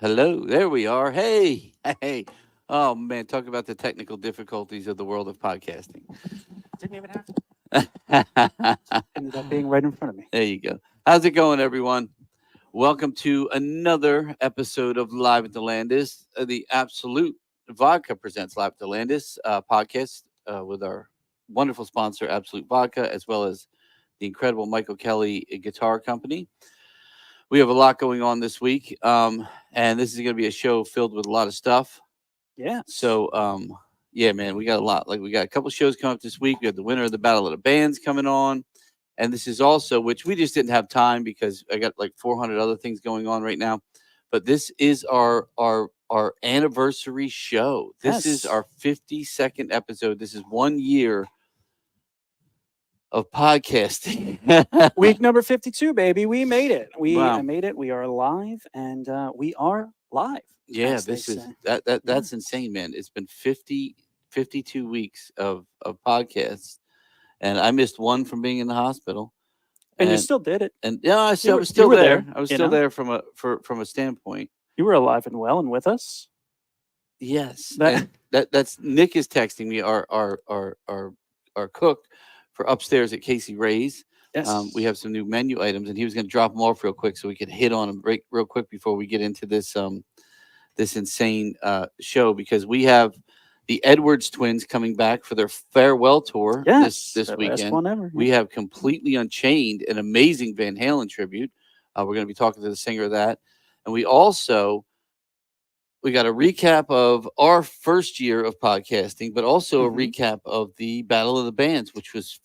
Hello, there we are. Hey, hey. Oh man, talk about the technical difficulties of the world of podcasting. Didn't even have to. There Ended up being right in front of me. you go. How's it going, everyone? Welcome to another episode of Live at the Landis, the Absolute Vodka presents Live at the Landis podcast with our wonderful sponsor, Absolute Vodka, as well as the incredible Michael Kelly Guitar Company. We have a lot going on this week, and this is going to be a show filled with a lot of stuff. Yeah. So, yeah, man, we got a lot. Like, we got a couple shows coming up this week. We have the winner of the Battle of the Bands coming on. And this is also, which we just didn't have time because I got like 400 other things going on right now. But this is our anniversary show. This is Yes. our 52nd episode. This is 1 year of podcasting. Week number 52, baby. We made it. We Wow. made it. We are live, and we are live. Yeah, as they this is say. that's insane, man. It's been 52 weeks of podcasts, and I missed one from being in the hospital. And you still did it. And yeah, I You was were- still you were there. there, I was you still know? there from a standpoint. You were alive and well and with us. Yes, That- and that's Nick is texting me, our cook for upstairs at Casey Ray's. Yes. We have some new menu items, and he was going to drop them off real quick so we could hit on them real quick before we get into this insane show, because we have the Edwards twins coming back for their farewell tour Yes. this the weekend. Best one ever. We have Completely Unchained, an amazing Van Halen tribute. We're going to be talking to the singer of that, and we got a recap of our first year of podcasting, but also a Mhm. recap of the Battle of the Bands, which was,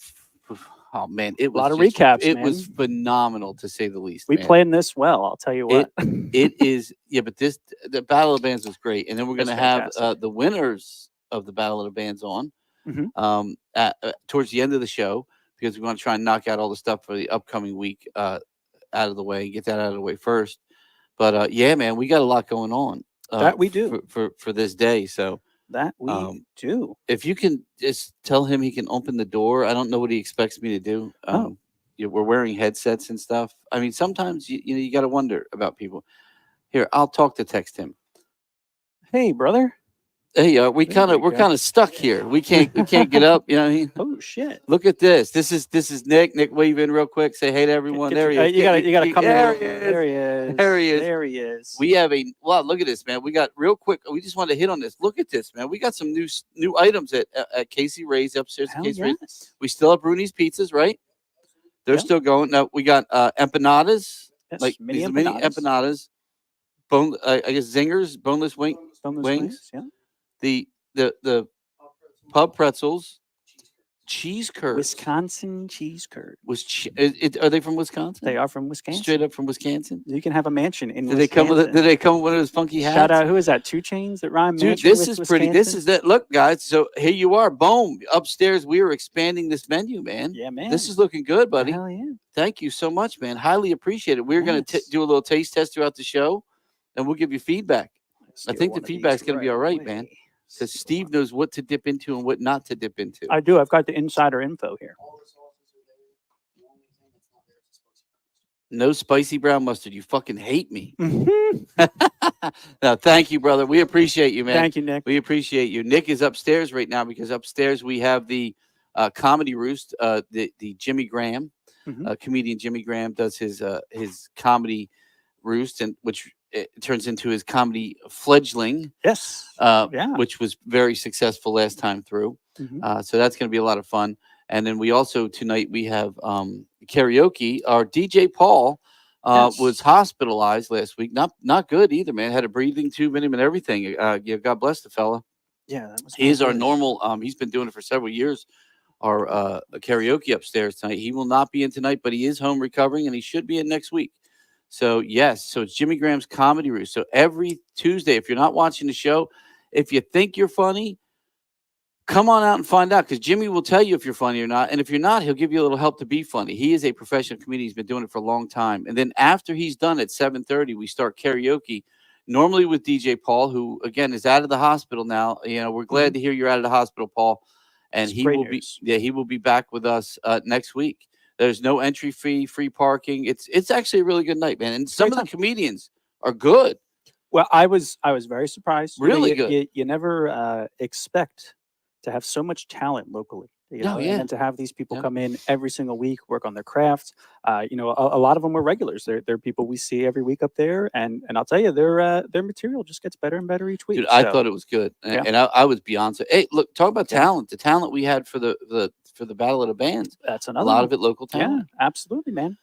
oh man, it was lot of just- recaps, It man. was phenomenal, to say the least. We man. played this well. I'll tell you what. It is, yeah, but the Battle of the Bands was great, and then we're going It's to have fantastic. the winners of the Battle of the Bands on Mhm. towards the end of the show, because we want to try and knock out all the stuff for the upcoming week out of the way, get that out of the way first. But yeah, man, we got a lot going on. That we do. for this day. So That we do. if you can just tell him he can open the door. I don't know what he expects me to do. Oh. We're wearing headsets and stuff. I mean, sometimes you got to wonder about people. Here, I'll talk to text him. Hey, brother. Hey, There we're you go. kind of stuck here. We can't get up. You know what I mean? Oh shit. Look at this. This is Nick. Nick, wave in real quick. Say hey to everyone. Get There he your- is. You gotta come there in. he is. There he is. There he is. There he is. We have look at this, man. We got real quick. We just wanted to hit on this. Look at this, man. We got some new items at Casey Ray's upstairs. At Hell Casey Ray's. yes. We still have Bruni's pizzas, right? They're Yeah. still going. Now we got empanadas, Yes, like mini these mini empanadas, I guess zingers, boneless Boneless wings. Yeah. The pub pretzels, cheese curds. Wisconsin cheese curd. Are they from Wisconsin? They are from Wisconsin. Straight up from Wisconsin. You can have a mansion in Did they come with? Wisconsin. Did they come with one of those funky hats? Shout out, who is that? 2 Chains that rhyme. Dude, mansion this with is pretty. This Wisconsin? is that. Look, guys. So here you are. Boom. Upstairs, we are expanding this menu, man. Yeah, man. This is looking good, buddy. Hell yeah. Thank you so much, man. Highly appreciate it. We're going to Yes. do a little taste test throughout the show, and we'll give you feedback. Let's I do think the one of feedback's these gonna be all right, man. away. So Steve knows what to dip into and what not to dip into. I do. I've got the insider info here. No spicy brown mustard. You fucking hate me. Mhm. No, thank you, brother. We appreciate you, man. Thank you, Nick. We appreciate you. Nick is upstairs right now because upstairs we have the comedy roost. The Jimmy Graham, Mhm. Comedian Jimmy Graham does his comedy roost, and which it turns into his comedy fledgling, Yes. Yeah. which was very successful last time through. Mhm. So that's going to be a lot of fun. And then we also tonight we have karaoke. Our DJ Paul Yes. was hospitalized last week. Not good either, man. Had a breathing tube in him and everything. Yeah, God bless the fella. Yeah. That was He is not our good. normal. He's been doing it for several years. Our karaoke upstairs tonight. He will not be in tonight, but he is home recovering, and he should be in next week. So yes, so it's Jimmy Graham's Comedy Roost. So every Tuesday, if you're not watching the show, if you think you're funny, come on out and find out, because Jimmy will tell you if you're funny or not. And if you're not, he'll give you a little help to be funny. He is a professional comedian. He's been doing it for a long time. And then after he's done at 7:30, we start karaoke, normally with DJ Paul, who again is out of the hospital now. You know, we're glad to hear you're out of the hospital, Paul. And It's he great will news. he will be back with us next week. There's no entry fee, free parking. It's actually a really good night, man. And some of the time. comedians are good. Well, I was very surprised. Really You, good. you never expect to have so much talent locally. Oh, And yeah. then to have these people Yeah. come in every single week, work on their crafts. A lot of them are regulars. They're people we see every week up there, and I'll tell you, their material just gets better and better each week. Dude, I So thought it was good, yeah, and I was beyond. Hey, look, talk about yeah, talent. The talent we had for the Battle of the Bands. that's A another lot one. of it local Yeah, talent. absolutely, man.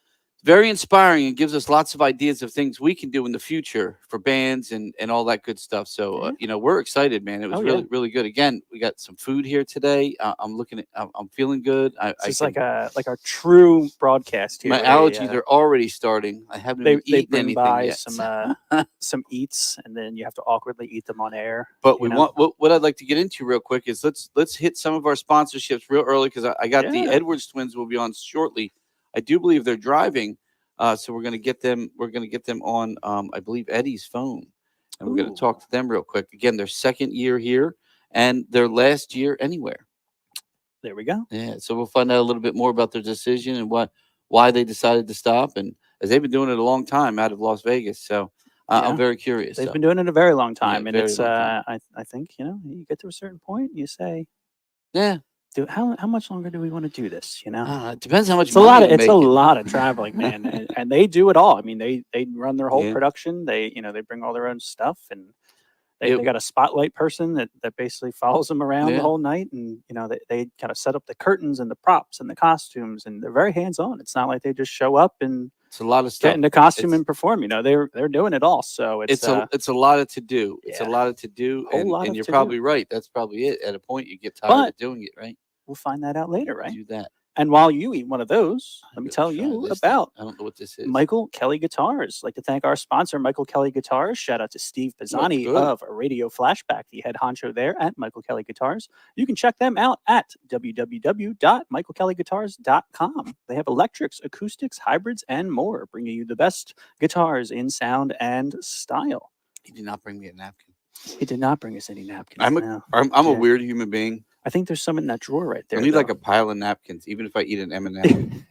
Very inspiring and gives us lots of ideas of things we can do in the future for bands and all that good stuff. So Yeah. we're excited, man. It was Oh yeah. really good. Again, we got some food here today. I'm looking at. I'm feeling good. This I is can. like our true broadcast here. My Where allergies are already starting. I haven't even they eaten bring anything by yet. some eats, and then you have to awkwardly eat them on air. But You we know. want what I'd like to get into real quick is let's hit some of our sponsorships real early because I got the Yeah. Edwards twins will be on shortly. I do believe they're driving, so we're gonna get them. We're gonna get them on I believe Eddie's phone, and we're gonna talk Ooh. to them real quick. Again, their second year here and their last year anywhere. There we go. Yeah, so we'll find out a little bit more about their decision and why they decided to stop, and as they've been doing it a long time out of Las Vegas. So I'm Yeah. very curious. They've So been doing it a very long yeah, time, and very it's long time. I think you get to a certain point, and you say, Yeah. "Do how much longer do we want to do this?" It depends how much It's a money lot of I'm it's a making. lot of traveling, man, and they do it all. I mean, they run their whole Yeah. production. They bring all their own stuff, and It, they got a spotlight person that basically follows them around the yeah. whole night, and they kind of set up the curtains and the props and the costumes, and they're very hands on. It's not like they just show up and It's a lot of get stuff. into costume It's and perform. They're doing it all. So it's a lot of to do. It's a yeah, lot of to do, whole lot and of you're to do. probably right. That's probably it. At a point, you get tired But of doing it, right? we'll find that out later, You right? do that. And while you eat one of those, let I'm me gonna tell try you this thing. about I don't know what this is. Michael Kelly Guitars. I'd like to thank our sponsor, Michael Kelly Guitars. Shout out to Steve Pisani Good. of Radio Flashback, the head honcho there at Michael Kelly Guitars. You can check them out at www.michaelkellyguitars.com. They have electrics, acoustics, hybrids, and more, bringing you the best guitars in sound and style. He did not bring me a napkin. He did not bring us any napkins. I'm a No. I'm a Yeah. weird human being. I think there's some in that drawer right there. I need like though. a pile of napkins, even if I eat an M&M.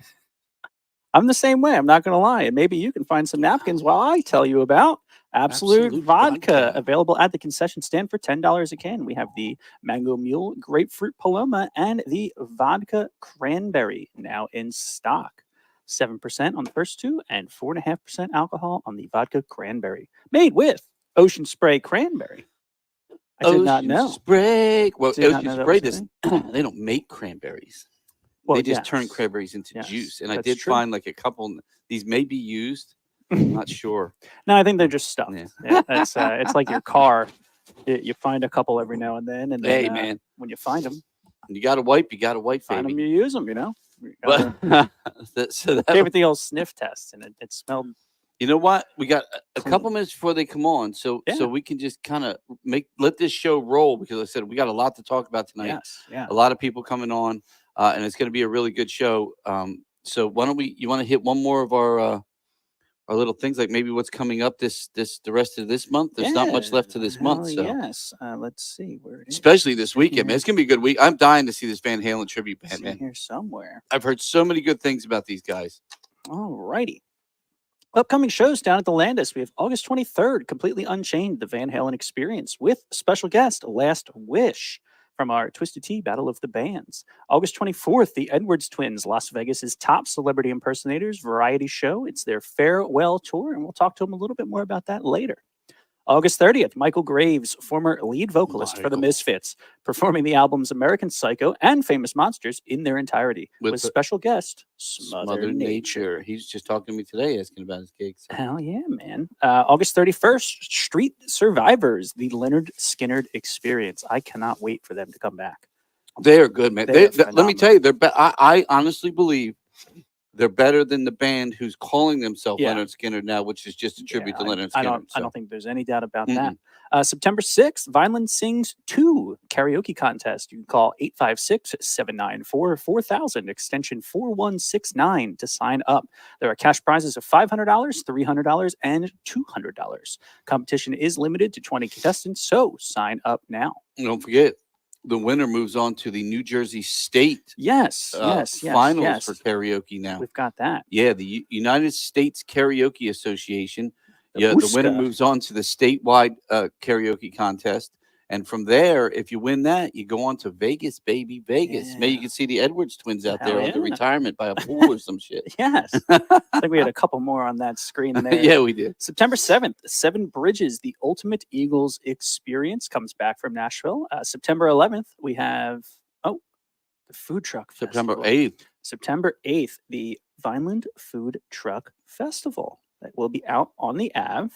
I'm the same way. I'm not going to lie. And maybe you can find some napkins while I tell you about Absolute vodka, available at the concession stand for $10 a can. We have the Mango Mule, Grapefruit Paloma, and the Vodka Cranberry now in stock. 7% on the first two and 4.5% alcohol on the Vodka Cranberry. Made with Ocean Spray Cranberry. I did not know. Spray. Well, Did not Ocean know that Spray was a does. They don't make cranberries. Well, They just turn yes. cranberries into Yes, juice. And I that's did true. find like a couple. These may be used. I'm not sure. No, I think they're just stuffed. Yeah. Yeah, it's like your car. You find a couple every now and then, and then Hey, man, when you find them, you got to wipe. You got to wipe, find them, baby. you use them. You But gotta gave it the old sniff test, and it smelled. You know what? We got a Clean. couple minutes before they come on, so Yeah. we can just kind of let this show roll because I said we got a lot to talk about tonight. Yes, yeah. A lot of people coming on, and it's going to be a really good show. So why don't we? You want to hit one more of our little things, like maybe what's coming up the rest of this month? There's not much left to this month, so yes. Let's see where it is. especially this weekend, man. Here. It's gonna be a good week. I'm dying to see this Van Halen tribute It's band, in man. here somewhere. I've heard so many good things about these guys. All righty. Upcoming shows down at the Landis. We have August 23rd, Completely Unchained, the Van Halen Experience, with special guest Last Wish from our Twisted Tea Battle of the Bands. August 24th, the Edwards Twins, Las Vegas's top celebrity impersonators variety show. It's their farewell tour, and we'll talk to them a little bit more about that later. August 30th, Michael Graves, former lead vocalist for the Misfits, performing the albums American Psycho and Famous Monsters in their entirety with special guest Smother Nature. He's just talking to me today asking about his gigs. So. Hell yeah, man. August 31st, Street Survivors, the Leonard Skinner Experience. I cannot wait for them to come back. They are good, man. Let me tell you, I honestly believe they're better than the band who's calling themselves Leonard Skinner now, which is just a tribute to Leonard Skinner. I don't think there's any doubt about that. September 6th, Vineland Sings 2 karaoke contest. You can call 856-794-4000, extension 4169 to sign up. There are cash prizes of $500, $300, and $200. Competition is limited to 20 contestants, so sign up now. Don't forget, the winner moves on to the New Jersey State finals for karaoke now. We've got that. Yeah, the United States Karaoke Association Yeah, the winner Buska. moves on to the statewide karaoke contest. And from there, if you win that, you go on to Vegas, baby, Vegas. Maybe you Yeah. can see the Edwards twins out Hell there under yeah. retirement by a pool or some shit. Yes. I think we had a couple more on that screen there. Yeah, we did. September 7th, Seven Bridges, the Ultimate Eagles Experience comes back from Nashville. September 11th, we have, the Food Truck September Festival. 8th. September 8th, the Vineland Food Truck Festival that will be out on the Ave.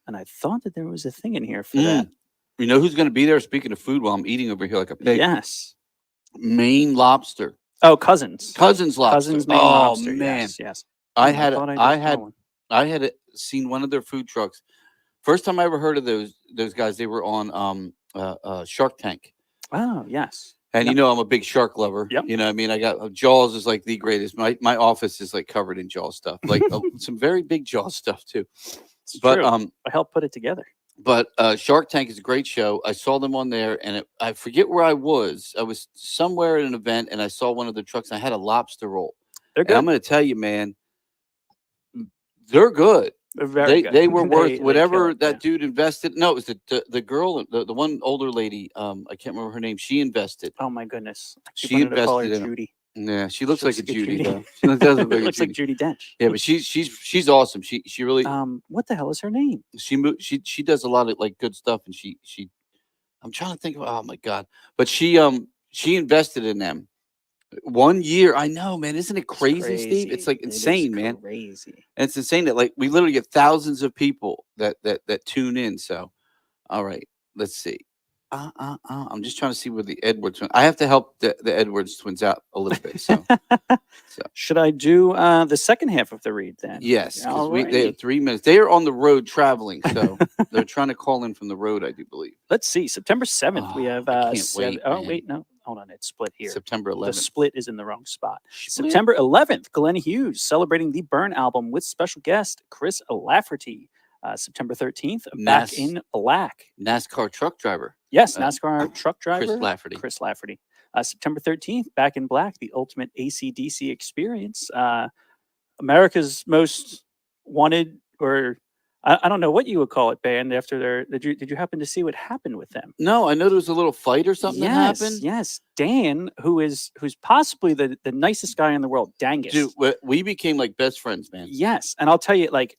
And I thought that there was a thing in here for that. You know who's going to be there? Speaking of food, while I'm eating over here like a pig. Yes. Maine Lobster. Oh, Cousins. Cousins Lobster. Cousins Maine Oh, Lobster. man. Yes. I thought had seen one of their food trucks. First time I ever heard of those guys, they were on Shark Tank. Oh, yes. And you know I'm a big shark lover. Yep. You know, I mean, I got Jaws is like the greatest. My office is like covered in Jaws stuff, like some very big Jaws stuff too. It's But true. I helped put it together. But Shark Tank is a great show. I saw them on there, and I forget where I was. I was somewhere at an event, and I saw one of the trucks. And I had a lobster roll. They're good. And I'm going to tell you, man, they're good. They're very good. They were worth They whatever kill it, that dude invested. No, it was the girl, the one older lady. I can't remember her name. She invested. Oh my goodness! I keep She wanting to call her invested in Judy. Yeah, she looks like a Judy, though. She She does look like a looks Judy. like Judy Dench. Yeah, but she's awesome. She really What the hell is her name? she does a lot of like good stuff, and she I'm trying to think of, oh my god, but she invested in them 1 year. I know, man, isn't it crazy, Steve? It's like insane, man. Crazy. And it's insane that like we literally get thousands of people that tune in. So, all right, let's see. I'm just trying to see where the Edwards twins. I have to help the Edwards twins out a little bit. So, should I do the second half of the read then? yes, because they have 3 minutes. They are on the road traveling, so they're trying to call in from the road, I do believe. Let's see. September 7th, we have. I can't wait. Oh Man. wait, no, hold on, it's split here. September 11th. The split is in the wrong spot. September 11th, Glenn Hughes celebrating the Burn album with special guest Chris Lafferty. September 13th, Back in Black. NASCAR truck driver. Yes, NASCAR truck driver. Chris Lafferty. September 13th, Back in Black, the ultimate AC/DC experience. America's most wanted, or I don't know what you would call it, band after their. Did you happen to see what happened with them? No, I know there was a little fight or something that happened. Yes. Dan, who's possibly the nicest guy in the world, Dangus. Dude, we became like best friends, man. Yes, and I'll tell you, like,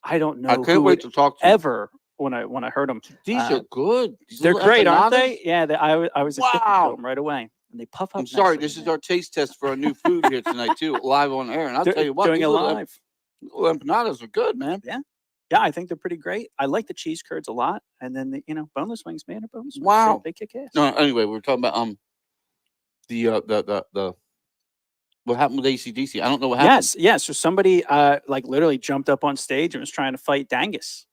I don't know. I can't wait to talk to you. Ever when I heard them. These are good. They're great, aren't they? Yeah, I was addicted to them right away. And they puff up. I'm sorry, this is our taste test for our new food here tonight too, live on air. And I'll tell you what, doing it live. Empanadas are good, man. Yeah, I think they're pretty great. I like the cheese curds a lot, and then the boneless wings, man, are boneless wings. Wow, they kick ass. No, anyway, we're talking about the what happened with AC/DC. I don't know what happened. Yes. So somebody like literally jumped up on stage and was trying to fight Dangus.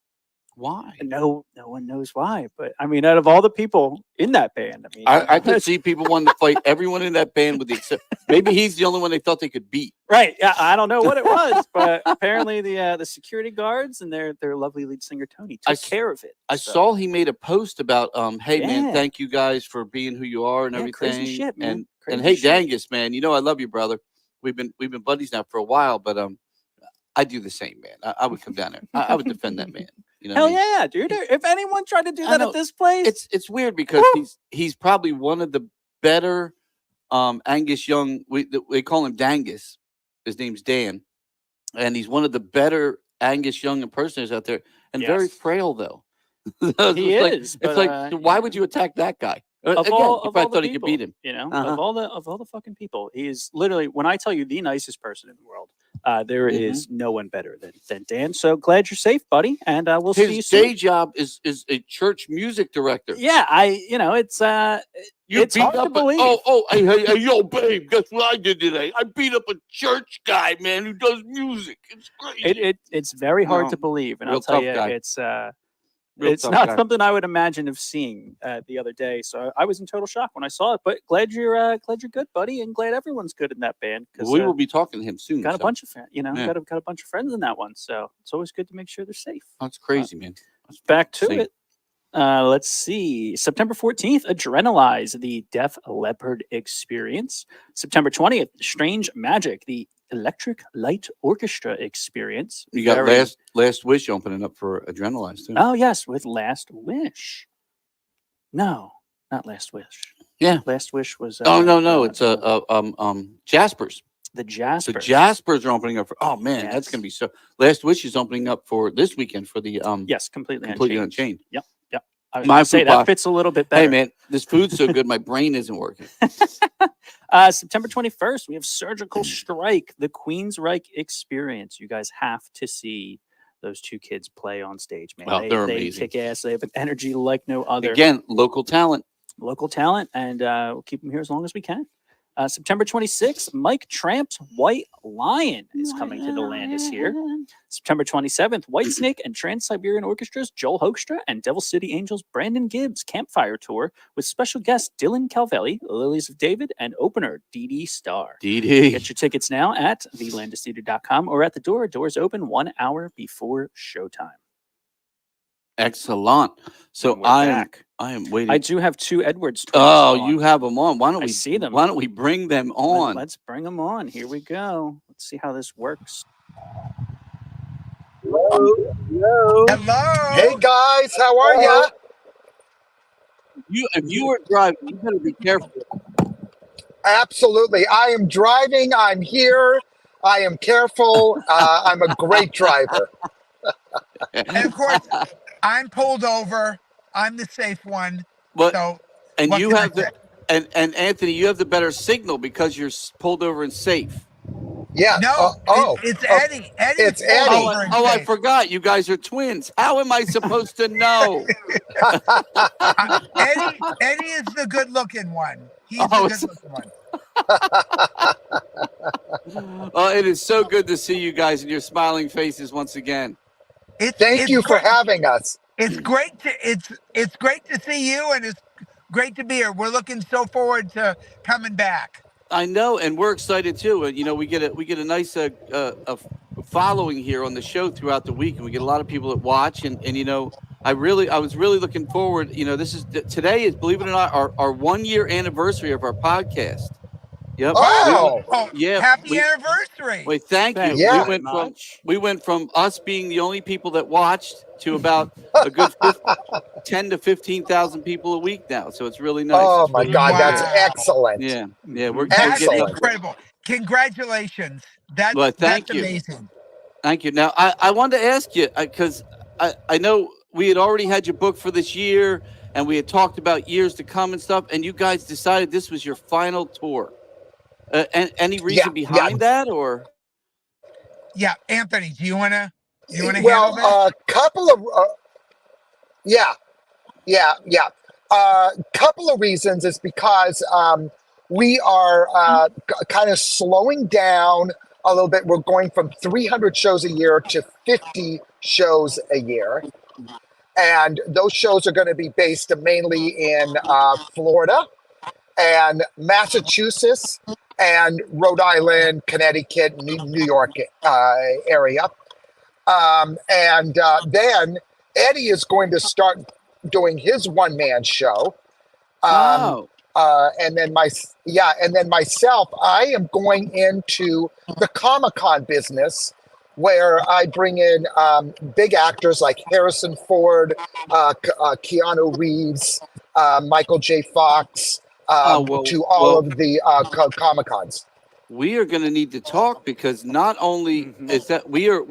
Why? No one knows why. But I mean, out of all the people in that band, I mean, I could see people wanting to fight everyone in that band with the exception. Maybe he's the only one they thought they could beat. Right. Yeah. I don't know what it was, but apparently the security guards and their lovely lead singer Tony took care of it. I saw he made a post about hey man, thank you guys for being who you are and everything. Crazy shit, man. And hey Dangus, man, you know I love you, brother. We've been buddies now for a while, but I do the same, man. I would come down there. I would defend that man. You know Hell yeah, dude. If anyone tried to do that at this place, it's weird because he's probably one of the better Angus Young. We call him Dangus. His name's Dan, and he's one of the better Angus Young impersonators out there, and very frail though. He is. It's like why would you attack that guy? Of Again, all, you of probably all the thought he people, could beat him. You know, of all the fucking people, he is literally. When I tell you the nicest person in the world, there is no one better than Dan. So glad you're safe, buddy, and we'll see you His soon. day job is a church music director. Yeah, it's it's hard to believe. Hey, yo, babe, guess what I did today? I beat up a church guy, man, who does music. It's crazy. It's very hard to believe, and I'll tell you, it's It's not something I would imagine of seeing the other day. So I was in total shock when I saw it. But glad you're good, buddy, and glad everyone's good in that band. Because we will be talking to him soon. Got a bunch of got a bunch of friends in that one. So it's always good to make sure they're safe. That's crazy, man. Back to it. Let's see. September 14th, Adrenalize, the Def Leppard Experience. September 20th, Strange Magic, the Electric Light Orchestra Experience. You got Very- Last Wish opening up for Adrenalize too. Oh, yes, with Last Wish. No, not Last Wish. Yeah. Last Wish was. No. It's Jaspers. The Jaspers. The Jaspers are opening up for. Oh man, Yes. that's gonna be so. Last Wish is opening up for this weekend for the Yes, completely Unchained. Yep. I was My gonna say food that box. fits a little bit better. Hey man, this food's so good, my brain isn't working. September 21st, we have Surgical Strike, the Queensryche Experience. You guys have to see those two kids play on stage, man. Oh, they're they amazing. kick ass. They have an energy like no other. Again, local talent. Local talent, and we'll keep them here as long as we can. September 26th, Mike Tramp's White Lion is coming to the Landis here. September 27th, Whitesnake and Trans-Siberian Orchestra's Joel Hoekstra and Devil City Angels' Brandon Gibbs Campfire Tour with special guests Dylan Calvelli, Lilies of David, and opener Dee Star. DD. Get your tickets now at thelandistheater.com or at the door. Doors open 1 hour before showtime. Excellent. So And we're I back. am waiting. I do have two Edwards twins. Oh, on. you have them on. Why don't I we see them. Why don't we bring them on? Let's bring them on. Here we go. Let's see how this works. Hello. Hey guys, how are ya? If you were driving, you better be careful. Absolutely. I am driving. I'm here. I am careful. I'm a great driver. And of course, I'm pulled over. I'm the safe one. But So and what you can I have the say? and Anthony, you have the better signal because you're pulled over and safe. Yeah. No, it's Eddie. Eddie. It's Eddie. I forgot. You guys are twins. How am I supposed to know? Eddie is the good-looking one. He's Oh, the good-looking one. Oh, it is so good to see you guys and your smiling faces once again. Thank you for having us. It's great to it's great to see you, and it's great to be here. We're looking so forward to coming back. I know, and we're excited too. And we get a nice a following here on the show throughout the week, and we get a lot of people that watch. And I was really looking forward. Today is, believe it or not, our 1 year anniversary of our podcast. Yep. Oh. Yeah. Happy anniversary. Wait, thank you. Yeah. We went from us being the only people that watched to about a good 10 to 15,000 people a week now. So it's really nice. Oh It's my really God, nice. that's Wow. excellent. Yeah, we're Excellent. That's getting up. incredible. Congratulations. That's Thank you. amazing. Thank you. Now, I wanted to ask you, because I know we had already had you booked for this year, and we had talked about years to come and stuff, and you guys decided this was your final tour. And any reason behind that, or? Yeah, Anthony, do you wanna Well, handle that? a couple of couple of reasons is because we are kind of slowing down a little bit. We're going from 300 shows a year to 50 shows a year. And those shows are going to be based mainly in Florida and Massachusetts and Rhode Island, Connecticut, New York area. Then Eddie is going to start doing his one-man show. And then myself, I am going into the Comic-Con business, where I bring in big actors like Harrison Ford, Keanu Reeves, Michael J. Fox, to all of the Comic-Cons. We are going to need to talk, because not only is that we are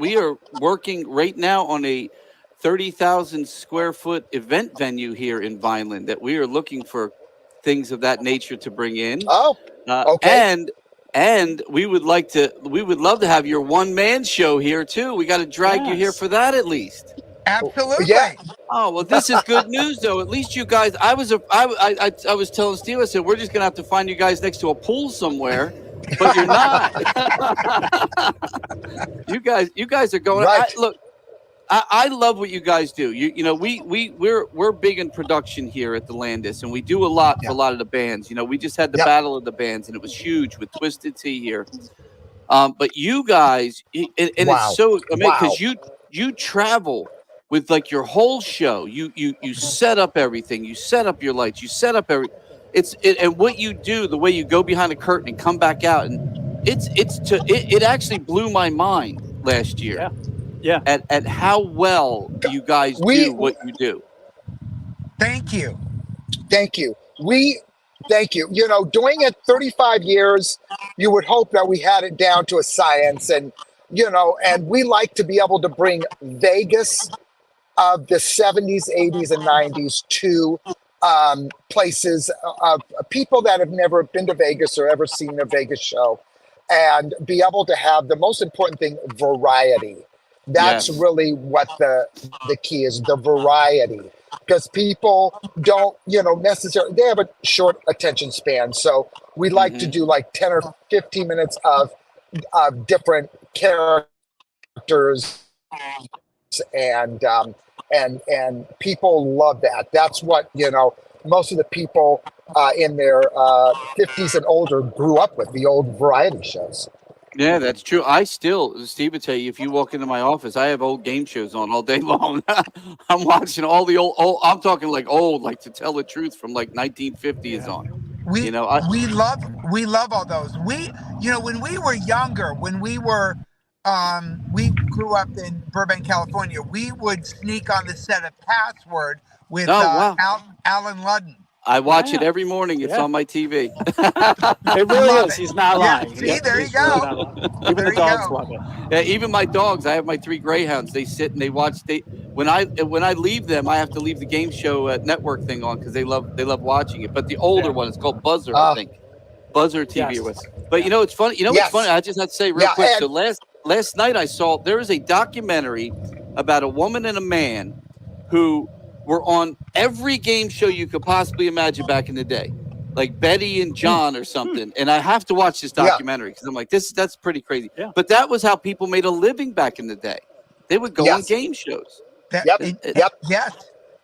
working right now on a 30,000 square foot event venue here in Vineland that we are looking for things of that nature to bring in. Oh, okay. And we would love to have your one-man show here too. We got to drag you here for that at least. Absolutely. Yeah. Oh, well, this is good news though. At least you guys, I was telling Steve, I said, we're just going to have to find you guys next to a pool somewhere, but you're not. you guys are going, Right. I love what you guys do. We're big in production here at the Landis, and we do a lot for a lot of the bands. We just had the Battle of the Bands, and it was huge with Twisted Tea here. But you guys, it's so amazing because you travel with like your whole show. You set up everything. You set up your lights. You set up and what you do, the way you go behind the curtain and come back out, and it actually blew my mind last year Yeah. at how well you guys We do what you do. Thank you. Thank you. Thank you. You know, doing it 35 years, you would hope that we had it down to a science, and and we like to be able to bring Vegas of the 70s, 80s, and 90s to places of people that have never been to Vegas or ever seen a Vegas show, and be able to have the most important thing, variety. That's Yes. really what the key is, the variety. Because people don't, necessarily, they have a short attention span. So we like to Hmm. do like 10 or 15 minutes of different characters, and people love that. That's what most of the people in their 50s and older grew up with, the old variety shows. Yeah, that's true. Steve would tell you, if you walk into my office, I have old game shows on all day long. I'm watching all the old, I'm talking like old, like To Tell the Truth from like 1950 is on. We I, we love all those. When we were younger, we grew up in Burbank, California. We would sneak on the set of Password with oh, wow. Alan Ludden. I watch it Yeah. every morning. It's Yeah. on my TV. It really Love is. it. He's not Yeah, lying. see, there you He's really go. not lying. Even There the you dogs go. love it. Yeah, even my dogs. I have my 3 greyhounds. They sit and they watch. When I leave them, I have to leave the game show network thing on because they love watching it. But the older Yeah. one, it's called Buzzer, I Uh, think. Buzzer TV Yes. or what. But it's funny. What's funny? yes. I just have to say real Yeah. quick. So And last night I saw there was a documentary about a woman and a man who were on every game show you could possibly imagine back in the day, like Betty and John or something. And I have to watch this yeah. documentary because I'm like, that's pretty crazy. Yeah. But that was how people made a living back in the day. They would go on Yes. game shows. Yep. Yep. Yes,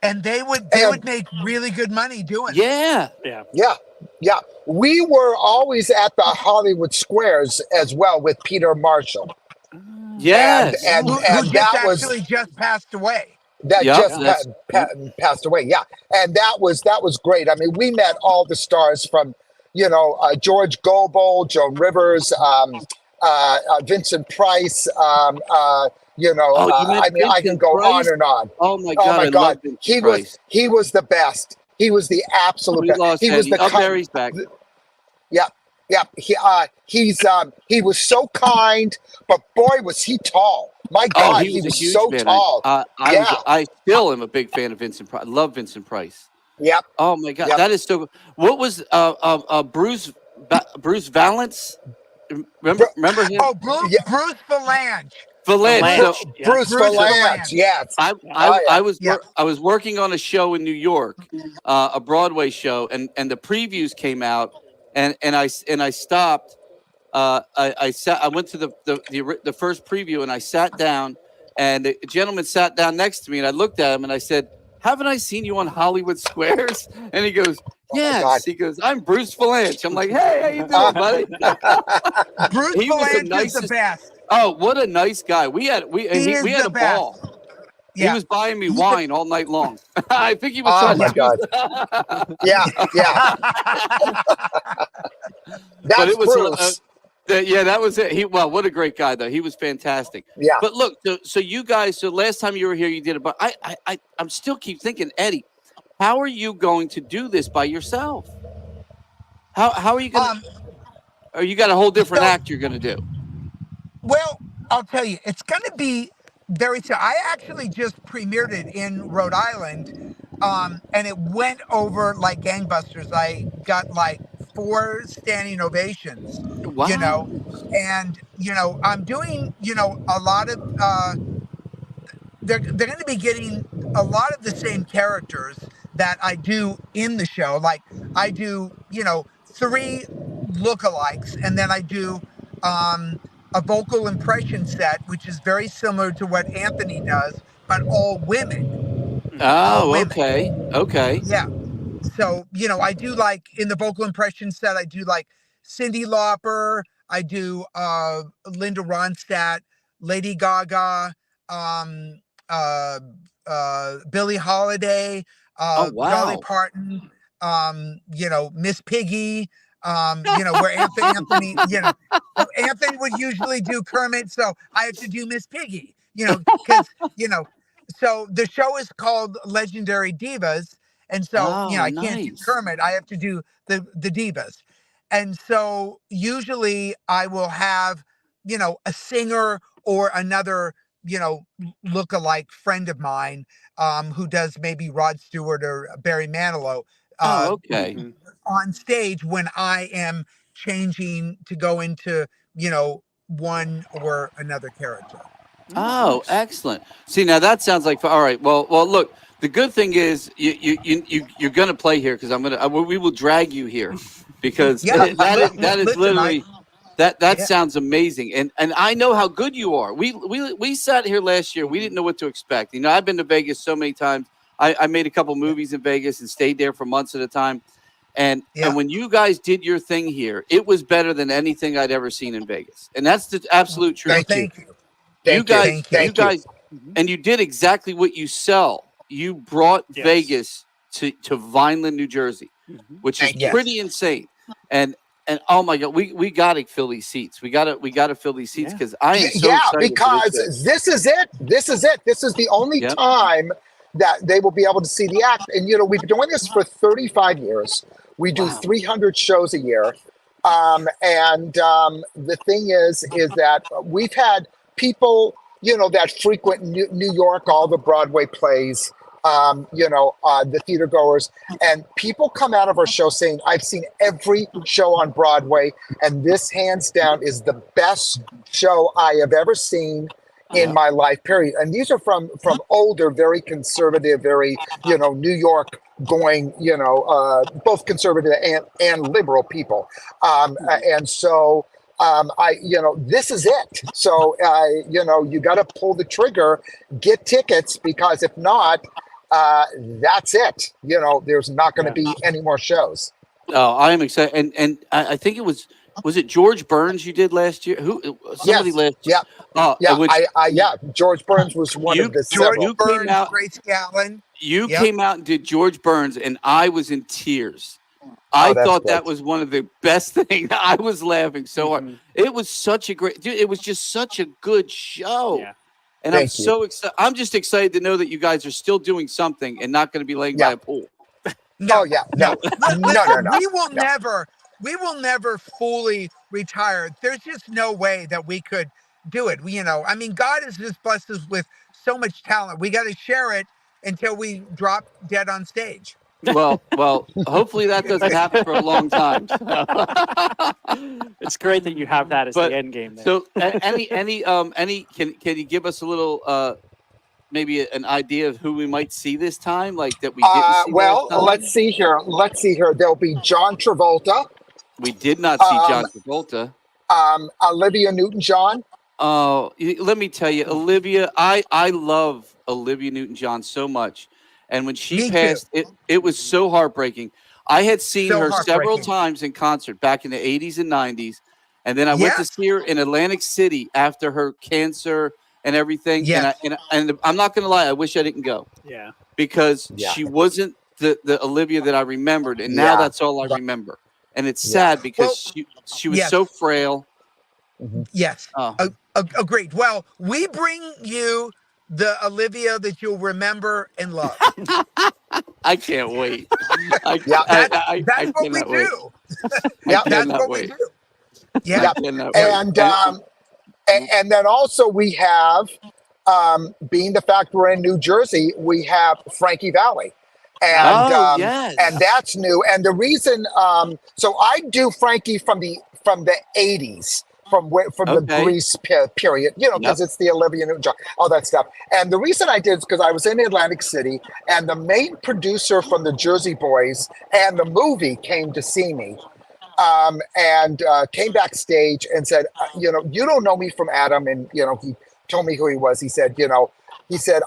and they And would make really good money doing it. Yeah. Yeah. yeah. Yeah. We were always at the Hollywood Squares as well with Peter Marshall. Yes. And Who just that was actually just passed away. that Yep. just That's passed away. Yeah. And that was great. I mean, we met all the stars from, George Gobel, Joan Rivers, Vincent Price. you met I mean, I can Vincent go Price? on and on. Oh my Oh God, my I love God. Vincent Price. He was the best. He was the absolute We best. lost He was Eddie. the Oh, there he's back. yeah. Yeah. He was so kind, but boy was he tall. My Oh, God, he he was a was huge so fan. tall. Yeah. I still am a big fan of Vincent Price. I love Vincent Price. Yep. Oh my God, Yep. that is so. What was Bruce Valance? Remember him? Oh, Yeah. Bruce Valanche. Valanche. So Valanche. Yeah. Bruce Bruce Valanche. Valanche. Yes. I Oh, yeah. I was working on a show in New York, a Broadway show, and the previews came out, and I stopped. I went to the first preview and I sat down, and the gentleman sat down next to me, and I looked at him and I said, "Haven't I seen you on Hollywood Squares?" And he goes, Oh, my "Yes." God. He goes, "I'm Bruce Valanche." I'm like, "Hey, how you doing, buddy?" Bruce He was the Valanche is the nicest. best. Oh, what a nice guy. We had He is a the best. ball. He Yeah. was buying me He's the- wine all night long. I think he was Oh trying my to God. Yeah. Yeah. but That's it was Bruce. yeah, that was it. What a great guy though. He was fantastic. Yeah. But look, so you guys, so last time you were here, you did it. But I'm still keep thinking, Eddie, how are you going to do this by yourself? How are you going to? Or you got a whole different So- act you're going to do? Well, I'll tell you, it's going to be very soon. I actually just premiered it in Rhode Island, and it went over like gangbusters. I got like 4 standing ovations, Wow. and I'm doing a lot of. They're going to be getting a lot of the same characters that I do in the show. Like I do, 3 lookalikes, and then I do a vocal impression set, which is very similar to what Anthony does, but all women. All Oh, women. okay. Yeah. So, I do like in the vocal impression set, I do like Cyndi Lauper, I do Linda Ronstadt, Lady Gaga, Billie Holiday, Oh, Dolly wow. Parton, Miss Piggy, Where Anthony, so Anthony would usually do Kermit, so I have to do Miss Piggy, because, so the show is called Legendary Divas. And so, Oh, I can't do nice. Kermit. I have to do the divas. And so usually I will have, a singer or another, look-alike friend of mine who does maybe Rod Stewart or Barry Manilow Oh, okay. Mhm. on stage when I am changing to go into, one or another character. Oh, Nice. excellent. See, now that sounds like all right. Well. Look, the good thing is you're going to play here because we will drag you here because Yeah, that is listen, literally that yeah, sounds amazing. And I know how good you are. We sat here last year. We didn't know what to expect. I've been to Vegas so many times. I made a couple movies in Vegas and stayed there for months at a time. And yeah. when you guys did your thing here, it was better than anything I'd ever seen in Vegas. And that's the absolute truth. Thank you. You guys, Thank you. you guys, Mhm. and you did exactly what you sell. You brought Yes. Vegas to Vineland, New Jersey, Mhm. which is Thank you. pretty insane. And oh my God, we got to fill these seats. We got to fill these seats Yeah. because I am so Yeah, excited because for this show. this is it. This is it. This is the only Yep. time that they will be able to see the act. And we've been doing this for 35 years. We do Wow. 300 shows a year. The thing is that we've had people, that frequent New York, all the Broadway plays, the theater goers, and people come out of our show saying, I've seen every show on Broadway, and this hands down is the best show I have ever seen in my life, period. And these are from older, very conservative, very, New York going, both conservative and liberal people. And so this is it. So, you got to pull the trigger, get tickets, because if not, that's it. There's not going to be any more shows. Oh, I am excited, and I think it was it George Burns you did last year? Somebody Yes. last year? Yeah. Oh, Yeah. which George Burns was one you of the George several. you came Burns, out. Grace Gallen. You Yep. came out and did George Burns, and I was in tears. Oh, I that's thought great. that was one of the best things. I was laughing so hard. Mhm. It was such a great, dude. It was just such a good show, Yeah. and I'm Thank you. so excited. I'm just excited to know that you guys are still doing something and not going to be laying by Yeah. a pool. No, Oh, yeah. No. Listen, No. we will never fully retire. There's just no way that we could do it. God has just blessed us with so much talent. We got to share it until we drop dead on stage. Well, hopefully that doesn't happen for a long time. It's great that you have that as But- the end game there. So, any can you give us a little maybe an idea of who we might see this time, like that we didn't see Well, last time? let's see here. There'll be John Travolta, We did not see John Travolta. Olivia Newton-John. Oh, let me tell you, Olivia, I love Olivia Newton-John so much. And when she Me too. passed, it was so heartbreaking. I had seen So her several heartbreaking. times in concert back in the 80s and 90s. And then I went to Yes. see her in Atlantic City after her cancer and everything. Yes. And I'm not going to lie, I wish I didn't go Yeah. because Yeah. she wasn't the Olivia that I remembered. And now Yeah. that's all I remember. And it's sad because she was yes. so frail. Yes. Oh. Agreed. Well, we bring you the Olivia that you'll remember and love. I can't wait. Yeah. That's what we cannot wait. do. Yeah. That's cannot what wait. we do. Yeah. Yeah. I cannot wait. And then also we have, being the fact we're in New Jersey, we have Frankie Valli. And yes. and that's new. And the reason, so I do Frankie from the 80s, from the Okay. Grease period, because it's the Olivia Newton-John, all that stuff. And the reason I did is because I was in Atlantic City, and the main producer from the Jersey Boys and the movie came to see me. And came backstage and said, you don't know me from Adam. And, he told me who he was. He said,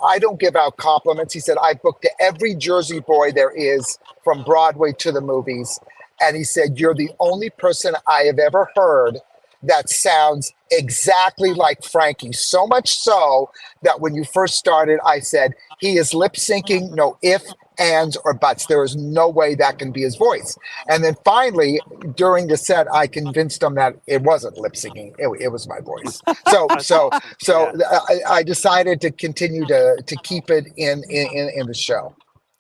I don't give out compliments. He said, I booked every Jersey boy there is from Broadway to the movies. And he said, you're the only person I have ever heard that sounds exactly like Frankie. So much so that when you first started, I said, he is lip syncing, no if, ands or buts. There is no way that can be his voice. And then finally, during the set, I convinced him that it wasn't lip syncing; it was my voice. So I decided to continue to keep it in the show.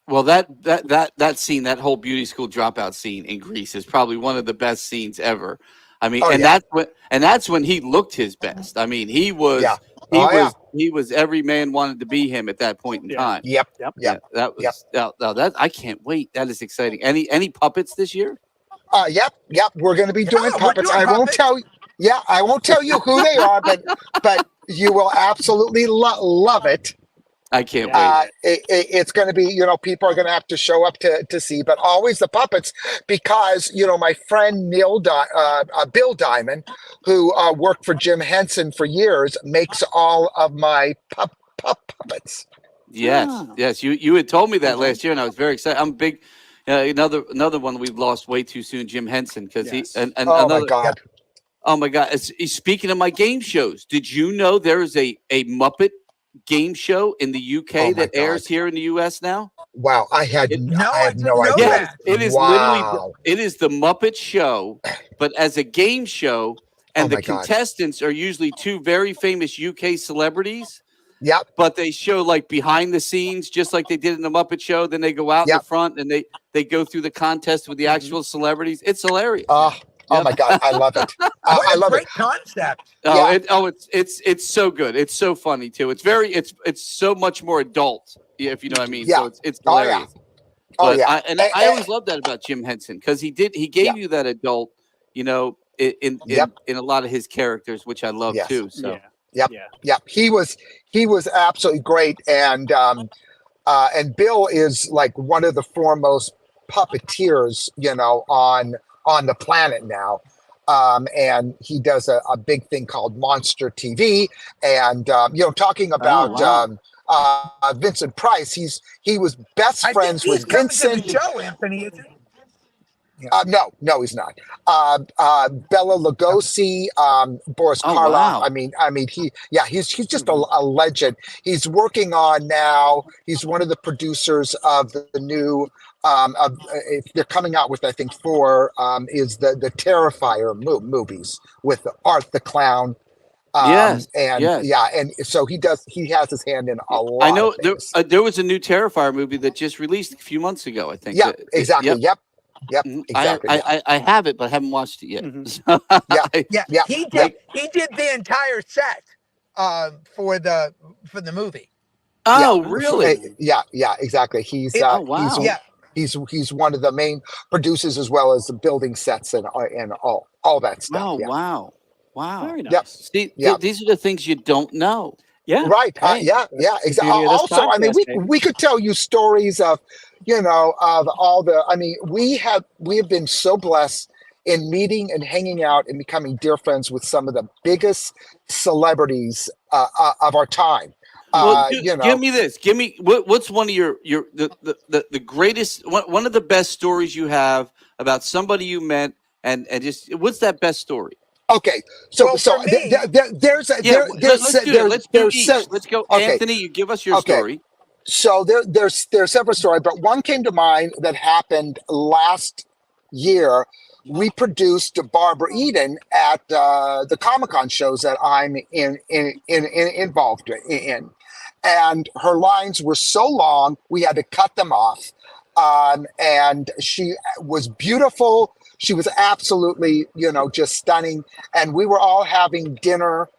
Well, that scene, that whole beauty school dropout scene in Greece is probably one of the best scenes ever. I mean, Oh, and yeah. that's when he looked his best. I mean, he was Yeah. he was every man wanted to be him at that point in Yeah. time. Yep. Yep. Yeah, that was that I can't wait. That is exciting. Any puppets this year? Yep. We're going to be doing we're puppets. doing I won't puppets. tell you. Yeah, I won't tell you who they are, but you will absolutely love it. I can't wait. It's going to be, people are going to have to show up to see, but always the puppets, because, my friend Bill Diamond, who worked for Jim Henson for years, makes all of my puppets. Yes, Ah. yes. You had told me that Okay. last year, and I was very excited. I'm big. Another one we've lost way too soon, Jim Henson, because Yes. he and Oh another. my God. Oh my God! Speaking of my game shows, did you know there is a Muppet game show in the UK Oh my that airs God. here in the US now? Wow. I had It- No, I I had didn't no know idea. that. It is Wow. it is the Muppet Show, but as a game show, and Oh the my God. contestants are usually two very famous UK celebrities. Yep. But they show like behind the scenes, just like they did in the Muppet Show. Then they go out in Yep. the front and they go through the contest with the actual celebrities. It's hilarious. Oh Yep. my God. I love it. What I a love it. great concept. Oh, Yeah. it's so good. It's so funny too. It's so much more adult, if you know what I mean. Yeah. So it's Oh, yeah. hilarious. Oh, But yeah. I always love that about Jim Henson, because he gave you that adult, in Yep. a lot of his characters, which I love Yes. too. So Yeah. Yep. Yeah. Yep. He was absolutely great. And Bill is like one of the foremost puppeteers, on the planet now. And he does a big thing called Monster TV. And, talking about wow. Vincent Price, he was best I think friends he's with coming to the Vincent. show, Anthony, isn't he? No, he's not. Bela Lugosi, Boris Oh, Karloff. wow. I mean, he's just a legend. He's working on now. He's one of the producers of the new. They're coming out with, I think, 4 is the Terrifier movies with Art the Clown. Yes, and yes. and so he has his hand in a lot I know of things. there was a new Terrifier movie that just released a few months ago, I think. Yeah, exactly. Yep, Mhm. exactly. I have it, but I haven't watched it yet. Mhm. So Yeah, Yeah. he did the entire set for the movie. Oh, Yeah. really? Yeah, exactly. He's Oh, wow. Yeah, he's one of the main producers, as well as the building sets and all that stuff. Oh, Yeah. wow. Very nice. Yep. See, Yeah. these are the things you don't know. Yeah. Right. Hey, Yeah. that's the Exactly. beauty of this Also, I mean, podcast, baby. we could tell you stories of, of all the. I mean, we have been so blessed in meeting and hanging out and becoming dear friends with some of the biggest celebrities of our time. Well, give me this. Give me what's one of the greatest one of the best stories you have about somebody you met, and just what's that best story? Okay, so Well, so for me- there's Let's do it. Let's do each. Let's go, okay. Anthony. You give us your Okay. story. So there's several stories, but one came to mind that happened last year. We produced Barbara Eden at the Comic-Con shows that I'm involved in, and her lines were so long we had to cut them off. And she was beautiful. She was absolutely, just stunning. And we were all having dinner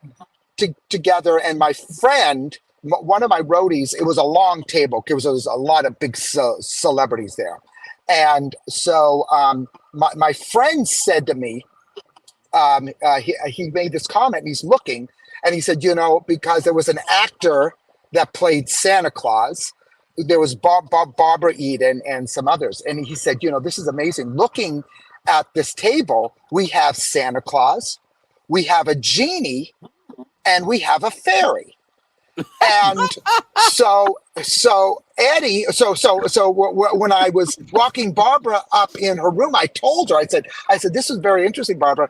together. And my friend, one of my roadies, it was a long table because there was a lot of big celebrities there. And so my friend said to me, he made this comment, and he's looking, and he said, because there was an actor that played Santa Claus. There was Barbara Eden and some others. And he said, this is amazing. Looking at this table, we have Santa Claus, we have a genie, and we have a fairy. And so Eddie, when I was walking Barbara up in her room, I told her, I said, this is very interesting, Barbara.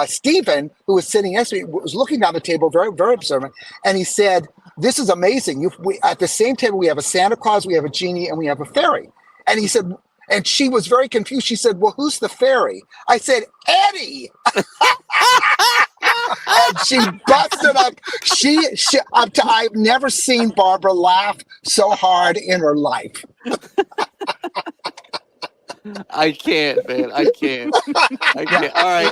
Stephen, who was sitting next to me, was looking down the table, very, very observant. And he said, this is amazing. At the same table, we have a Santa Claus, we have a genie, and we have a fairy. And he said, and she was very confused. She said, well, who's the fairy? I said, Eddie. And she busted up. I've never seen Barbara laugh so hard in her life. I can't, man. I can't. I can't. All right,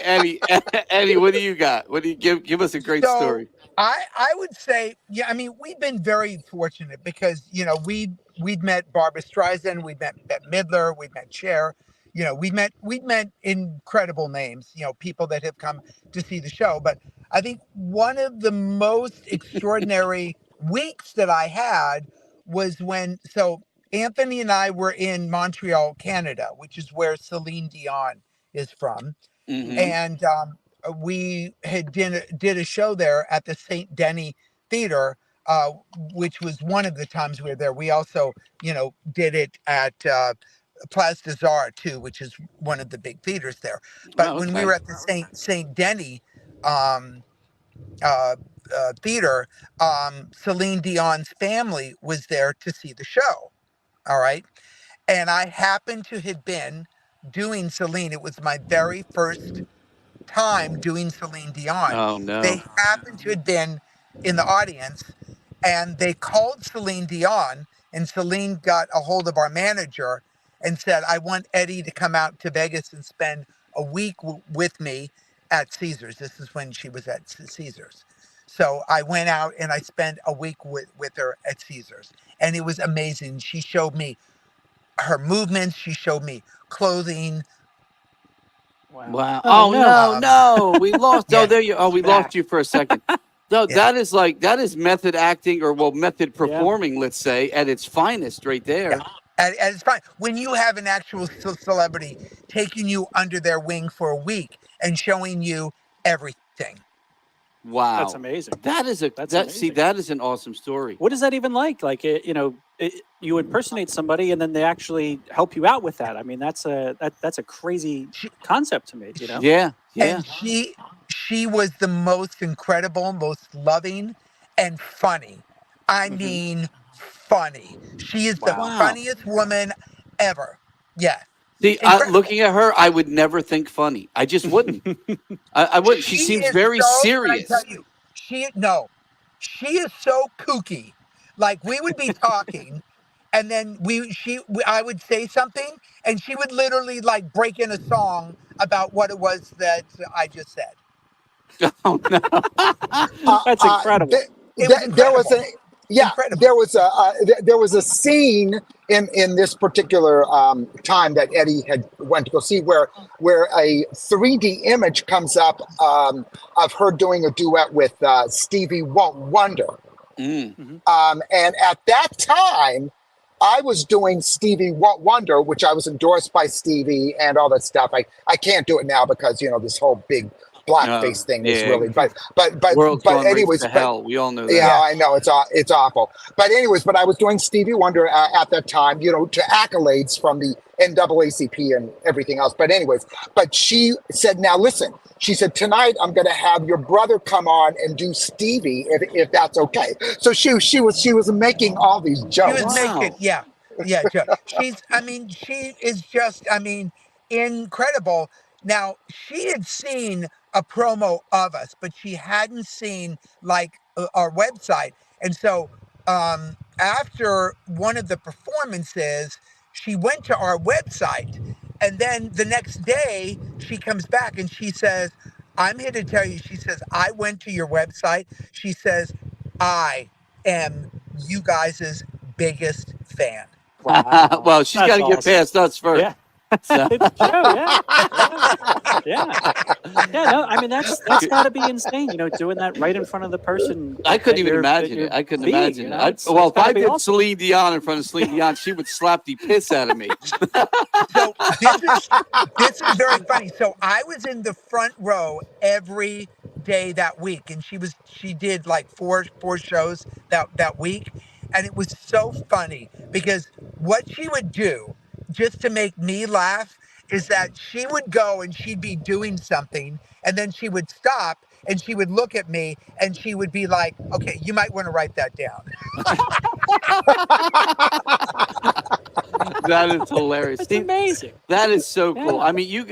Eddie, what do you got? What do you give us a great story? I would say, yeah, I mean, we've been very fortunate because, we'd met Barbara Streisand, we'd met Bette Midler, we'd met Cher, we'd met incredible names, people that have come to see the show. But I think one of the most extraordinary weeks that I had was so Anthony and I were in Montreal, Canada, which is where Celine Dion is from. Mhm. And we had did a show there at the St. Denis Theater, which was one of the times we were there. We also, did it at Place des Arts too, which is one of the big theaters there. But when we okay. were at the St. Denis theater, Celine Dion's family was there to see the show. All right. And I happened to have been doing Celine. It was my very first time doing Celine Dion. Oh no. They happened to have been in the audience, and they called Celine Dion, and Celine got a hold of our manager and said, I want Eddie to come out to Vegas and spend a week with me at Caesars. This is when she was at Caesars. So I went out and I spent a week with her at Caesars, and it was amazing. She showed me her movements. She showed me clothing. Wow. Oh no. We lost. Yeah. Oh, there you. Oh, we lost you for a second. No, Yeah. that is method acting or method performing, let's say, at its finest right there. Yeah. And it's fine when you have an actual celebrity taking you under their wing for a week and showing you everything. Wow. That's amazing. That is amazing. that is an awesome story. What is that even like? Like, you impersonate somebody and then they actually help you out with that. I mean, that's a crazy concept to me, Yeah. And she was the most incredible, most loving, and funny. I mean, funny. She is the funniest woman ever. Yeah. See, looking at her, I would never think funny. I just wouldn't. I wouldn't. She seems very serious. I tell you, she is so kooky. Like we would be talking, and then I would say something, and she would literally like break in a song about what it was that I just said. Oh no. That's incredible. There was a scene in this particular time that Eddie had went to go see where a 3D image comes up of her doing a duet with Stevie Wonder. And at that time, I was doing Stevie Wonder, which I was endorsed by Stevie and all that stuff. I can't do it now because this whole big blackface thing is really, but anyways, to hell. We all know that. Yeah, I know it's awful. But anyways, I was doing Stevie Wonder at that time, to accolades from the NAACP and everything else. But anyways, she said, now listen, she said, tonight I'm going to have your brother come on and do Stevie if that's okay. So she was making all these jokes. She was making, yeah. She is just, incredible. Now, she had seen a promo of us, but she hadn't seen like our website. And so after one of the performances, she went to our website, and then the next day she comes back and she says, I'm here to tell you, she says, I went to your website. She says, I am you guys' biggest fan. Wow. Well, she's got to get past us first. Yeah. It's true, yeah. No, I mean that's got to be insane, doing that right in front of the person. I couldn't even imagine it. I couldn't imagine it. Well, if I did awesome. Celine Dion in front of Celine Dion, she would slap the piss out of me. So this is very funny. So I was in the front row every day that week, and she did like four shows that week, and it was so funny because what she would do just to make me laugh is that she would go and she'd be doing something, and then she would stop and she would look at me and she would be like, okay, you might want to write that down. That is hilarious. It's Steve, amazing. that is so cool. Yeah. I mean,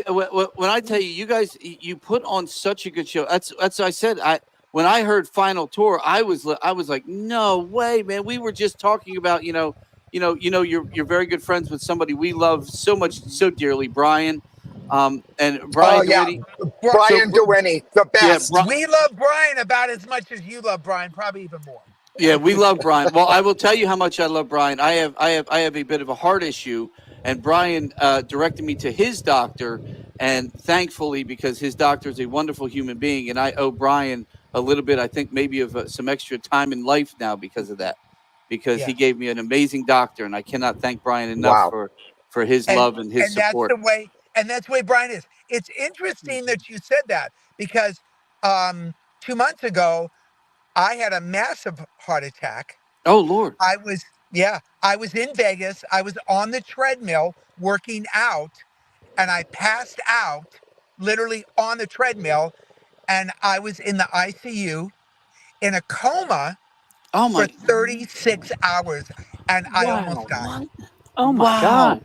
when I tell you, you guys, you put on such a good show. That's I said. When I heard Final Tour, I was like, no way, man. We were just talking about, you're very good friends with somebody we love so much, so dearly, Brian. And Brian. Oh yeah, Dewinney. Brian Dewinney, the best. We love Brian about as much as you love Brian, probably even more. Yeah, we love Brian. Well, I will tell you how much I love Brian. I have a bit of a heart issue, and Brian directed me to his doctor, and thankfully, because his doctor is a wonderful human being, and I owe Brian a little bit, I think maybe of some extra time in life now because of that, because he gave me an amazing doctor, and I cannot thank Brian enough for his love and his support. That's the way Brian is. It's interesting that you said that, because 2 months ago, I had a massive heart attack. Oh, Lord. I was in Vegas. I was on the treadmill working out, and I passed out literally on the treadmill, and I was in the ICU in a coma for 36 hours, and I almost died. Oh, my God.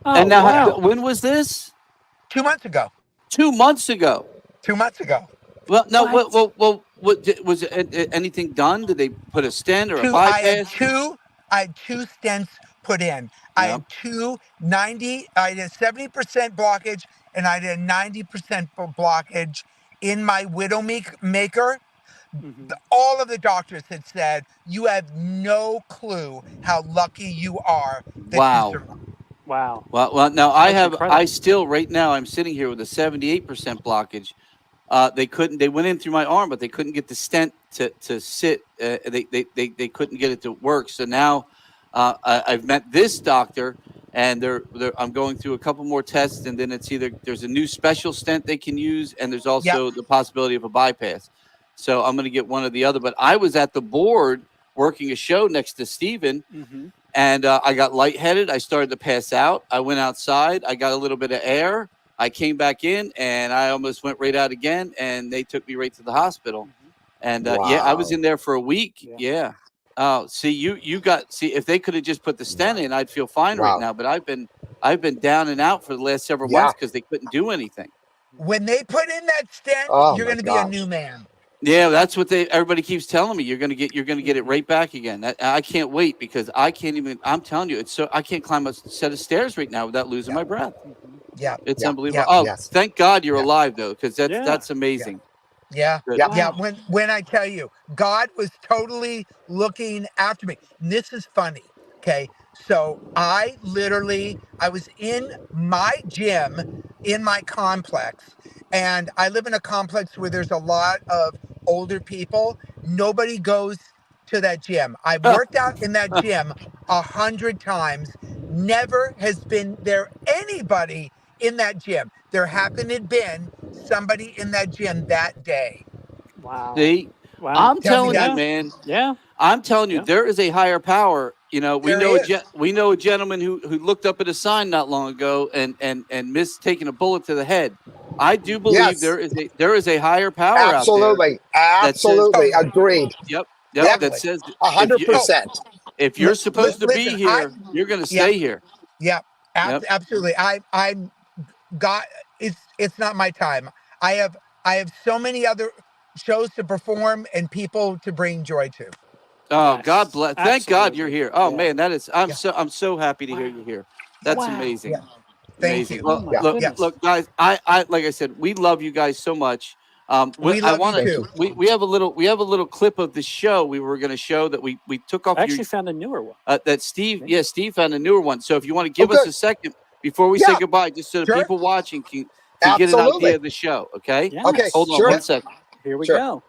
Oh, and now, when was this? 2 months ago. 2 months ago. 2 months ago. Well, no. What was it, anything done? Did they put a stent or a bypass? I had two stents put in. I had I had a 70% blockage, and I had a 90% blockage in my widowmaker. All of the doctors had said, you have no clue how lucky you are that you survived. Wow. Well, now I still, right now, I'm sitting here with a 78% blockage. They went in through my arm, but they couldn't get the stent to sit. They couldn't get it to work. So now I've met this doctor, and I'm going through a couple more tests, and then it's either there's a new special stent they can use, and there's also the possibility of a bypass. So I'm going to get one or the other. But I was at the board working a show next to Steven, and I got lightheaded. I started to pass out. I went outside. I got a little bit of air. I came back in, and I almost went right out again, and they took me right to the hospital. And I was in there for a week. Yeah. Oh, see, if they could have just put the stent in, I'd feel fine right now. But I've been down and out for the last several months because they couldn't do anything. When they put in that stent, you're going to be a new man. Yeah, that's what everybody keeps telling me. You're gonna get it right back again. I can't wait, because I can't even. I'm telling you, I can't climb a set of stairs right now without losing my breath. Yeah, it's unbelievable. Thank God you're alive though, because that's amazing. Yeah. When I tell you, God was totally looking after me. And this is funny. Okay, so I was in my gym in my complex, and I live in a complex where there's a lot of older people. Nobody goes to that gym. I've worked out in that gym 100 times. Never has been there anybody in that gym. There happened to have been somebody in that gym that day. Wow. See? Wow. I'm telling you, man. Yeah. I'm telling you, there is a higher power. We know a gentleman who looked up at a sign not long ago and missed taking a bullet to the head. I do believe there is a higher power out there. Absolutely. Agreed. Yep. Definitely. That says 100%. If you're supposed to be here, you're going to stay here. Yeah. Absolutely. It's not my time. I have so many other shows to perform and people to bring joy to. Oh, God bless. Thank God you're here. Oh man, that is. I'm so happy to hear you here. That's amazing. Yeah. Thank you. Well, look, guys. I like I said, we love you guys so much. We love you too. We have a little clip of the show we were going to show that we took off. I actually found a newer one. That Steve found a newer one. So if you want to give us a second before we say goodbye, just so the people watching can get an idea of the show. Okay. Yes. Okay. Hold on 1 second. Here we go.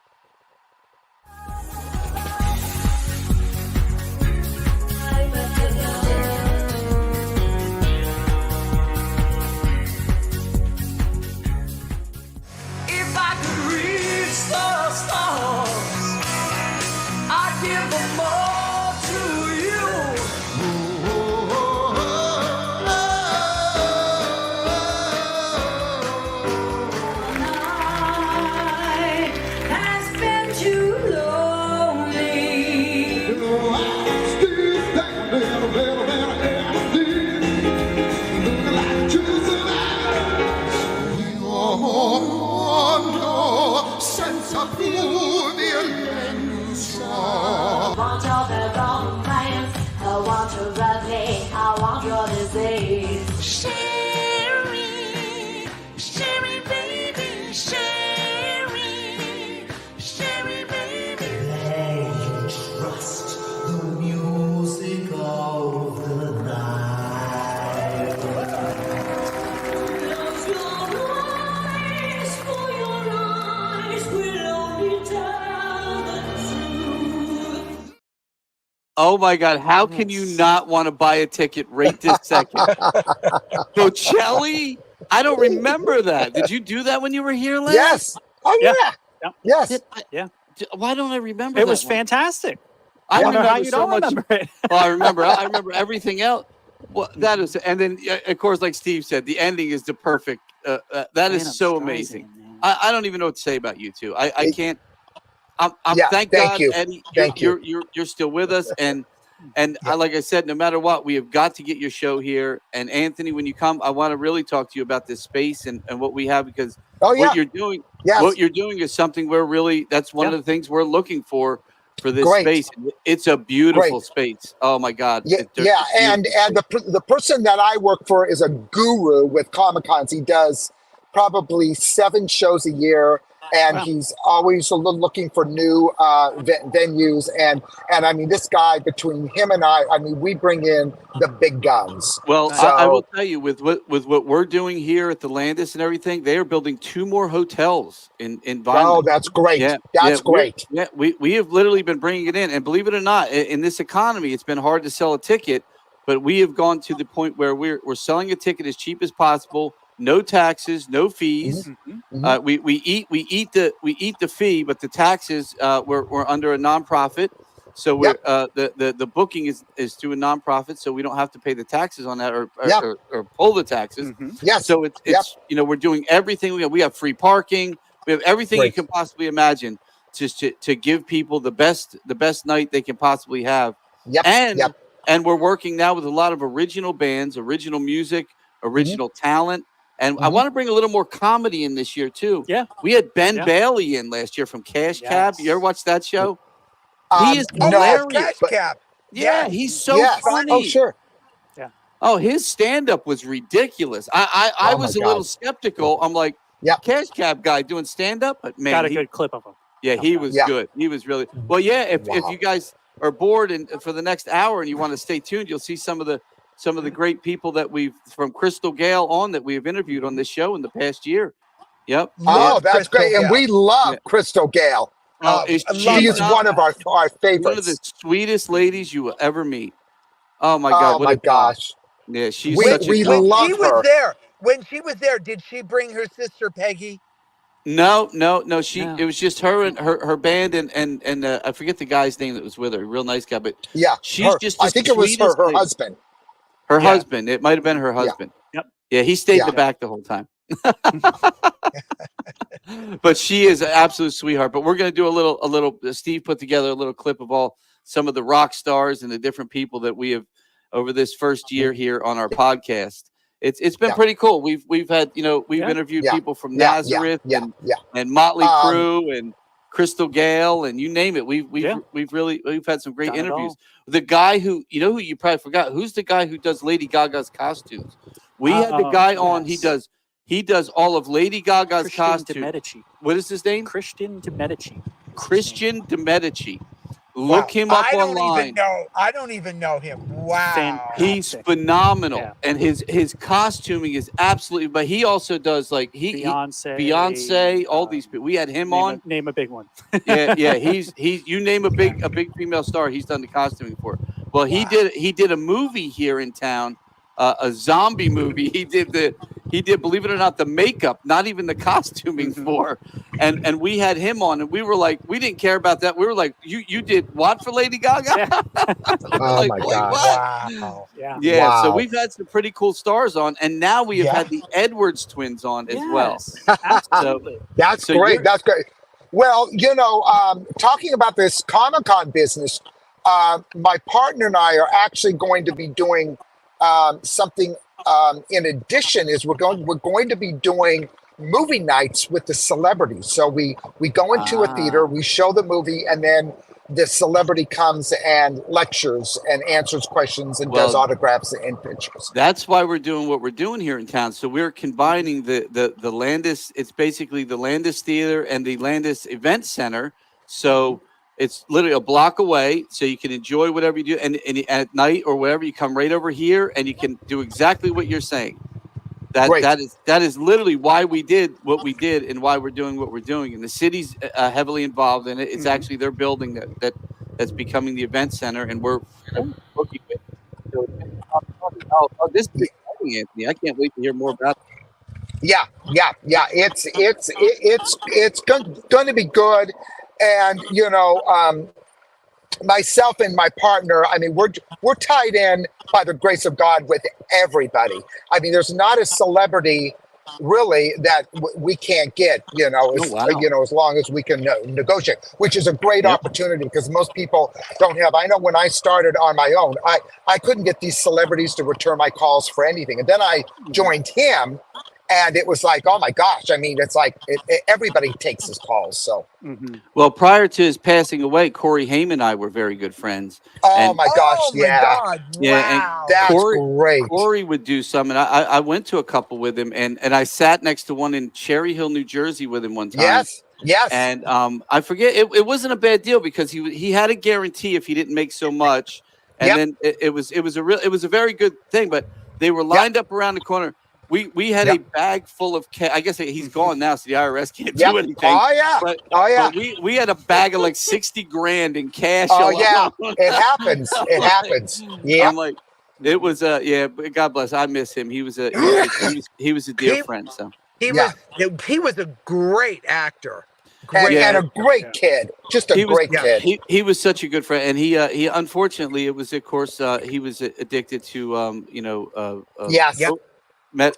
If I could reach the stars, I'd give them all to you. Oh my God! How can you Yes. not want to buy a ticket right this second? Bocelli? I don't remember that. Did you do that when you were here last? Yes. Oh Yeah. yeah. Yep. Yes. Did I- Yeah. Why don't I remember It that was one? fantastic. I I wonder how remember you so don't much. remember it. Well, I remember. I remember everything else. Well, that is, and then of course, like Steve said, the ending is the perfect. That is Phantom so Streisand, amazing. man. I don't even know what to say about you two. I It- can't. Yeah, Thank thank God, you. Eddie, Thank you. you're still with us, and Yeah. like I said, no matter what, we have got to get your show here. And Anthony, when you come, I want to really talk to you about this space and what we have, because Oh yeah. what you're doing, Yes. is something we're really, that's one Yeah. of the things we're looking for this Great. space. It's a beautiful Great. space. Oh my God. Yeah, It's a yeah, and beautiful space. the person that I work for is a guru with Comic Cons. He does probably 7 shows a year, and Wow. he's always looking for new venues. And I mean, this guy, between him and I mean, we bring in the big guns. Well, Nice. I will So tell you, with what we're doing here at the Landis and everything, they are building 2 more hotels in Vineland. oh, that's great. Yeah, That's great. we have literally been bringing it in, and believe it or not, in this economy, it's been hard to sell a ticket, but we have gone to the point where we're selling a ticket as cheap as possible, no taxes, no fees. Mhm. We eat the fee, but the taxes we're under a nonprofit, so we're the booking is through a nonprofit, so we don't have to pay the taxes on that Yep. or pull the taxes. Mhm. Yes. So it's Yep. we're doing everything. We have free parking. We have everything you Great. can possibly imagine just to give people the best night they can possibly have. Yep. And Yep. and we're working now with a lot of original bands, original music, original talent. And I Mhm. want to bring a little more comedy in this year too. Yeah. We had Ben Yeah. Bailey in last year from Cash Cab. You ever Yes. watch that show? He is Oh, No, yes, hilarious. Cash but Cab. Yeah, Yes. he's so yes. funny. Oh, sure. Oh, his stand-up was ridiculous. I Oh my was a little God. skeptical. I'm like, Yeah. Cash Cab guy doing stand-up, but man, Got a he, good clip of him. yeah, he was Yeah. good. He was really well. Yeah, if Wow. you guys are bored and for the next hour and you want to stay tuned, you'll see some of the great people that we've from Crystal Gale on that we have interviewed on this show in the past year. Yep. Oh, Love that's Crystal great. And Gale. we love Yeah. Crystal Gale. Oh, is I she love She her. is not one of our one of the favorites. sweetest ladies you will ever meet? Oh my God, Oh what my a doll. gosh. Yeah, she's We such a we doll. love her. When she was there, did she bring her sister Peggy? No. She No. it was just her and her band and I forget the guy's name that was with her. Real nice guy, but Yeah. she's Her. just the I think it was sweetest her lady. husband. Her Yeah. husband. It might have been her Yeah. husband. Yep. Yeah, he stayed in Yeah. the back the whole time. But she is an absolute sweetheart. But we're gonna do a little. Steve put together a little clip of all some of the rock stars and the different people that we have over this first year here on our podcast. It's been Yeah. pretty cool. We've had we've Yeah. interviewed Yeah. people from Yeah. Nazareth Yeah. and Yeah. and Motley Um, Crue and Crystal Gale and you name it. We've Yeah. we've had some great Done it interviews. all. The guy who who you probably forgot, who's the guy who does Lady Gaga's costumes? We had the guy on. Yes. He does all of Lady Gaga's Christian de costumes. Medici. What is his name? Christian de Medici. Christian de Medici. Wow. Look him up I don't online. even know. I don't even know him. Wow. Fantastic. He's phenomenal, Yeah. and his costuming is absolutely. But he also does like Beyonce, all these people. We had him name on. name a big one. Yeah. He's you name a big female star, he's done the costuming for. Well, he did a movie here in town, a zombie movie. He did believe it or not the makeup, not even the costuming for, and we had him on, and we were like, we didn't care about that. We were like, you did what for Lady Gaga? Yeah. Oh Like, my "Wait, God. what?" Wow. Yeah. Yeah, so Wow. we've had some pretty cool stars on, and now we have Yeah. had the Edwards twins on as well. Yes, absolutely. That's So great. you're- That's great. Well, talking about this Comic-Con business, my partner and I are actually going to be doing something in addition. Is we're going to be doing movie nights with the celebrities. So we go into a theater, we show the movie, and then the celebrity comes and lectures and answers questions and does Well, autographs and pictures. That's why we're doing what we're doing here in town. So we're combining the Landis. It's basically the Landis Theater and the Landis Event Center. So it's literally a block away. So you can enjoy whatever you do, and at night or whatever, you come right over here and you can do exactly what you're saying. Great. That is literally why we did what we did and why we're doing what we're doing. And the city's heavily involved in it. It's actually their building that that's becoming the event center, and we're looking at. So oh, this is exciting, Anthony. I can't wait to hear more about it. Yeah. It's going to be good, and myself and my partner, I mean, we're tied in by the grace of God with everybody. I mean, there's not a celebrity really that we can't get, as long as we can negotiate, which is a great opportunity because most people don't have. I know when I started on my own, I couldn't get these celebrities to return my calls for anything, and then I joined him. And it was like, oh my gosh! I mean, it's like everybody takes his calls. So, well, prior to his passing away, Corey Haim and I were very good friends. Oh my gosh! God! Yeah, Wow. That's great. Corey would do some, and I went to a couple with him, and I sat next to one in Cherry Hill, New Jersey, with him one time. Yes. And I forget it wasn't a bad deal because he had a guarantee if he didn't make so much, and then it was a very good thing. But they were lined up around the corner. We had a bag full of cash. I guess he's gone now, so the IRS can't do anything. But we had a bag of like 60 grand in cash. It happens. Yeah. I'm like, it was but God bless. I miss him. He was a dear friend. So he was a great actor. And a great kid. Just a great kid. He was such a good friend, and he unfortunately, it was, of course, he was addicted to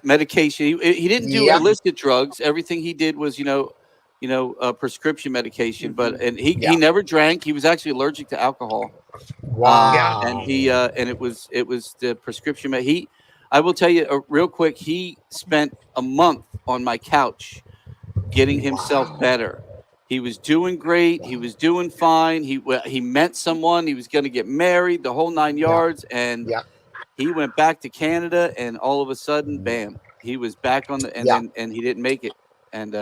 medication. He didn't do illicit drugs. Everything he did was prescription medication. But he never drank. He was actually allergic to alcohol. Wow. And it was the prescription. I will tell you real quick. He spent a month on my couch getting himself better. He was doing great. He was doing fine. He met someone. He was going to get married. The whole 9 yards. And he went back to Canada, and all of a sudden, bam, he was back on the and he didn't make it. And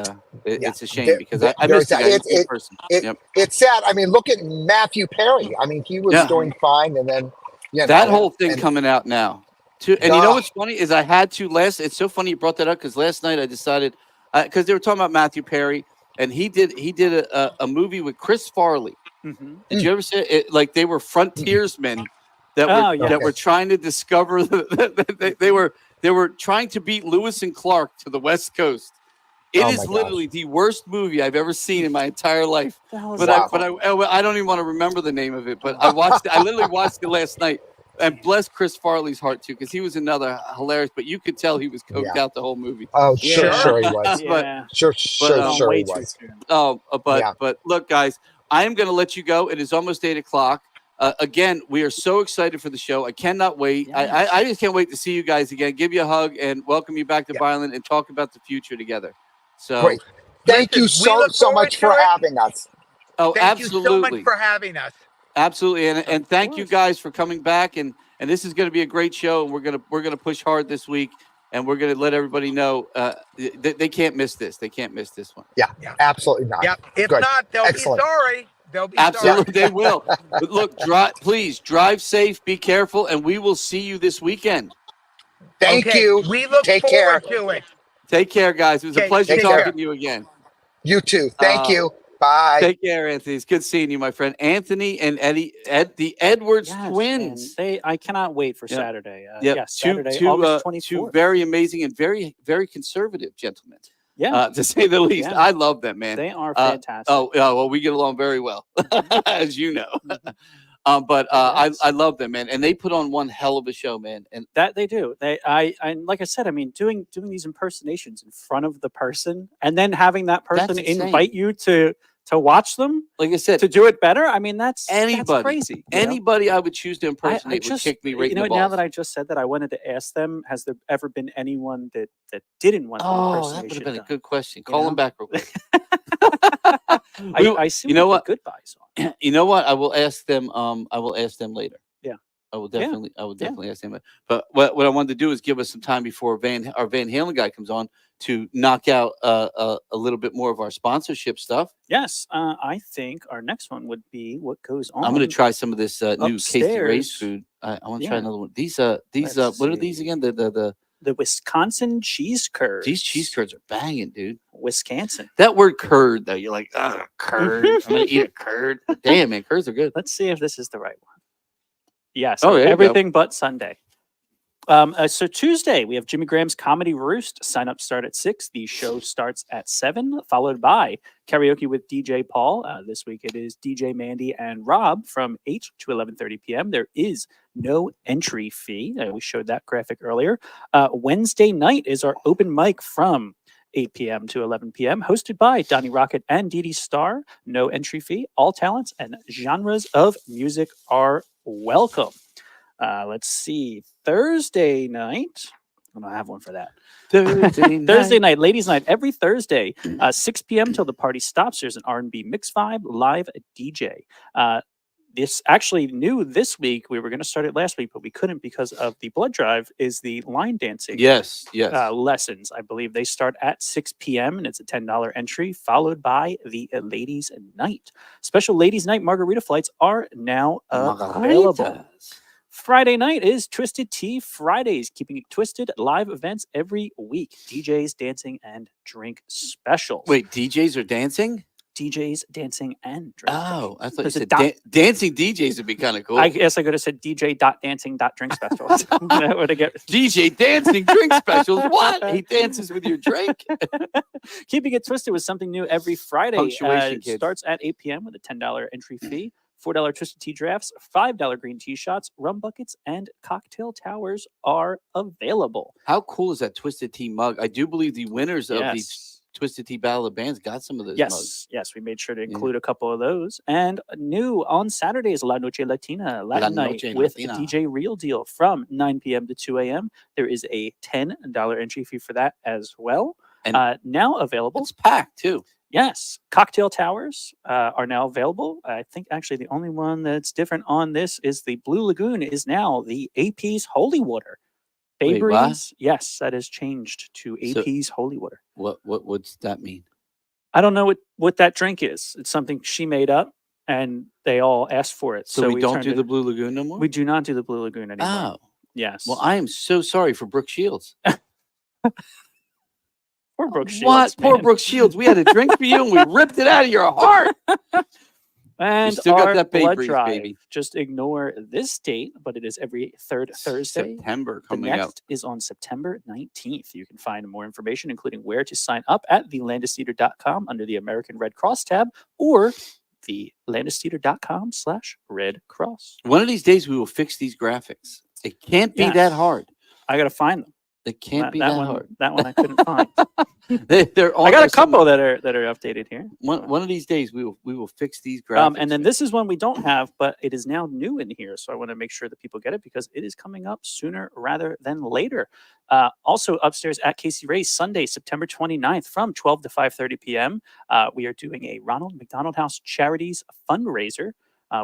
it's a shame because I miss the guy in person. It's sad. I mean, look at Matthew Perry. I mean, he was doing fine, and then that whole thing coming out now. Too. And you know what's funny is I had to it's so funny you brought that up because last night I decided because they were talking about Matthew Perry, and he did a movie with Chris Farley. Did you ever see it? Like they were frontiersmen that were trying to discover they were trying to beat Lewis and Clark to the West Coast. It is literally the worst movie I've ever seen in my entire life. But I don't even want to remember the name of it. But I literally watched it last night. And bless Chris Farley's heart too, because he was another hilarious. But you could tell he was coked out the whole movie. Oh, sure he was. Sure he was. But look, guys, I am going to let you go. It is almost 8:00. Again, we are so excited for the show. I cannot wait. I just can't wait to see you guys again. Give you a hug and welcome you back to Violent and talk about the future together. So, great. Thank you so much for having us. Oh, thank absolutely. you so much for having us. Absolutely, and thank you guys for coming back. And this is going to be a great show. And we're gonna push hard this week, and we're gonna let everybody know they can't miss this. They can't miss this one. Yeah. Absolutely not. Yeah, if not, they'll be sorry. They'll be absolutely they will. But look, please drive safe, be careful, and we will see you this weekend. Thank you. We look forward to it. Take care, guys. It was a pleasure talking to you again. You too. Thank you. Bye. Take care, Anthony. It's good seeing you, my friend. Anthony and the Edwards twins. I cannot wait for Saturday. Saturday, August 24th. Two very amazing and very, very conservative gentlemen. To say the least. I love them, man. They are fantastic. Well, we get along very well, as you know. I love them, man, and they put on one hell of a show, man. And that they do. I like I said, I mean, doing these impersonations in front of the person, and then having that person invite you to watch them. Like I said, to do it better. I mean, that's crazy. Anybody I would choose to impersonate would kick me right in the balls. Now that I just said that, I wanted to ask them: has there ever been anyone that didn't want the impersonation? That would have been a good question. Call them back real quick. I see. You know what? Goodbyes on. You know what? I will ask them. I will ask them later. Yeah. I will definitely ask them. But what I wanted to do is give us some time before our Van Halen guy comes on to knock out a little bit more of our sponsorship stuff. Yes, I think our next one would be what goes on. I'm going to try some of this new Casey upstairs. Ray's food. I want to try another one. These what are these again? The the Wisconsin cheese curds. These cheese curds are banging, dude. Wisconsin. That word curd, though, you're like, ah, curd. I'm going to eat a curd. Damn, man, curds are good. Let's see if this is the right one. Yes. Oh, there you go. Everything but Sunday. So Tuesday, we have Jimmy Graham's Comedy Roost. Sign-ups start at 6. The show starts at 7, followed by karaoke with DJ Paul. This week it is DJ Mandy and Rob from 8 to 11:30 p.m. There is no entry fee. We showed that graphic earlier. Wednesday night is our open mic from 8 p.m. to 11 p.m., hosted by Donnie Rocket and Dee Dee Star. No entry fee. All talents and genres of music are welcome. Let's see. Thursday night. I don't have one for that. Thursday night, ladies' night, every Thursday, 6 p.m. till the party stops. There's an R&B mix vibe live DJ. This actually new this week. We were going to start it last week, but we couldn't because of the blood drive. Is the line dancing? Yes. Lessons. I believe they start at 6 p.m. and it's a $10 entry, followed by the ladies' night. Special ladies' night margarita flights are now available. Margaritas. Friday night is Twisted Tea Fridays, keeping it twisted. Live events every week. DJs, dancing, and drink specials. Wait, DJs are dancing? DJs, dancing, and drink. Oh, I thought There's a you said dancing DJs would be kind of cool. I guess I could have said DJ.dancing.drink specials. That would have get DJ dancing drink specials. What? He dances with your drink? Keeping it twisted with something new every Friday. Punctuation, kids. Starts at 8 p.m. with a $10 entry fee. $4 Twisted Tea drafts, $5 green tea shots, rum buckets, and cocktail towers are available. How cool is that Twisted Tea mug? I do believe the winners of the Yes. Twisted Tea Battle of Bands got some of those mugs. Yes, we made sure to include a couple of those. And new on Saturday is La Noche Latina, Latin Noche night with Latina. DJ Real Deal from 9 p.m. to 2 a.m. There is a $10 entry fee for that as well. And now available. it's packed too. Yes, cocktail towers are now available. I think actually the only one that's different on this is the Blue Lagoon is now the AP's Holy Water. Wait, what? Baybreeze, yes, that has changed to So- AP's Holy Water. What's that mean? I don't know what that drink is. It's something she made up, and they all asked for it. So we don't turned do it- the Blue Lagoon no more? We do not do the Blue Lagoon anymore. Oh, Yes. well, I am so sorry for Brooke Shields. Poor Brooke Shields. What? Poor man. Brooke Shields. We had a drink for you and we ripped it out of your heart. And still got our that blood Baybreeze, drive. baby. Just ignore this date, but it is every third Thursday. September The coming up. next is on September 19th. You can find more information, including where to sign up at thelandistheater.com under the American Red Cross tab or the landistheater.com/Red Cross. One of these days we will fix these graphics. It can't be that Yes. hard. I got to find them. It can't be that hard. That one I couldn't find. They're all I got there a couple somewhere. that are updated here. One of these days we will fix these graphics. And then this is one we don't have, but it is now new in here. So I want to make sure that people get it because it is coming up sooner rather than later. Also upstairs at Casey Ray's Sunday, September 29th from 12 to 5:30 p.m. We are doing a Ronald McDonald House Charities fundraiser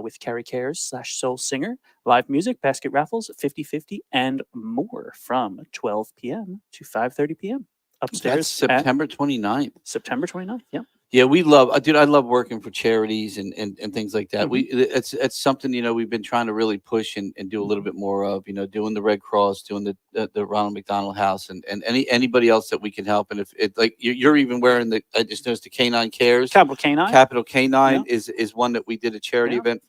with Carrie Cares / Soul Singer, live music, basket raffles, 50/50, and more from 12 p.m. to 5:30 p.m. upstairs. That's September 29th. September 29th. Yeah. Yeah, we love, dude. I love working for charities and things like that. Mm-hmm. It's something we've been trying to really push and do a little bit more of. Doing the Red Cross, doing the Ronald McDonald House, and anybody else that we can help. And if it like you're even wearing the, I just noticed the Canine Cares. Capital Canine. Capital Canine is one that we did a charity Yeah. event,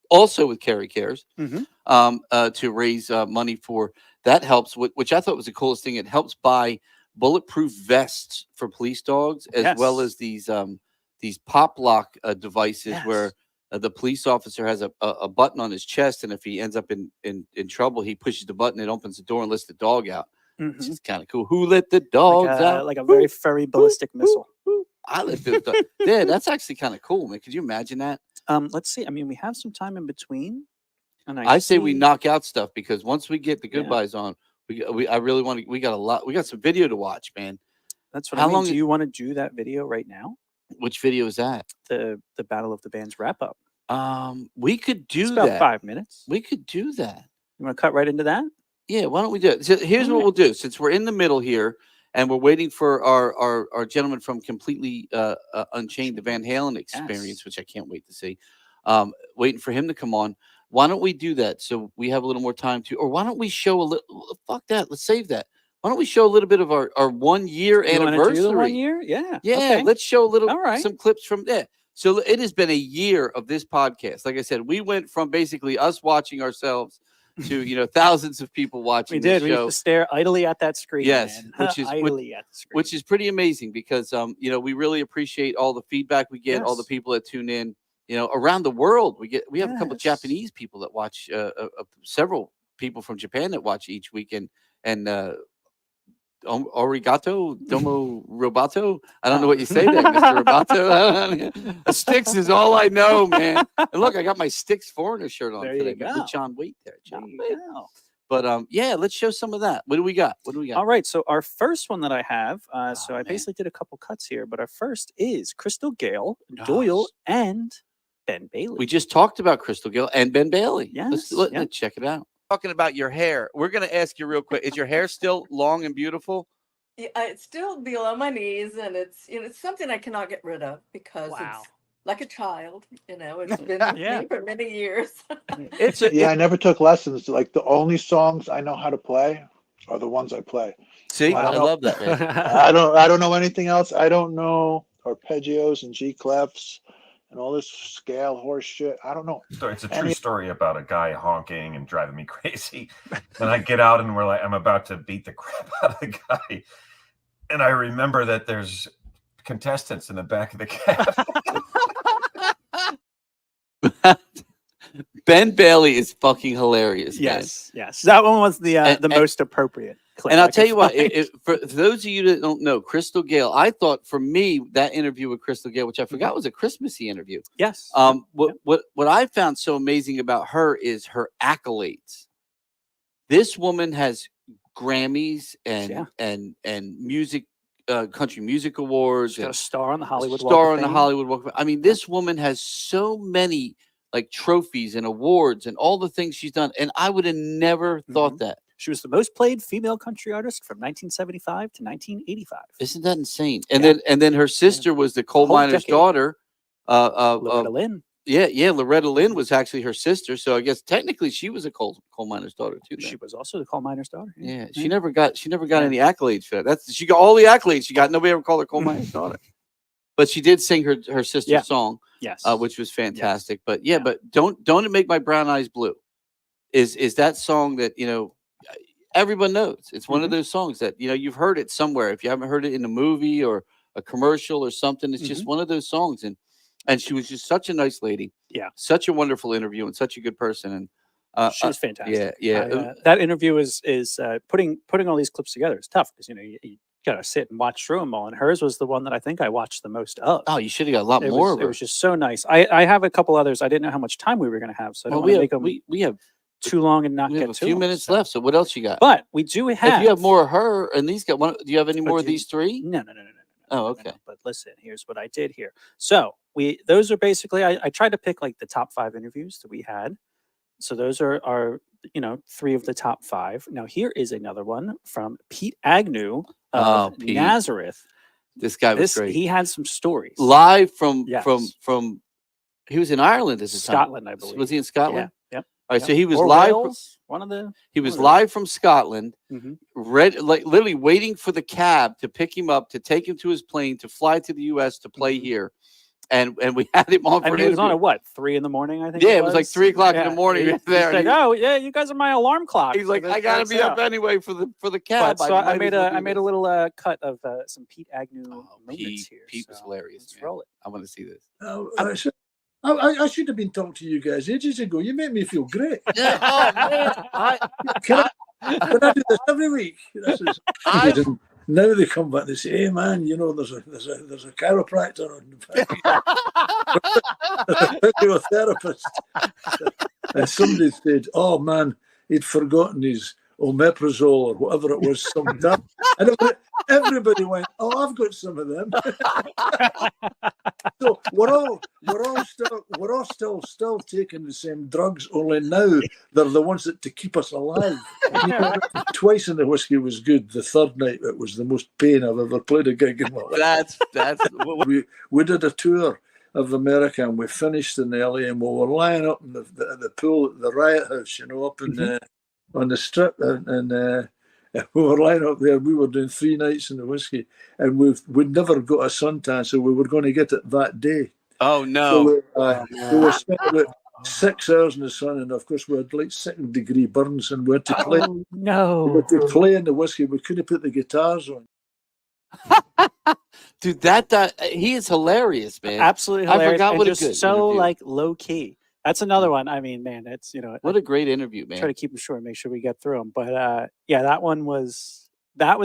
also with Carrie Cares, Mhm. to raise money for that helps. Which I thought was the coolest thing. It helps buy bulletproof vests for police dogs, as well Yes. as these pop lock devices Yes. where the police officer has a button on his chest, and if he ends up in trouble, he pushes the button, it opens the door and lets the dog out. It's Mhm. just kind of cool. Who let the dogs out? Like a very furry ballistic missile. I let the dog. Yeah, that's actually kind of cool, man. Could you imagine that? Let's see. I mean, we have some time in between. And I say we see- knock out stuff because once we get the Yeah. goodbyes on, I really want to. We got a lot. We got some video to watch, man. That's what How I mean. long Do it- you want to do that video right now? Which video is that? The Battle of the Bands wrap up. We could do It's about that. 5 minutes. We could do that. You want to cut right into that? Yeah, why don't we do it? So here's what Alright. we'll do. Since we're in the middle here and we're waiting for our gentleman from Completely Unchained, the Van Halen Experience, Yes. which I can't wait to see. Waiting for him to come on. Why don't we do that so we have a little more time to, or why don't we show a little, fuck that, let's save that. Why don't we show a little bit of our 1 year You wanna anniversary? do the 1 year? Yeah. Yeah, Okay. let's show a little, All right. some clips from there. So it has been a year of this podcast. Like I said, we went from basically us watching ourselves to thousands of people watching We did. this We show. used to stare idly at that screen. Yes, man. which is idly at the screen. which is pretty amazing because we really appreciate all the feedback we get, all the Yes. people that tune in, around the world. We have a couple of Yes. Japanese people that watch, several people from Japan that watch each week, and arigato domo robato. I don't know what you say there, Mr. Robato. Sticks is all I know, man. And look, I got my Sticks Foreigner shirt on There today. you With go. John Waite there. There John you Waite. go. But yeah, let's show some of that. What do we got? All right. So our first one that I have, so I man. basically did a couple cuts here, but our first is Crystal Gale, Doyle, and Ben Bailey. We just talked about Crystal Gale and Ben Bailey. Yes, Let's check it out. Talking about your hair, we're going to ask you real quick. Is your hair still long and beautiful? Yeah, it's still below my knees, and it's it's something I cannot get rid of because Wow. it's like a child. It's been with Yeah. me for many years. It's a, Yeah, I never took lessons. Like the only songs I know how to play are the ones I play. See, I I don't know. love that, man. I don't know anything else. I don't know arpeggios and G clefs and all this scale horse shit. I don't know. So it's a true story about a guy honking and driving me crazy. And I get out and I'm about to beat the crap out of the guy. And I remember that there's contestants in the back of the cab. Ben Bailey is fucking hilarious. Man. yes, yes. That one was the And- most appropriate clip. And I I'll tell could you what, find. for those of you that don't know, Crystal Gale, I thought for me that interview with Crystal Gale, which I forgot was a Christmassy interview. Yes. What I found so amazing about her is her accolades. This woman has Grammys and music, country music awards, She's got a and star on the Hollywood Walk star of on the Fame. Hollywood Walk of Fame. I mean, this woman has so many like trophies and awards and all the things she's done, and I would have never thought that. She was the most played female country artist from 1975 to 1985. Isn't that insane? And Yeah. then her sister was the coal whole miner's decade. daughter. Loretta Lynn. Yeah, Loretta Lynn was actually her sister. So I guess technically she was a coal miner's daughter too. then. She was also the coal miner's daughter. Yeah, she never got any accolades for that. She got all the accolades she got. Nobody ever called her coal miner's daughter. But she did sing her sister's Yeah. song, Yes. which was fantastic. But but don't it make my brown eyes blue? Is that song that everyone knows? It's one of those songs that you've heard it somewhere. If you haven't heard it in a movie or a commercial or something, it's just one of those songs. And she was just such a nice lady. Yeah. Such a wonderful interview and such a good person. And She was fantastic. yeah. That interview is putting all these clips together is tough because you gotta sit and watch through them all. And hers was the one that I think I watched the most of. Oh, you should have got a lot more of It her. was just so nice. I have a couple others. I didn't know how much time we were going to have, so I don't want to make them we have too long and not we get have a to few them, minutes so. left. So what else you got? But we do have. If you have more of her and these got one, do you have any more of do you- these three? No. Oh, No. okay. But listen, here's what I did here. So those are basically I tried to pick like the top 5 interviews that we had. So those are 3 of the top 5. Now here is another one from Pete Agnew of Pete. Nazareth. This guy was great. He had some stories. Live from Yes. from he was in Ireland at the time. Scotland, I believe. Was he in Scotland? Yeah. Yep. All right, Yep. so he was Or live. Wales, one of the. He was one of live from Scotland, Mhm. literally waiting for the cab to pick him up, to take him to his plane, to fly to the U.S. to play here, and we had him on for And an he was on interview. at what, 3 in the morning? I think. Yeah, it was like 3 o'clock in the morning. He was there. He's like, oh yeah, you guys are my alarm clock. He's like, I gotta be up anyway for the cab. But, so I might made as well a do I made a this." little cut of some Pete Agnew moments Pete, here. Pete was so hilarious. Let's man. roll it. I want to see this. I should have been talking to you guys ages ago. You make me feel great. Yeah, oh, man. Can I do this every week? And now they come back and they say, "Hey man, there's a chiropractor on a physiotherapist." And somebody said, "Oh man, he'd forgotten his omeprazole or whatever it was." And everybody went, "Oh, I've got some of them." So we're all still taking the same drugs. Only now they're the ones that to keep us alive. Twice in the whiskey was good. The third night it was the most pain I've ever played a gig in my life. That's We did a tour of America, and we finished in LA, and we were lying up in the pool at the Riot House, up in on the strip, and we were lying up there. We were doing 3 nights in the whiskey, and we'd never got a suntan, so we were going to get it that day. Oh no! So we were spent about 6 hours in the sun, and of course we had like 2nd-degree burns, and we had to play. Oh, no. We had to play in the whiskey. We couldn't put the guitars on. Dude, he is hilarious, man. Absolutely I hilarious. forgot and what a just good so interview. like low key. That's another one. I mean, man, it's What a great interview, man. try to keep them short, make sure we get through them. But yeah, that was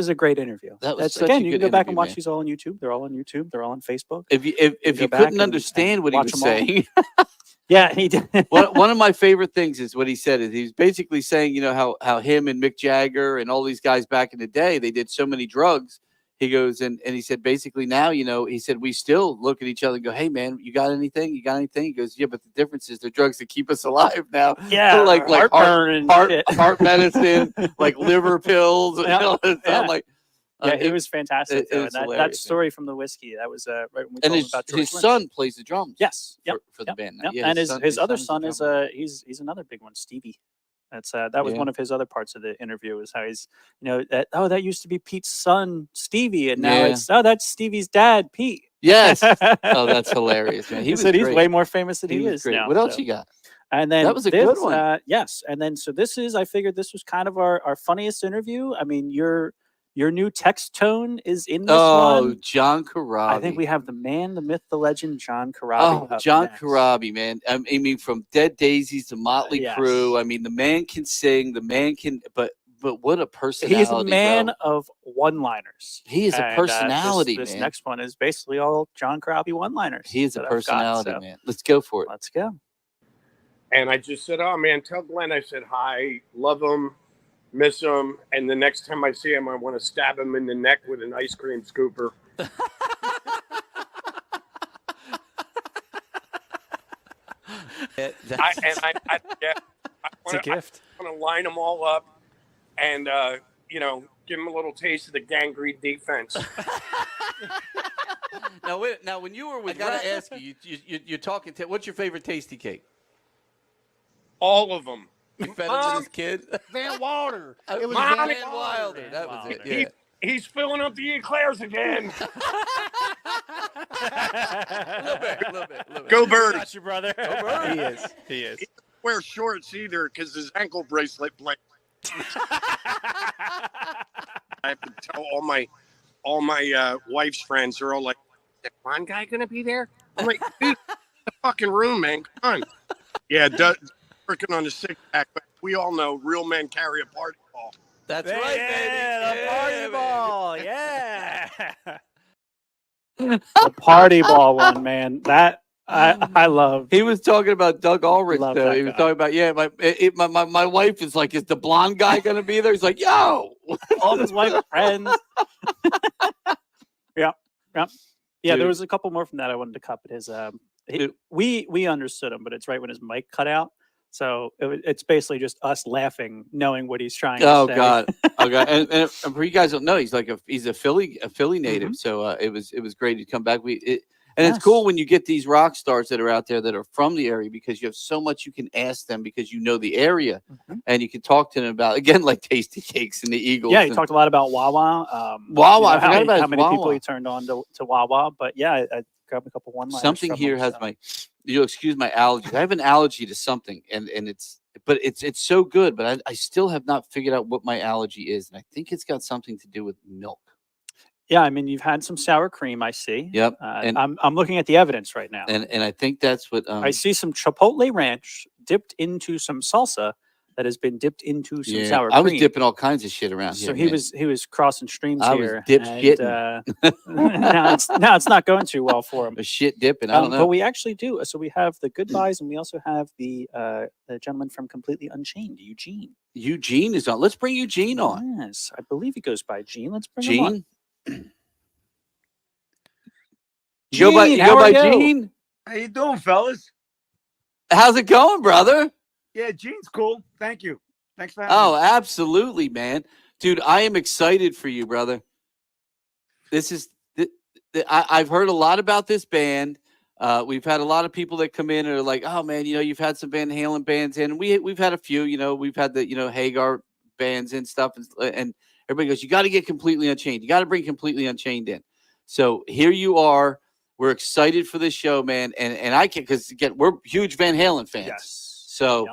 a great interview. That was That's such a again, you good can go back and interview, watch man. these all on YouTube. They're all on YouTube. They're all on Facebook. If you go back couldn't and understand what he watch was them all. saying, Yeah, he did. one of my favorite things is what he said. Is he's basically saying, how him and Mick Jagger and all these guys back in the day, they did so many drugs. He goes and he said basically now, he said we still look at each other and go, hey man, you got anything? You got anything? He goes, yeah, but the difference is they're drugs that keep us alive now. Yeah, like heartburn and shit. heart medicine, like liver pills. And Yeah, all that stuff. yeah. Like, Yeah, he was fantastic. Though. was And that hilarious, story from the whiskey, that was right when we and told him about George his Lynch. son plays the drums. Yes, yep, for the yep, band. yep. Yeah, And his other son's son the is drummer. he's another big one, Stevie. That was Yeah. one of his other parts of the interview is how he's that used to be Pete's son Stevie, and now Yeah. that's Stevie's dad Pete. Yes. Oh, that's hilarious, man. He was said he's great. way more famous than he was is great. now. What else so. you got? And then That was a good one. Yes, and then so this is. I figured this was kind of our funniest interview. I mean, your new text tone is in this one. John Corabi. I think we have the man, the myth, the legend, John Corabi. Oh, up John next. Corabi, man. I mean, from Dead Daisies to Motley Yes. Crue. I mean, the man can sing. The man can, but what a personality! He's a man bro. of one-liners. He is a And, personality, this man. next one is basically all John Corabi one-liners. He is a that I've got, personality, so man. Let's go for it. Let's go. And I just said, oh, man, tell Glenn I said hi, love him, miss him. And the next time I see him, I want to stab him in the neck with an ice cream scooper. It's a gift. I want to line them all up and, give them a little taste of the gangrene defense. Now, when you were with, I gotta ask you, you're talking. What's your favorite tasty cake? All of them. You fed him with his kid. Van Wilder. It was Mom, Van Wilder. That was it. Yeah. He's filling up the eclairs again. A little bit. Go Birds. Got you, brother. He is. He doesn't wear shorts either because his ankle bracelet blank. I have to tell all my wife's friends. They're all like, "Is that blonde guy gonna be there?" I'm like, "Dude, the fucking room, man. Come on." Yeah, working on the 6-pack, but we all know real men carry a party ball. That's right, baby. The party baby. ball. Yeah. The party ball one, man. That I love. He was talking about Doug Ulrich. Love Though. that He was guy. talking about my wife is like, is the blonde guy gonna be there? He's like, yo. All of his wife friends. Yeah. Yeah, Dude. there was a couple more from that I wanted to cut, but his Dude. we understood him, but it's right when his mic cut out. So it's basically just us laughing, knowing what he's trying Oh to say. God. Oh God. And for you guys don't know, he's a Philly native. Mm-hmm. So it was great to come back. It's cool when you get these rock stars that are out there that are from the area because you have so much you can ask them because you know the area and you can talk to them about, again, like Tasty Cakes and the Eagles. Yeah, he talked a lot about Wawa. Wawa, I how forgot about how many Wawa. people he turned on to Wawa. But yeah, I grabbed a couple one-liners. Something from here him, has so. you'll excuse my allergies. I have an allergy to something and it's so good, but I still have not figured out what my allergy is. And I think it's got something to do with milk. Yeah, I mean, you've had some sour cream, I see. Yep. And I'm looking at the evidence right now. And I think that's what I see some chipotle ranch dipped into some salsa that has been dipped into some sour cream. I was dipping all kinds of shit around here. So he was crossing streams I was here. dip and, shitting. now it's not going too well for him. A shit dipping. I don't know. But we actually do. So we have the Goodbyes, and we also have the gentleman from Completely Unchained, Eugene. Eugene is on. Let's bring Eugene on. Yes, I believe he goes by Gene. Let's bring him on. Gene. Gene, you go by how are you? Gene? How you doing, fellas? How's it going, brother? Yeah, Gene's cool. Thank you. Thanks for having Oh, me. absolutely, man. Dude, I am excited for you, brother. This is I've heard a lot about this band. We've had a lot of people that come in and are like, "Oh man, you've had some Van Halen bands in." We've had a few. We've had the Hagar bands and stuff, and everybody goes, "You got to get Completely Unchained. You got to bring Completely Unchained in." So here you are. We're excited for this show, man, and I can because again we're huge Van Halen fans. Yes. So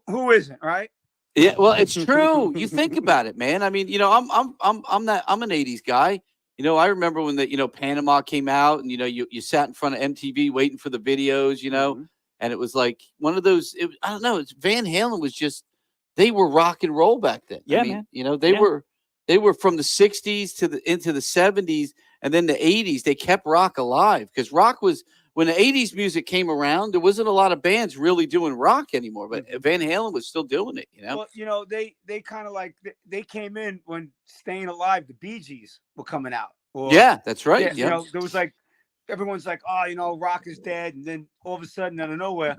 Who isn't, right? yeah, well, it's true. You think about it, man. I mean, I'm an '80s guy. I remember when the Panama came out, and you sat in front of MTV waiting for the videos, and it was like one of those. I don't know. It's Van Halen was just they were rock and roll back then. Yeah, I mean, man. they were from the '60s into the '70s, and then the '80s. They kept rock alive because rock was. When the '80s music came around, there wasn't a lot of bands really doing rock anymore, but Van Halen was still doing it. Well, they kind of like they came in when Staying Alive, the Bee Gees were coming out. Yeah, that's right. Yeah. There was like everyone's like, oh, rock is dead, and then all of a sudden, out of nowhere,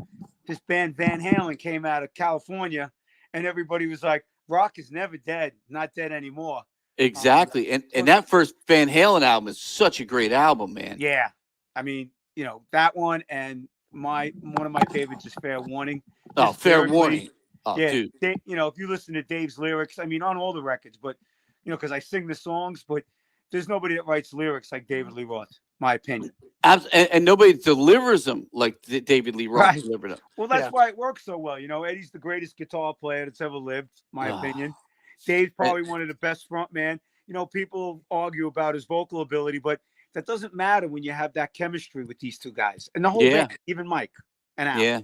this band Van Halen came out of California, and everybody was like, rock is never dead, not dead anymore. Exactly, and that first Van Halen album is such a great album, man. Yeah, I mean. That one and one of my favorites is Fair Warning. Oh, Fair Warning. Oh, yeah, dude. if you listen to Dave's lyrics, I mean, on all the records, but, because I sing the songs, but there's nobody that writes lyrics like David Lee Roth, my opinion. And nobody delivers them like David Lee Roth delivered them. Well, that's why it works so well. Eddie's the greatest guitar player that's ever lived, my opinion. Dave's probably one of the best front man. People argue about his vocal ability, but that doesn't matter when you have that chemistry with these two guys and the whole band, even Mike and Al. Yeah.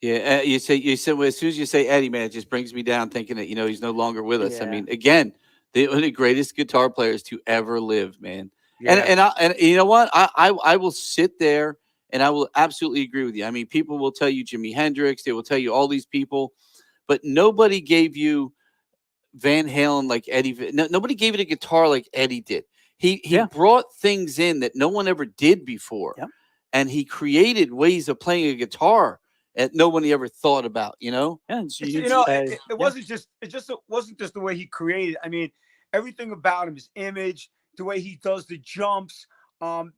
You said well, as soon as you say Eddie, man, it just brings me down thinking that he's no longer with us. Yeah. I mean, again, one of the greatest guitar players to ever live, man. Yeah. And you know what? I will sit there and I will absolutely agree with you. I mean, people will tell you Jimi Hendrix, they will tell you all these people, but nobody gave you Van Halen like Eddie. Nobody gave it a guitar like Eddie did. He brought things in that no one ever did before. Yep. And he created ways of playing a guitar that nobody ever thought about, Yeah, it wasn't just the way he created. I mean, everything about him, his image, the way he does the jumps,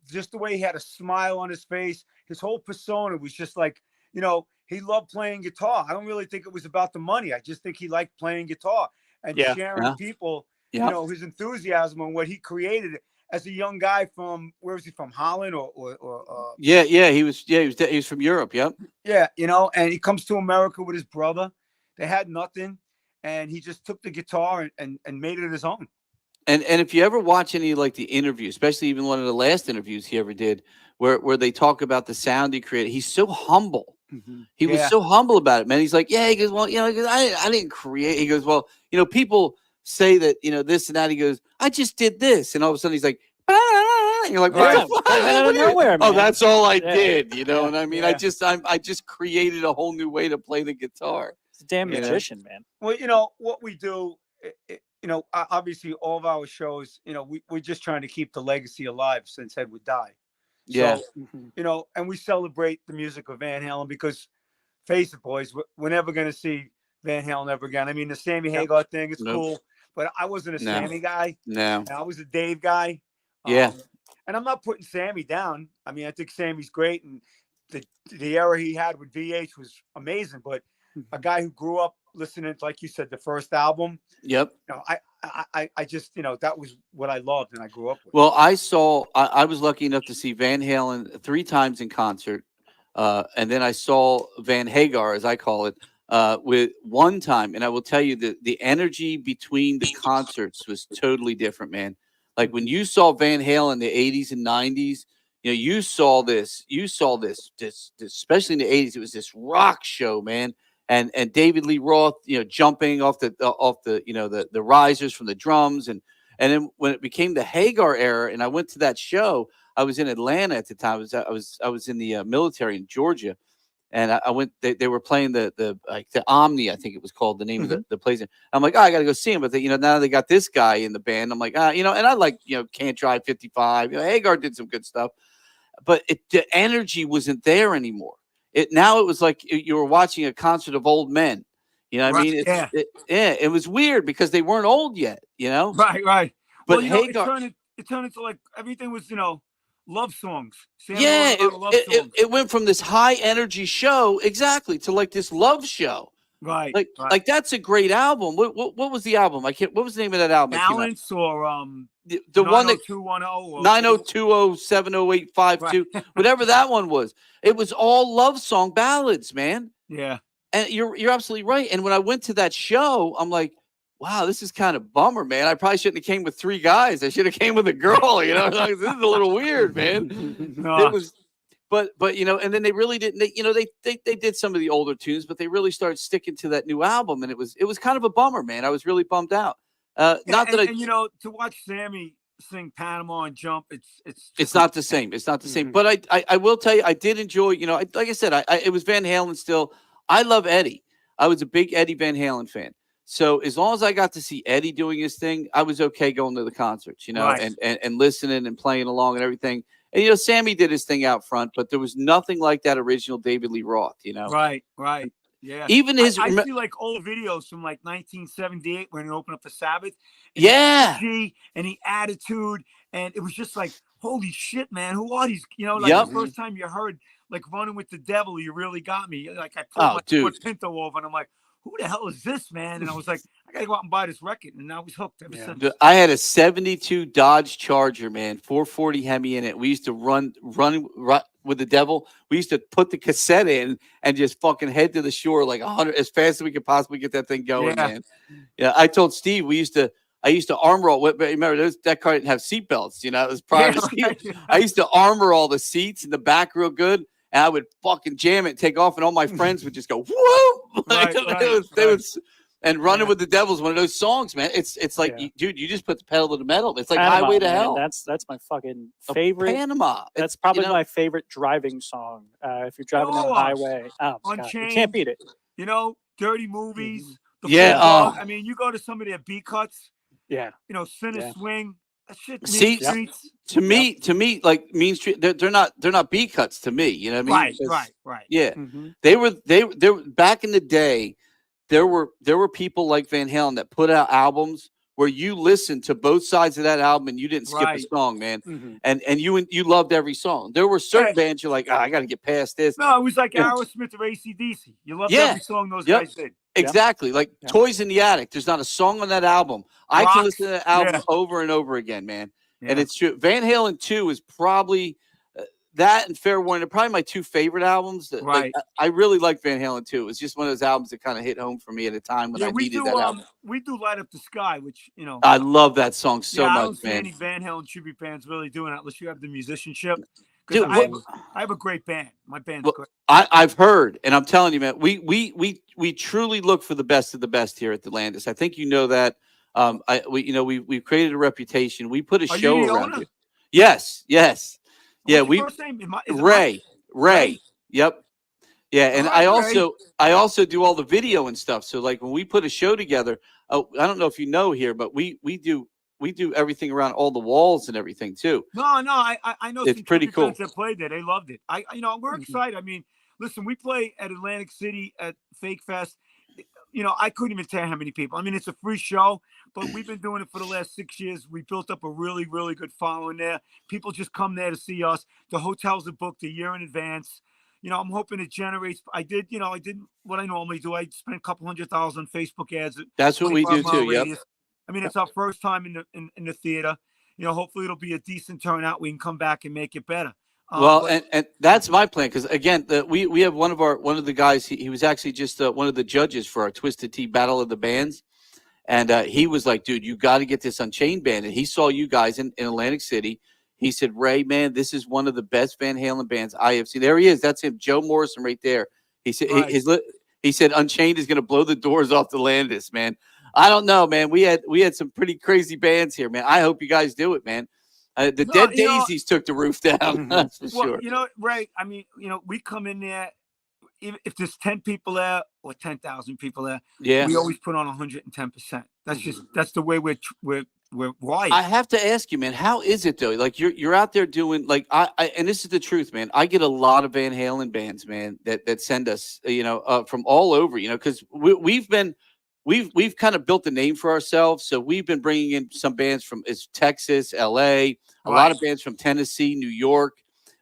just the way he had a smile on his face, his whole persona was just like, he loved playing guitar. I don't really think it was about the money. I just think he liked playing guitar and sharing people. His enthusiasm and what he created as a young guy from where was he from? Holland or he was from Europe. Yep. Yeah, and he comes to America with his brother. They had nothing, and he just took the guitar and made it his own. And if you ever watch any like the interviews, especially even one of the last interviews he ever did, where they talk about the sound he created, he's so humble. He was so humble about it, man. He's like, he goes, well, I didn't create. He goes, well, people say that this and that. He goes, I just did this, and all of a sudden he's like, and you're like, what the fuck? Out of nowhere, man. Oh, that's all I did, And I mean, I just created a whole new way to play the guitar. It's a damn magician, man. Well, what we do, obviously all of our shows, we're just trying to keep the legacy alive since Ed would die. Yeah. So, and we celebrate the music of Van Halen because, face it, boys, we're never going to see Van Halen ever again. I mean, the Sammy Hagar thing is cool, but I wasn't a Sammy guy. No. I was a Dave guy. Yeah. And I'm not putting Sammy down. I mean, I think Sammy's great, and the era he had with VH was amazing. But a guy who grew up listening to, like you said, the first album. Yep. I just, that was what I loved and I grew up with. Well, I was lucky enough to see Van Halen 3 times in concert. And then I saw Van Hagar, as I call it, with one time. And I will tell you that the energy between the concerts was totally different, man. Like when you saw Van Halen in the 80s and 90s, you saw this, especially in the 80s, it was this rock show, man. And David Lee Roth, jumping off the risers from the drums. And then when it became the Hagar era, and I went to that show, I was in Atlanta at the time. I was in the military in Georgia. And I went. They were playing the Omni, I think it was called, the name of the place. I'm like, I got to go see him. But now they got this guy in the band. I'm like, and I like Can't Drive 55. Hagar did some good stuff, but the energy wasn't there anymore. It was like you were watching a concert of old men. I mean, it was weird because they weren't old yet. Right. But well, Hagar, it turned into like everything was love songs. Sammy Yeah, wrote a lot of love songs. it went from this high energy show exactly to like this love show. Right. Like that's a great album. What was the album? I can't. What was the name of that album? that came out? Balance or The one that 90210 or 902070852, whatever that one was. It was all love song ballads, man. Yeah. And you're absolutely right. And when I went to that show, I'm like, wow, this is kind of bummer, man. I probably shouldn't have came with 3 guys. I should have came with a girl. You know, like, this is a little weird, man. It was, but you know, and then they really didn't. They did some of the older tunes, but they really started sticking to that new album, and it was kind of a bummer, man. I was really bummed out. And you know, to watch Sammy sing Panama and Jump, it's not the same. It's not the same. But I will tell you, I did enjoy. You know, like I said, it was Van Halen still. I love Eddie. I was a big Eddie Van Halen fan. So as long as I got to see Eddie doing his thing, I was okay going to the concerts, you know, Right. and listening and playing along and everything. And, you know, Sammy did his thing out front, but there was nothing like that original David Lee Roth, you know. Right. Yeah. Even his I see like old videos from like 1978 when he opened up the Sabbath. And Yeah. the energy and the attitude. And it was just like, holy shit, man. Who are these? You know, like Yep. the first time you heard like Running with the Devil, you really got me. Like I put Oh, my dude. Ford Pinto over and I'm like, who the hell is this, man? And I was like, I gotta go out and buy this record. And I was hooked ever since. I had a 72 Dodge Charger, man, 440 Hemi in it. We used to run with the devil. We used to put the cassette in and just fucking head to the shore like 100 as fast as we could possibly get that thing going, Yeah. man. Yeah, I told Steve I used to arm roll. Remember, that car didn't have seatbelts. You know, it was prior to seat. I used to armor all the seats in the back real good, and I would fucking jam it, and take off, and all my friends would just go whoop. And Running with the Devil's one of those songs, man. It's like, dude, you just put the pedal to the metal. It's like Panama, Highway to man, Hell. That's my fucking favorite. Panama. That's It's, probably you know, my favorite driving song. If you're driving down the highway, oh, God, you Unchained. can't beat it. You know, Dirty Movies. The Yeah, Full Dog. oh. I mean, you go to some of their B cuts. Yeah. You know, Center Yeah. Swing. That shit. See, Mean Streets. to me, like Mean Street, they're not B cuts to me. You know what I mean? Right. Yeah, Mm-hmm. they were back in the day. There were people like Van Halen that put out albums where you listened to both sides of that album and you didn't skip a Right. song, man. Mm-hmm. And you loved every song. There were certain Right. bands you're like, I got to get past this. No, it was like Yeah. Aerosmith or AC/DC. You loved Yeah. every song those Yep. guys did. Exactly, like Yep. Toys in the Attic. There's not a song on that album. I can Rocks, listen to that album yeah. over and over again, man. And Yeah. it's true. Van Halen 2 is probably that and Fair Warning are probably my 2 favorite albums. Like, Right. I really like Van Halen 2. It was just one of those albums that kind of hit home for me at a time when I we needed do. that album. We do Light Up the Sky, which I love that song so I don't much, see man. any Van Halen tribute bands really doing that unless you have the musicianship. Dude, Because I have a great band. My band's Well, great. I've heard, and I'm telling you, man, we truly look for the best of the best here at the Landis. I think you know that. We've created a reputation. We put a Are you show the around owner? you. Yes. Yeah, What's your first name? Is it Ray. Ray? Yep. Yeah, and All right, I also do all the video and stuff. So like when we put a show together, I don't know if you know here, but we do everything around all the walls and everything too. No, I know. It's some pretty tribute cool. bands that played there. They loved it. We're excited. I mean, listen, we play at Atlantic City at Fake Fest. I couldn't even tell you how many people. I mean, it's a free show, but we've been doing it for the last 6 years. We built up a really, really good following there. People just come there to see us. The hotels are booked a year in advance. I'm hoping it generates. I did what I normally do. I spent a couple $100,000 on Facebook ads. That's what we do 25-mile too. Yep. radius. I mean, it's our first time in the theater. Hopefully it'll be a decent turnout. We can come back and make it better. Well, and that's my plan because again, we have one of the guys. He was actually just one of the judges for our Twisted Tea Battle of the Bands, and he was like, "Dude, you got to get this Unchained band." And he saw you guys in Atlantic City. He said, "Ray, man, this is one of the best Van Halen bands I have seen." There he is. That's him, Joe Morrison, right there. He said, Right. he said, Unchained is going to blow the doors off the Landis, man. I don't know, man. We had some pretty crazy bands here, man. I hope you guys do it, man. The Dead Daisies took the roof down. That's for sure. Ray, I mean, we come in there, if there's 10 people there or 10,000 people there, Yeah. we always put on 110%. That's the way we're wired. I have to ask you, man, how is it though? Like you're out there doing like and this is the truth, man. I get a lot of Van Halen bands, man, that send us, from all over, because we've been we've kind of built a name for ourselves. So we've been bringing in some bands from Texas, LA, a lot of bands from Tennessee, New York.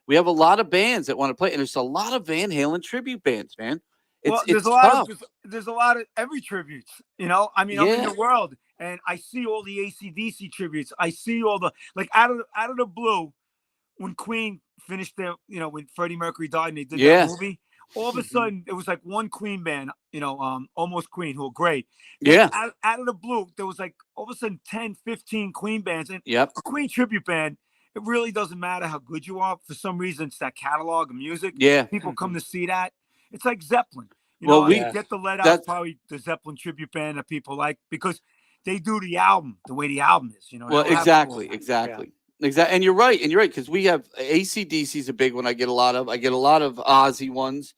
We have a lot of bands that want to play, and there's a lot of Van Halen tribute bands, man. Well, It's tough. there's a lot of every tributes, you know. I mean, I'm in Yeah. the world and I see all the AC/DC tributes. I see all the like out of the blue when Queen finished their, you know, when Freddie Mercury died and they did that movie. All of a sudden, it was like one Queen band, you know, Almost Queen, who were great. Yeah. Out of the blue, there was like all of a sudden 10, 15 Queen bands. And Yep. a Queen tribute band, it really doesn't matter how good you are. For some reason, it's that catalog of music. Yeah. People come to see that. It's like Zeppelin. You Well, know, we- I mean, Get the Let Out that's- is probably the Zeppelin tribute band that people like because they do the album the way the album is. You know. Well, They don't have- exactly. Exactly. And you're right. Because we have AC/DC is a big one. I get a lot of Ozzy ones.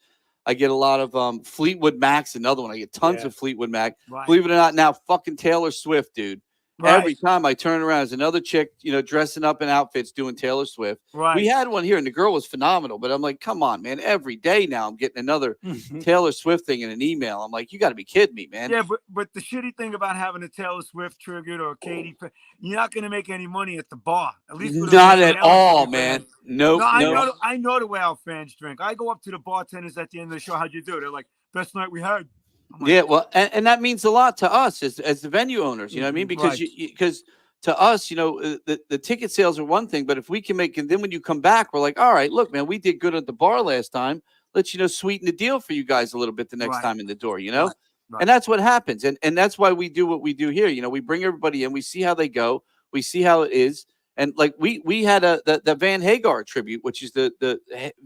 I get a lot of Fleetwood Mac's another one. I get tons of Fleetwood Mac. Right. Believe it or not, now fucking Taylor Swift, dude. Right. Every time I turn around, there's another chick, you know, dressing up in outfits doing Taylor Swift. Right. We had one here, and the girl was phenomenal. But I'm like, come on, man. Every day now, I'm getting another Taylor Swift thing in an email. I'm like, you got to be kidding me, man. Yeah, but the shitty thing about having a Taylor Swift tribute or a Katy Perry, you're not going to make any money at the bar. At least with a Not Van at Halen all, tribute man. band. Nope. No, I know the way our fans drink. I go up to the bartenders at the end of the show. How'd you do? They're like, best night we had. Yeah, well, and that means a lot to us as the venue owners. You know what I mean? Because Right. because to us, you know, the ticket sales are one thing, but if we can make, and then when you come back, we're like, all right, look, man, we did good at the bar last time. Let's, you know, sweeten the deal for you guys a little bit the next Right. time in the door, you know? Right. And that's what happens. And that's why we do what we do here. You know, we bring everybody in, we see how they go, we see how it is. And like we had the Van Hagar tribute, which is the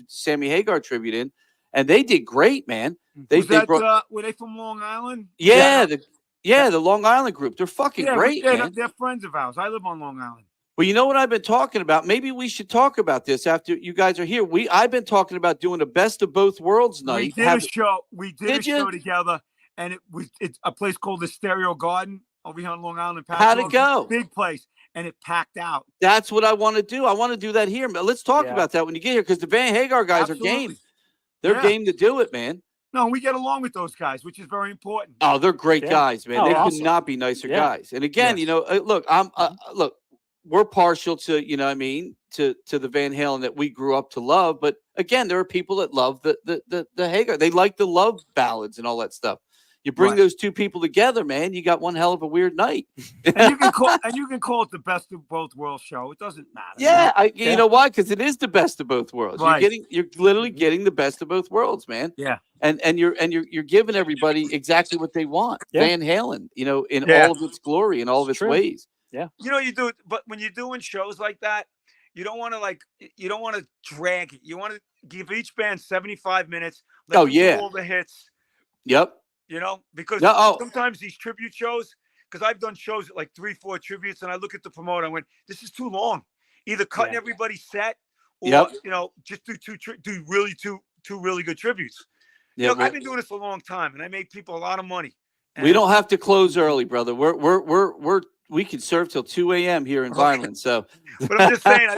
Sammy Hagar tribute in, and they did great, man. They brought, Were they from Long Island? the Long Island group. They're fucking great, man. They're friends of ours. I live on Long Island. Well, you know what I've been talking about? Maybe we should talk about this after you guys are here. I've been talking about doing a best of both worlds night. We did a show. We did a Did you? show together, and it's a place called the Stereo Garden over here on Long Island. How'd it go? Big place, and it packed out. That's what I want to do. I want to do that here. Let's talk about that when you get here, because the Van Hagar guys are game. They're game to do it, man. No, we get along with those guys, which is very important. Oh, they're great guys, man. They awesome. could not be nicer guys. And again, you know, look, look, we're partial to, you know what I mean, to the Van Halen that we grew up to love. But again, there are people that love the Hagar. They like the love ballads and all that stuff. You bring those two people together, man, you got one hell of a weird night. And you can call it the best of both worlds show. It doesn't matter. Yeah, you know why? Because it is the best of both worlds. Right. You're literally getting the best of both worlds, man. Yeah. And you're giving everybody exactly what they want. Yeah. Van Halen, you know, in Yeah. all of its glory and all of its true. ways. Yeah. You know, you do it, but when you're doing shows like that, you don't want to drag it. You want to give each band 75 minutes. Let them do all the hits. Yep. You know, because sometimes these tribute shows, because I've done shows at like 3-4 tributes, and I look at the promoter, I went, this is too long. Either cutting everybody's set, or you know, just do two really good tributes. Yeah, You know, I've been doing this a long time, and I make people a lot of money. we don't have to close early, brother. We can serve till 2 a.m. here in Vineland. So, but I'm just saying,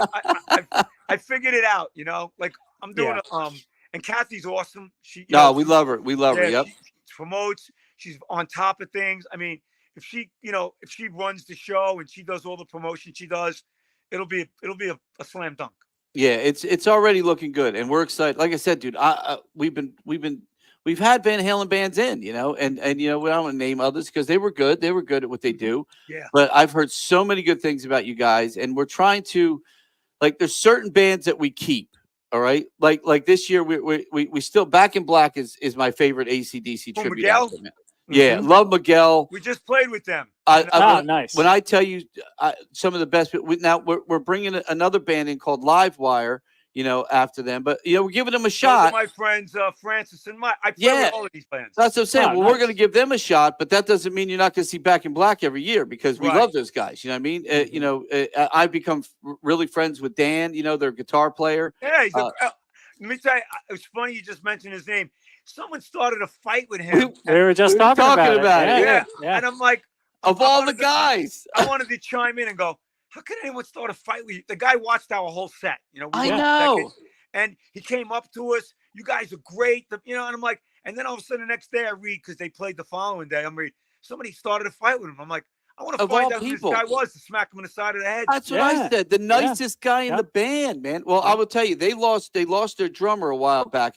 I figured it out. You know, like I'm doing and Kathy's awesome. She we love her. We love her. Yep. She promotes. She's on top of things. I mean, if she runs the show and she does all the promotion she does, it'll be a slam dunk. Yeah, it's already looking good, and we're excited. Like I said, dude, we've had Van Halen bands in, you know, and you know, we don't want to name others because they were good. They were good at what they do. Yeah. But I've heard so many good things about you guys, and we're trying to, like, there's certain bands that we keep. All right, like this year, we still Back in Black is my favorite AC/DC tribute. Miguel? Album, man. Yeah, love Miguel. We just played with them. Nice. When I tell you some of the best, now we're bringing another band in called Livewire, you know, after them. But you know, we're giving them a shot. Those are my friends, Francis and Mike. I play with all of these bands. That's what I'm saying. Well, nice. we're going to give them a shot, but that doesn't mean you're not going to see Back in Black every year because we love those guys. You know what I mean? You know, I've become really friends with Dan. You know, their guitar player. Yeah, he's let me tell you, it's funny you just mentioned his name. Someone started a fight with him. We were just talking about it. Yeah. Yeah. And I'm like, of all the guys, I wanted to chime in and go, how can anyone start a fight with you? The guy watched our whole set. You know, I know. And he came up to us. You guys are great. You know, and I'm like, and then all of a sudden the next day I read, because they played the following day, I'm reading, somebody started a fight with him. I'm like, I want to Of all find out who this people. guy was to smack him in the side of the head. That's what I said. The nicest guy in the band, man. Well, I will tell you, they lost their drummer a while back,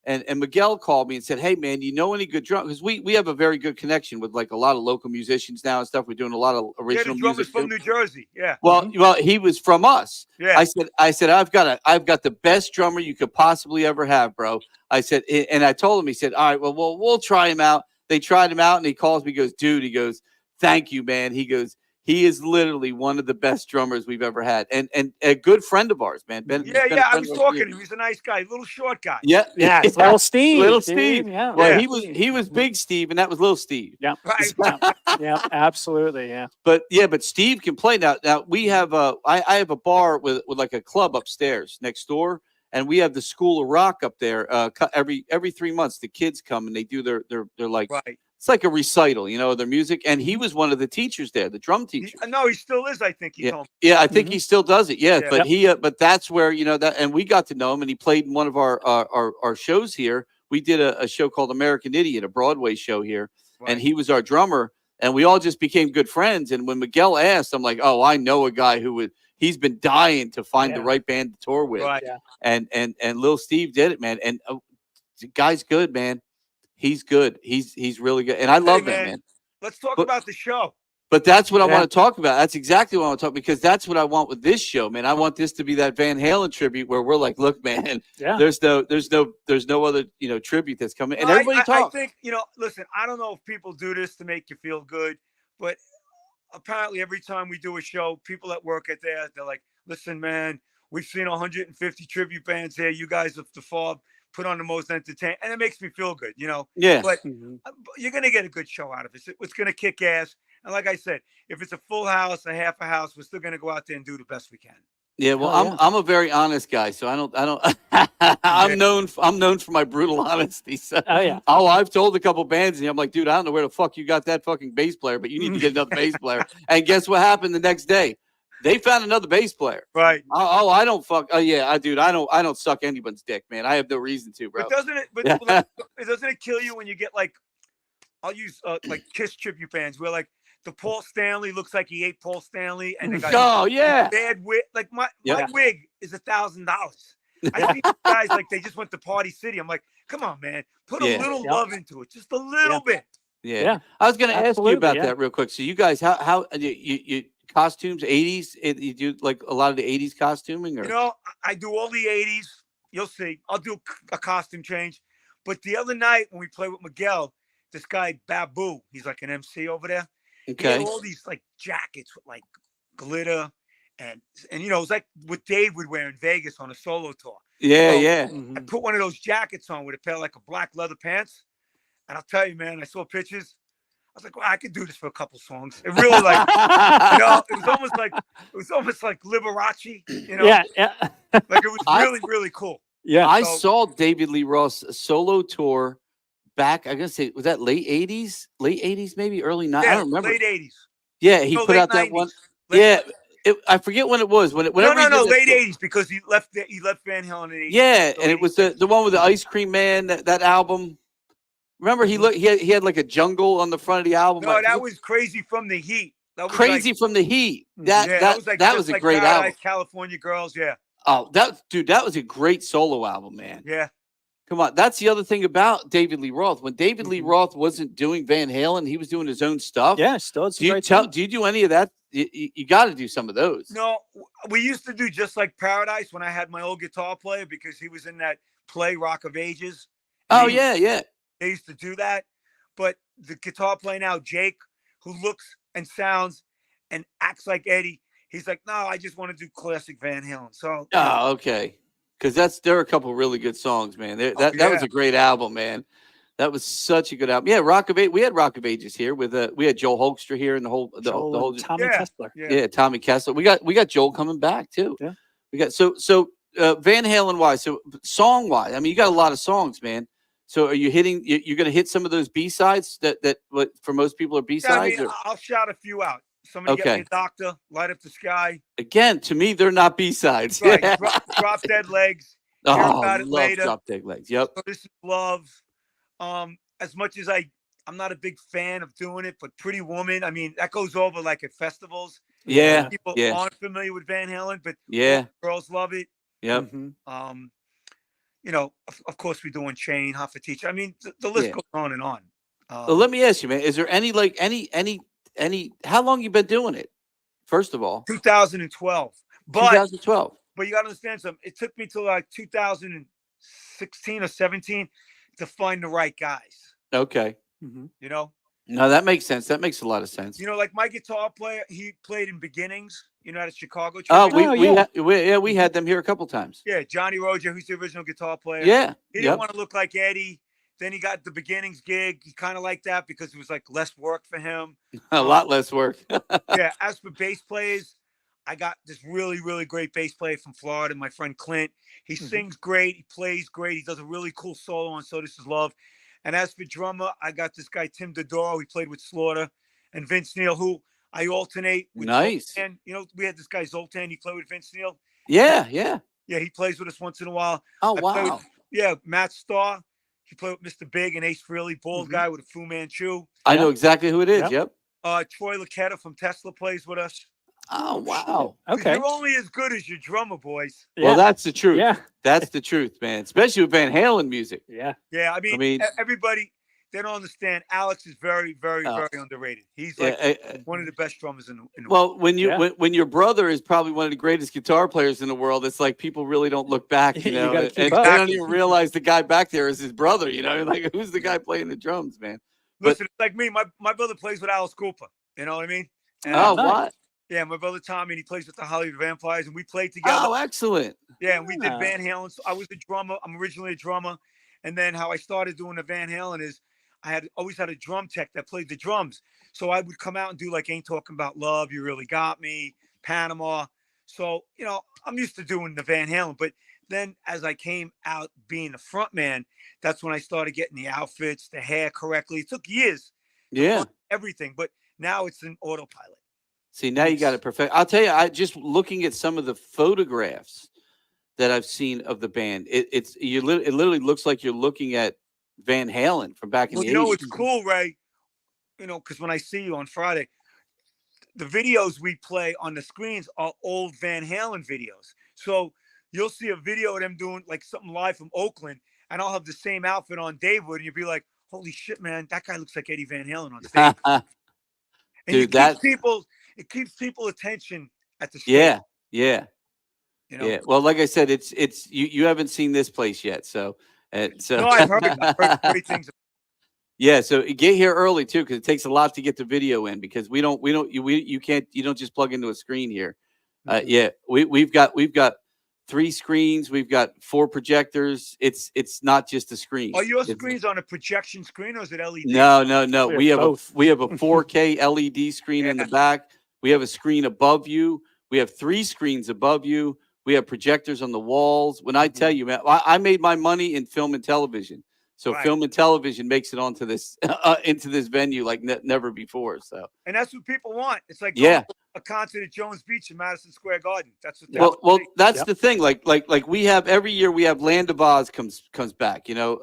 and Miguel called me and said, "Hey, man, you know any good drum?" Because we have a very good connection with like a lot of local musicians now and stuff. We're doing a lot of original the drummer's music from too. New Jersey. Yeah. Well, he was from us. Yeah. I said, I've got the best drummer you could possibly ever have, bro. I said, and I told him, he said, all right, well, we'll try him out. They tried him out, and he calls me, he goes, dude, he goes, thank you, man. He goes, he is literally one of the best drummers we've ever had, and a good friend of ours, man. I was talking to him. He's a nice guy, little short guy. Yeah, it's little Steve. Little dude. Steve. Yeah. Well, Yeah. he was big Steve, and that was little Steve. Yeah. Right. Yeah, absolutely. Yeah. But Steve can play now. Now we have I have a bar with like a club upstairs next door, and we have the School of Rock up there. Every 3 months, the kids come and they do their like it's like a recital, their music. And he was one of the teachers there, the drum teacher. No, he still is. I think he told me. Yeah, I think he still does it. Yeah, Yeah. but but that's where that, and we got to know him, and he played in one of our shows here. We did a show called American Idiot, a Broadway show here, and he was our drummer. And we all just became good friends. And when Miguel asked, I'm like, oh, I know a guy he's been dying to find the right band to tour with. Right. Yeah. And Lil Steve did it, man. And the guy's good, man. He's good. He's really good. And I love that, man. Let's talk about the show. But that's what I want to talk about. That's exactly what I want to talk, because that's what I want with this show, man. I want this to be that Van Halen tribute where we're like, look, man, there's no other, tribute that's coming. And everybody talks. I think, listen, I don't know if people do this to make you feel good, but apparently every time we do a show, people at work they're like, listen, man, we've seen 150 tribute bands here. You guys have the FOB put on the most entertaining, and it makes me feel good, Yeah. But you're going to get a good show out of it. It's going to kick ass. And like I said, if it's a full house, a half a house, we're still going to go out there and do the best we can. Yeah, well, I'm a very honest guy, so I don't. I'm known for my brutal honesty. So, I've told a couple bands, and I'm like, dude, I don't know where the fuck you got that fucking bass player, but you need to get another bass player. And guess what happened the next day? They found another bass player. Right. I don't fuck. Oh yeah, dude, I don't suck anyone's dick, man. I have no reason to, bro. But doesn't it? But doesn't it kill you when you get like, I'll use like Kiss tribute bands where like the Paul Stanley looks like he ate Paul Stanley, and they got bad wig. Like my wig is $1,000. I see guys like they just went to Party City. I'm like, come on, man, put a little love into it, just a little bit. Yeah. I was going to ask you about that real quick. So you guys, how you costumes, 80s? You do like a lot of the 80s costuming, or I do all the 80s. You'll see. I'll do a costume change. But the other night when we played with Miguel, this guy Babu, he's like an MC over there. Okay. He had all these like jackets with like glitter, and it was like what Dave would wear in Vegas on a solo tour. Yeah. I put one of those jackets on with a pair of like a black leather pants, and I'll tell you, man, I saw pictures. I was like, well, I could do this for a couple songs. It really like, it was almost like Liberace, Yeah. Like it was really, really cool. Yeah. I saw David Lee Roth solo tour back, I'm gonna say, was that late 80s maybe, early 90s? I don't remember. Late 80s. Yeah, he put out that 90s. one. I forget when it was. Whenever no, late 80s, because he left Van Halen in the 80s. Yeah, and it was the one with the Ice Cream Man, that album. Remember, he had like a jungle on the front of the album. No, that was Crazy from the Heat. That was Crazy from the Heat. That was a great Paradise, album. California Girls, yeah. Oh, that was a great solo album, man. Yeah. Come on, that's the other thing about David Lee Roth. When David Lee Roth wasn't doing Van Halen, he was doing his own stuff. Yeah, still. Do you do any of that? You got to do some of those. No, we used to do Just Like Paradise when I had my old guitar player, because he was in that play Rock of Ages. Oh yeah. They used to do that, but the guitar player now, Jake, who looks and sounds and acts like Eddie, he's like, no, I just want to do classic Van Halen. So. Oh, okay. Because there are a couple really good songs, man. That was a great album, man. That was such a good album. Yeah, Rock of Ages. We had Rock of Ages here with we had Joel Holkster here and the whole Tommy Kessler. Yeah, Tommy Kessler. We got Joel coming back too. Yeah. We got so Van Halen wise, so song wise. I mean, you got a lot of songs, man. So are you hitting? You're going to hit some of those B-sides that what for most people are B-sides? Yeah, I'll shout a few out. Somebody get me a Doctor, Light Up the Sky. Again, to me, they're not B-sides. Right. Drop Dead Legs. Oh, love Drop Dead Legs. Yep. So This Is Love. As much as I I'm not a big fan of doing it, but Pretty Woman, I mean, that goes over like at festivals. Yeah, People yeah, aren't familiar with Van Halen, but yeah. girls love it. Yep. You know, of course, we do Unchained, Hot for Teacher. I mean, the list Yeah. goes on and on. Well, let me ask you, man. Is there any like any? How long you been doing it? First of all, 2012. But 2012. But you got to understand something. It took me till like 2016 or 17 to find the right guys. Okay. You know. No, that makes sense. That makes a lot of sense. You know, like my guitar player, he played in Beginnings. You know, at Chicago. Oh, tribute. we had them here a couple times. Yeah, Johnny Roger, who's the original guitar player. Yeah, He didn't want to look like Eddie. Then he got the Beginnings gig. He kind of liked that because it was like less work for him. A lot less work. Yeah. As for bass players, I got this really, really great bass player from Florida, my friend Clint. He sings great. He plays great. He does a really cool solo on So This Is Love. And as for drummer, I got this guy, Tim Dodoro. He played with Slaughter. And Vince Neil, who I alternate with. Nice. And you know, we had this guy, Zoltan. He played with Vince Neil. Yeah, yeah. Yeah, he plays with us once in a while. Oh, I play wow. with, yeah, Matt Starr. He played with Mr. Big and Ace Frehley, bald guy with a Fu Manchu. I know exactly who it is. Yep. Troy Lucetta from Tesla plays with us. Oh, wow. Okay. You're only as good as your drummer, boys. Well, that's the truth. Yeah. That's the truth, man. Especially with Van Halen music. Yeah. Yeah, I mean everybody, they don't understand. Alex is very, very, very underrated. He's like one of the best drummers in the Well, world. when you when your brother is probably one of the greatest guitar players in the world, it's like people really don't look back, you You know, gotta and keep they up. don't even realize the guy back there is his brother. You know, like who's the guy playing the drums, man? Listen, it's like me. My brother plays with Alice Cooper. You know what I mean? And, What? Yeah, my brother Tommy, and he plays with the Hollywood Vampires, and we played together. Oh, excellent. Yeah, and we did Van Halen. So I was a drummer. I'm originally a drummer. And then how I started doing the Van Halen is I always had a drum tech that played the drums. So I would come out and do like Ain't Talking About Love, You Really Got Me, Panama. So, you know, I'm used to doing the Van Halen. But then as I came out being the front man, that's when I started getting the outfits, the hair correctly. It took years. Yeah. Everything. But now it's an autopilot. See, now you got it perfect. I'll tell you, I just looking at some of the photographs that I've seen of the band. It literally looks like you're looking at Van Halen from back in the 80s. You know, it's cool, Ray. You know, because when I see you on Friday, the videos we play on the screens are old Van Halen videos. So you'll see a video of them doing like something live from Oakland, and I'll have the same outfit on Davewood, and you'll be like, "Holy shit, man, that guy looks like Eddie Van Halen on stage." And Dude, it keeps people attention at the stage. Yeah. You know? Yeah. Well, like I said, it's you haven't seen this place yet, so No, I've heard great things. Yeah, so get here early too, because it takes a lot to get the video in. Because you don't just plug into a screen here. Yeah, we've got 3 screens, we've got 4 projectors. It's not just a screen. Are your screens on a projection screen or is it LED? No. We have a 4K LED screen in Yeah. the back. We have a screen above you. We have 3 screens above you. We have projectors on the walls. When I tell you, man, I made my money in film and television. So Right. film and television makes it onto this into this venue like never before. So And that's what people want. It's like yeah. going to a concert at Jones Beach in Madison Square Garden. That's what they Well, want. that's the thing. Like we have every year we have Land of Oz comes back. You know,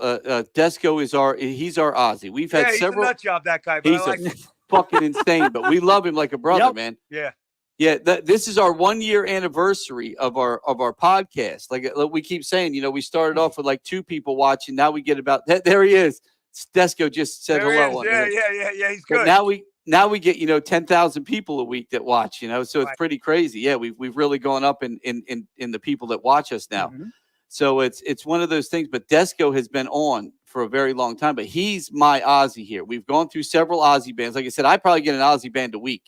Desco is he's our Ozzy. We've had he's several. a nut job, that guy. But He's I like a fucking insane, but we love him like a brother, man. Yeah. Yeah, this is our 1-year anniversary of our podcast. Like we keep saying, you know, we started off with like 2 people watching. Now we get about there. He is. Desco just said There he hello. is. Yeah. He's But good. now we get 10,000 people a week that watch. You know, so it's pretty crazy. Yeah, we've really gone up in the people that watch us now. Mm-hmm. So it's one of those things. But Desco has been on for a very long time. But he's my Ozzy here. We've gone through several Ozzy bands. Like I said, I probably get an Ozzy band a week.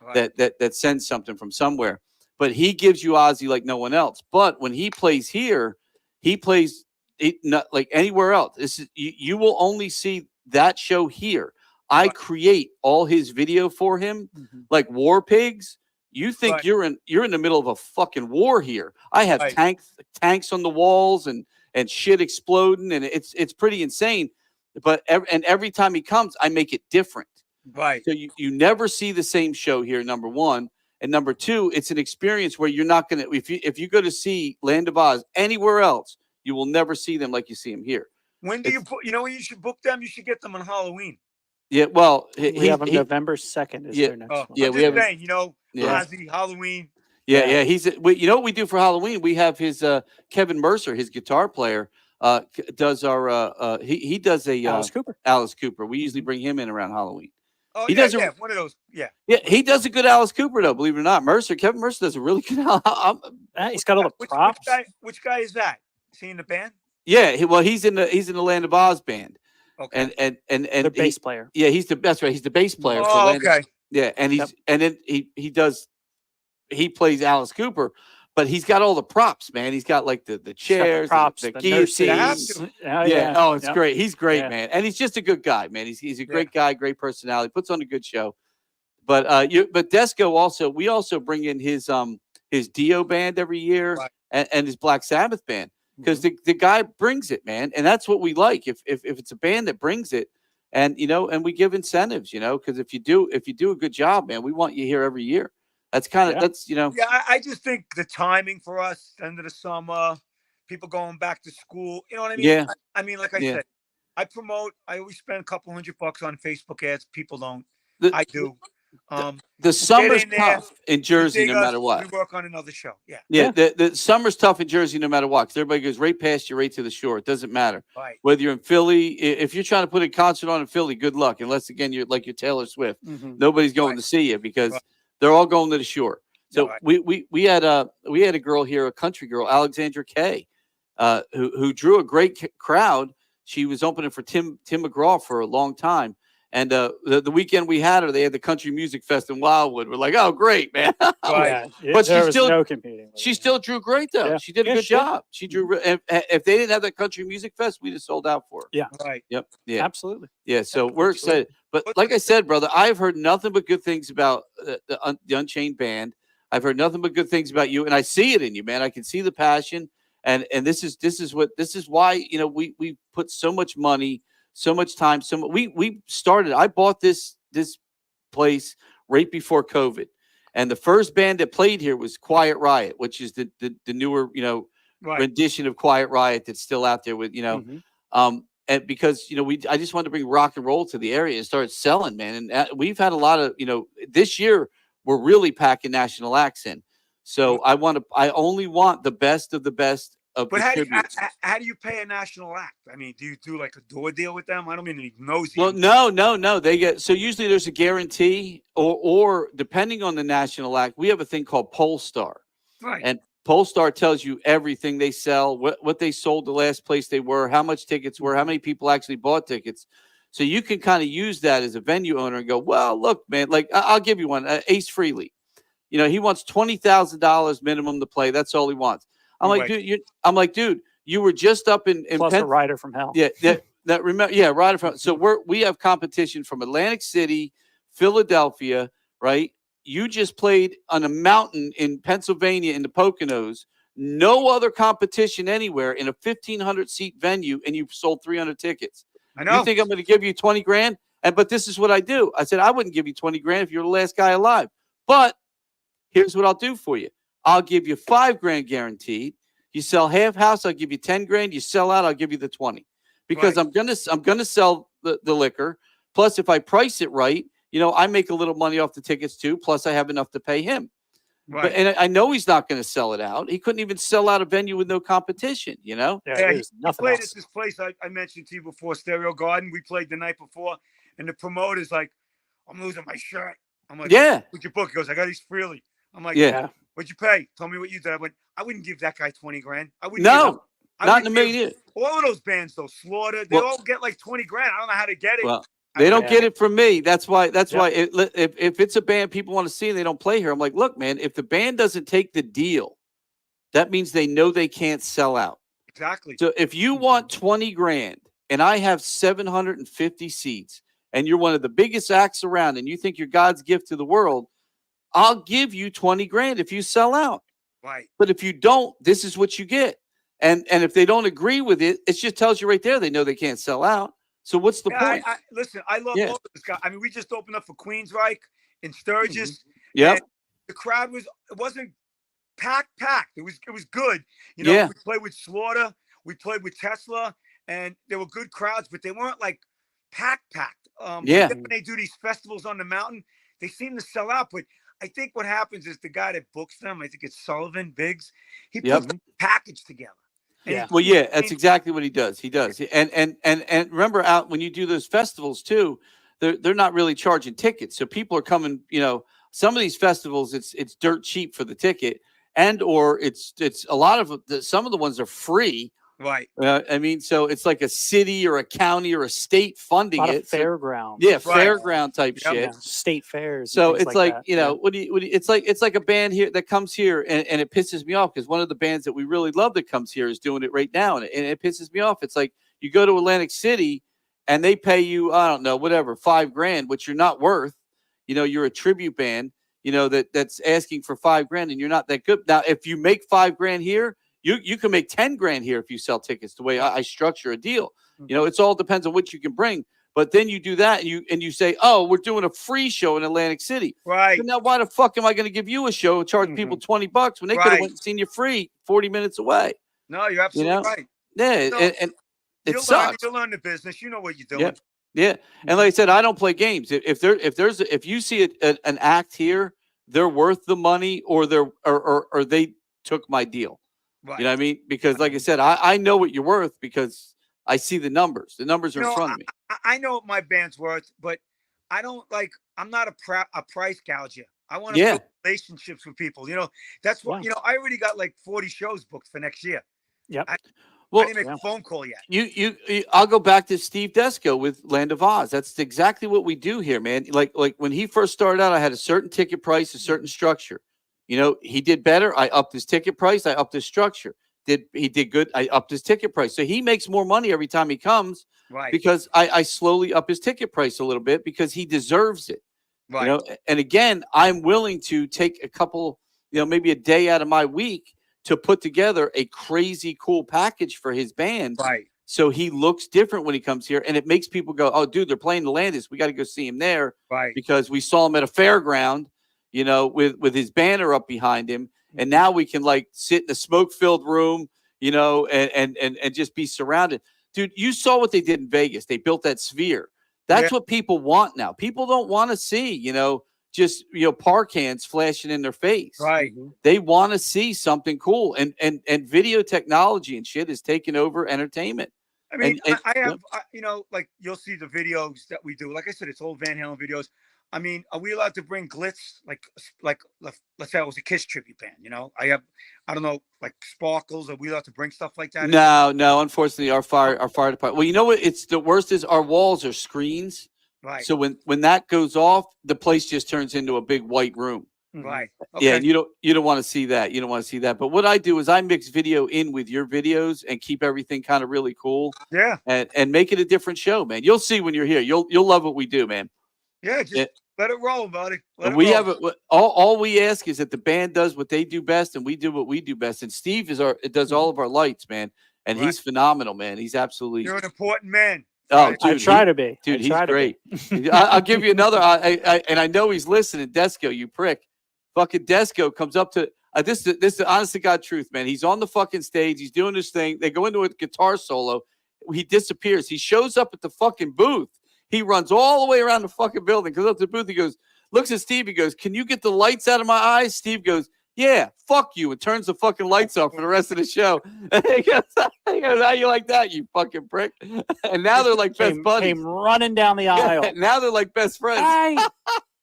Right. That sends something from somewhere, but he gives you Ozzy like no one else. But when he plays here, he plays it not like anywhere else. This is you will only see that show here. I create all his video for him, like War Pigs. You think you're in the middle of a fucking war here. I have tanks on the walls and shit exploding, and it's pretty insane. But every time he comes, I make it different. Right. So you never see the same show here, number 1. And number 2, it's an experience where you're not going to, if you go to see Land of Oz anywhere else, you will never see them like you see them here. When do you when you should book them? You should get them on Halloween. Yeah, well, We have them November 2nd is yeah, their next one. yeah, I'm we just have saying, yeah. Ozzy, Halloween. Yeah. He's you know what we do for Halloween? We have his Kevin Mercer, his guitar player, does our he does a Alice Cooper. Alice Cooper. We usually bring him in around Halloween. Oh, He yeah, does a, one of those. Yeah. Yeah, he does a good Alice Cooper though. Believe it or not, Kevin Mercer does a really good. He's got all the props. Which guy is that? Is he in the band? Yeah, he's in the Land of Oz band. Okay. And the bass player. Yeah, that's right. He's the bass player for Oh, Land. okay. Yeah, and then he plays Alice Cooper, but he's got all the props, man. He's got like the chairs, props, the nurses. guillotines. Yeah. Oh, it's great. He's great, man, and he's just a good guy, man. He's a great guy, great personality. Puts on a good show. But but Desco also, we also bring in his Dio band every year, and his Black Sabbath band, because the guy brings it, man, and that's what we like. If it's a band that brings it, and and we give incentives, because if you do a good job, man, we want you here every year. That's kind of that's. Yeah, I just think the timing for us, end of the summer, people going back to school. You know what I mean? Yeah. I mean, like I said, I always spend a couple $100 on Facebook ads. People don't. I do. The summer's tough in Jersey, no matter what. We work on another show. Yeah. Yeah. The summer's tough in Jersey, no matter what, because everybody goes right past you, right to the shore. It doesn't matter. Right. Whether you're in Philly, if you're trying to put a concert on in Philly, good luck. Unless again you're Taylor Swift, nobody's going to see you because they're all going to the shore. So we had a girl here, a country girl, Alexandra Kay, who drew a great crowd. She was opening for Tim McGraw for a long time. And the weekend we had her, they had the Country Music Fest in Wildwood. We're like, oh, great, man. But she still drew great, though. Yeah. She did a good job. She drew. If they didn't have that Country Music Fest, we'd have sold out for her. Yeah. Right. Yep. Yeah. Absolutely. Yeah. So we're excited. But like I said, brother, I've heard nothing but good things about the Unchained band. I've heard nothing but good things about you, and I see it in you, man. I can see the passion, and this is why we put so much money, so much time. We started. I bought this place right before COVID, and the first band that played here was Quiet Riot, which is the newer rendition of Quiet Riot that's still out there with and because I just wanted to bring rock and roll to the area and start selling, man. And we've had a lot of this year we're really packing national acts in. So I only want the best of the best. But how do you pay a national act? I mean, do you do like a door deal with them? I don't mean to be nosy. Well, no. They get usually there's a guarantee, or depending on the national act, we have a thing called Polestar, right? And Polestar tells you everything they sell, what they sold the last place they were, how much tickets were, how many people actually bought tickets. So you can kind of use that as a venue owner and go, well, look, man, like I'll give you one, Ace Frehley. He wants $20,000 minimum to play. That's all he wants. I'm like, dude, you were just up in plus a rider from hell. Yeah, rider from. So we have competition from Atlantic City, Philadelphia, right? You just played on a mountain in Pennsylvania in the Poconos. No other competition anywhere in a 1,500 seat venue, and you sold 300 tickets. I know. You think I'm going to give you 20 grand? But this is what I do. I said I wouldn't give you 20 grand if you're the last guy alive. But here's what I'll do for you. I'll give you $5 grand guaranteed. You sell half house, I'll give you 10 grand. You sell out, I'll give you the 20. Because I'm gonna sell the liquor. Plus, if I price it right, I make a little money off the tickets too. Plus, I have enough to pay him. Right. And I know he's not going to sell it out. He couldn't even sell out a venue with no competition. Yeah, he played at this place I mentioned to you before, Stereo Garden. We played the night before, and the promoter's like, "I'm losing my shirt." I'm like, "Yeah." What'd you book? He goes, "I got East Frehley." I'm like, "Yeah." What'd you pay? Tell me what you did. I went, I wouldn't give that guy 20 grand. I wouldn't. No, not in a million years. All of those bands, though, Slaughter, they all get like 20 grand. I don't know how to get it. Well, they don't get it from me. That's why. If it's a band people want to see and they don't play here, I'm like, look, man, if the band doesn't take the deal, that means they know they can't sell out. Exactly. So if you want 20 grand and I have 750 seats and you're one of the biggest acts around and you think you're God's gift to the world, I'll give you 20 grand if you sell out. Right. But if you don't, this is what you get. And if they don't agree with it, it just tells you right there they know they can't sell out. So what's the point? Listen, I love all of this guy. I mean, we just opened up for Queensryche in Sturgis. Yeah. The crowd wasn't packed. It was good. We played with Slaughter, we played with Tesla, and there were good crowds, but they weren't like packed. Yeah. When they do these festivals on the mountain, they seem to sell out. But I think what happens is the guy that books them, I think it's Sullivan Biggs, he puts the package together. Yeah. Well, yeah, that's exactly what he does. He does. And remember, out when you do those festivals too, they're not really charging tickets. So people are coming, some of these festivals, it's dirt cheap for the ticket, and or it's a lot of some of the ones are free. Right. I mean, so it's like a city or a county or a state funding A lot it. of fairground. Yeah, fairground type shit. Yeah, state fairs. So and it's things like, that. what do you it's like a band here that comes here and it pisses me off because one of the bands that we really love that comes here is doing it right now. And it pisses me off. It's like you go to Atlantic City and they pay you, I don't know, whatever, $5,000, which you're not worth. You're a tribute band, that's asking for $5,000 and you're not that good. Now, if you make $5,000 here, you can make $10,000 here if you sell tickets the way I structure a deal. It's all depends on what you can bring. But then you do that and you say, oh, we're doing a free show in Atlantic City. Right. So now why the fuck am I going to give you a show and charge people $20 when they could have went and seen you free 40 minutes away? No, you're absolutely right. Yeah, and it sucks. You'll learn the business. You know what you're doing. Yeah. And like I said, I don't play games. If you see an act here, they're worth the money or they took my deal. Right. You know what I mean? Because like I said, I know what you're worth because I see the numbers. The numbers are in front of me. I know what my band's worth, but I'm not a price gouger. I want to build relationships with people. That's what, I already got like 40 shows booked for next year. Yep. I didn't make a phone call yet. I'll go back to Steve Desco with Land of Oz. That's exactly what we do here, man. Like when he first started out, I had a certain ticket price, a certain structure. He did better. I upped his ticket price. I upped his structure. He did good. I upped his ticket price. So he makes more money every time he comes. Right. Because I slowly up his ticket price a little bit because he deserves it. Right. And again, I'm willing to take a couple, maybe a day out of my week to put together a crazy cool package for his band. Right. So he looks different when he comes here and it makes people go, oh, dude, they're playing the Landis. We got to go see him there. Right. Because we saw him at a fairground, with his banner up behind him. And now we can like sit in a smoke-filled room, and just be surrounded. Dude, you saw what they did in Vegas. They built that sphere. That's what people want now. People don't want to see, just park cans flashing in their face. Right. They want to see something cool. And video technology and shit is taking over entertainment. I mean, I have, like you'll see the videos that we do. Like I said, it's old Van Halen videos. I mean, are we allowed to bring glitz? Like let's say I was a Kiss tribute band. I don't know, like sparkles. Are we allowed to bring stuff like that? No. Unfortunately, our fire department. Well, you know what? It's the worst is our walls are screens. Right. So when that goes off, the place just turns into a big white room. Right. Okay. Yeah, and you don't want to see that. You don't want to see that. But what I do is I mix video in with your videos and keep everything kind of really cool. Yeah. And make it a different show, man. You'll see when you're here. You'll love what we do, man. Yeah, just let it roll, buddy. All we ask is that the band does what they do best and we do what we do best. And Steve does all of our lights, man. And he's phenomenal, man. He's absolutely. You're an important man. Oh, dude, I try to be. Dude, he's great. I'll give you another. And I know he's listening. Desco, you prick. Fucking Desco comes up to this is honest to God truth, man. He's on the fucking stage. He's doing this thing. They go into a guitar solo. He disappears. He shows up at the fucking booth. He runs all the way around the fucking building, goes up to the booth. He goes, looks at Steve. He goes, can you get the lights out of my eyes? Steve goes, yeah, fuck you, and turns the fucking lights off for the rest of the show. He goes, how you like that, you fucking prick? And now they're like best buddies. Came running down the aisle. Now they're like best friends. Hey,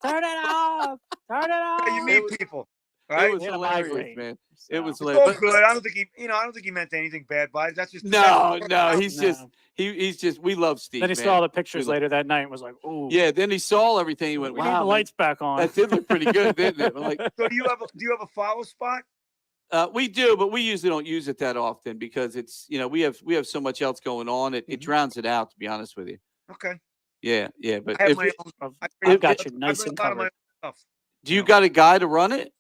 turn it off. Turn it off. Yeah, you meet people. Right? It was hilarious, man. It was It's all hilarious. good. I don't think he meant anything bad by it. That's just No. He's just. We love Steve. Then he saw the pictures later that night and was like, "Ooh." Yeah. Then he saw everything. He went, We "Wow, need the lights back on." That did look pretty good, didn't it?" Like, so do you have a follow spot? We do, but we usually don't use it that often because it's we have so much else going on. It drowns it out. To be honest with you. Okay. Yeah. But I have if my you- own. I've got you nice I've and got a lot of my covered. own stuff. do you got a guy to run it?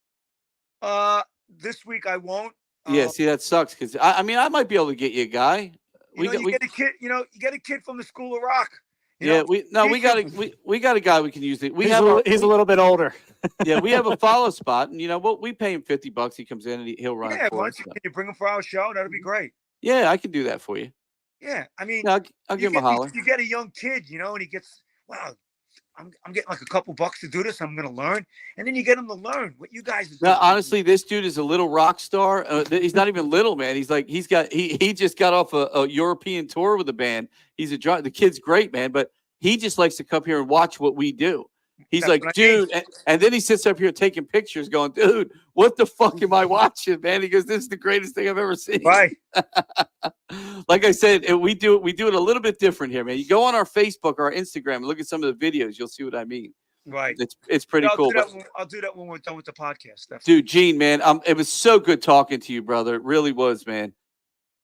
This week I won't. Yeah. See, that sucks because I mean I might be able to get you a guy. You get a kid. You get a kid from the School of Rock. We got a guy we can use. He's a little bit older. Yeah, we have a follow spot, and we pay him $50. He comes in and he'll run. Yeah, it for us. can you bring him for our show? That'd be great. Yeah, I can do that for you. Yeah, I mean, Yeah, I'll give him a holler. You get a young kid, you know, and he gets, wow, I'm getting like a couple bucks to do this. I'm going to learn. And then you get him to learn what you guys are No, doing. honestly, this dude is a little rock star. He's not even little, man. He's like, he just got off a European tour with the band. He's the kid's great, man, but he just likes to come here and watch what we do. He's That's like, what I mean. dude, and then he sits up here taking pictures going, dude, what the fuck am I watching, man? He goes, this is the greatest thing I've ever seen. Right. Like I said, we do it a little bit different here, man. You go on our Facebook or our Instagram and look at some of the videos, you'll see what I mean. Right. It's pretty cool. I'll do that when we're done with the podcast. Definitely. Dude, Gene, man, it was so good talking to you, brother. It really was, man.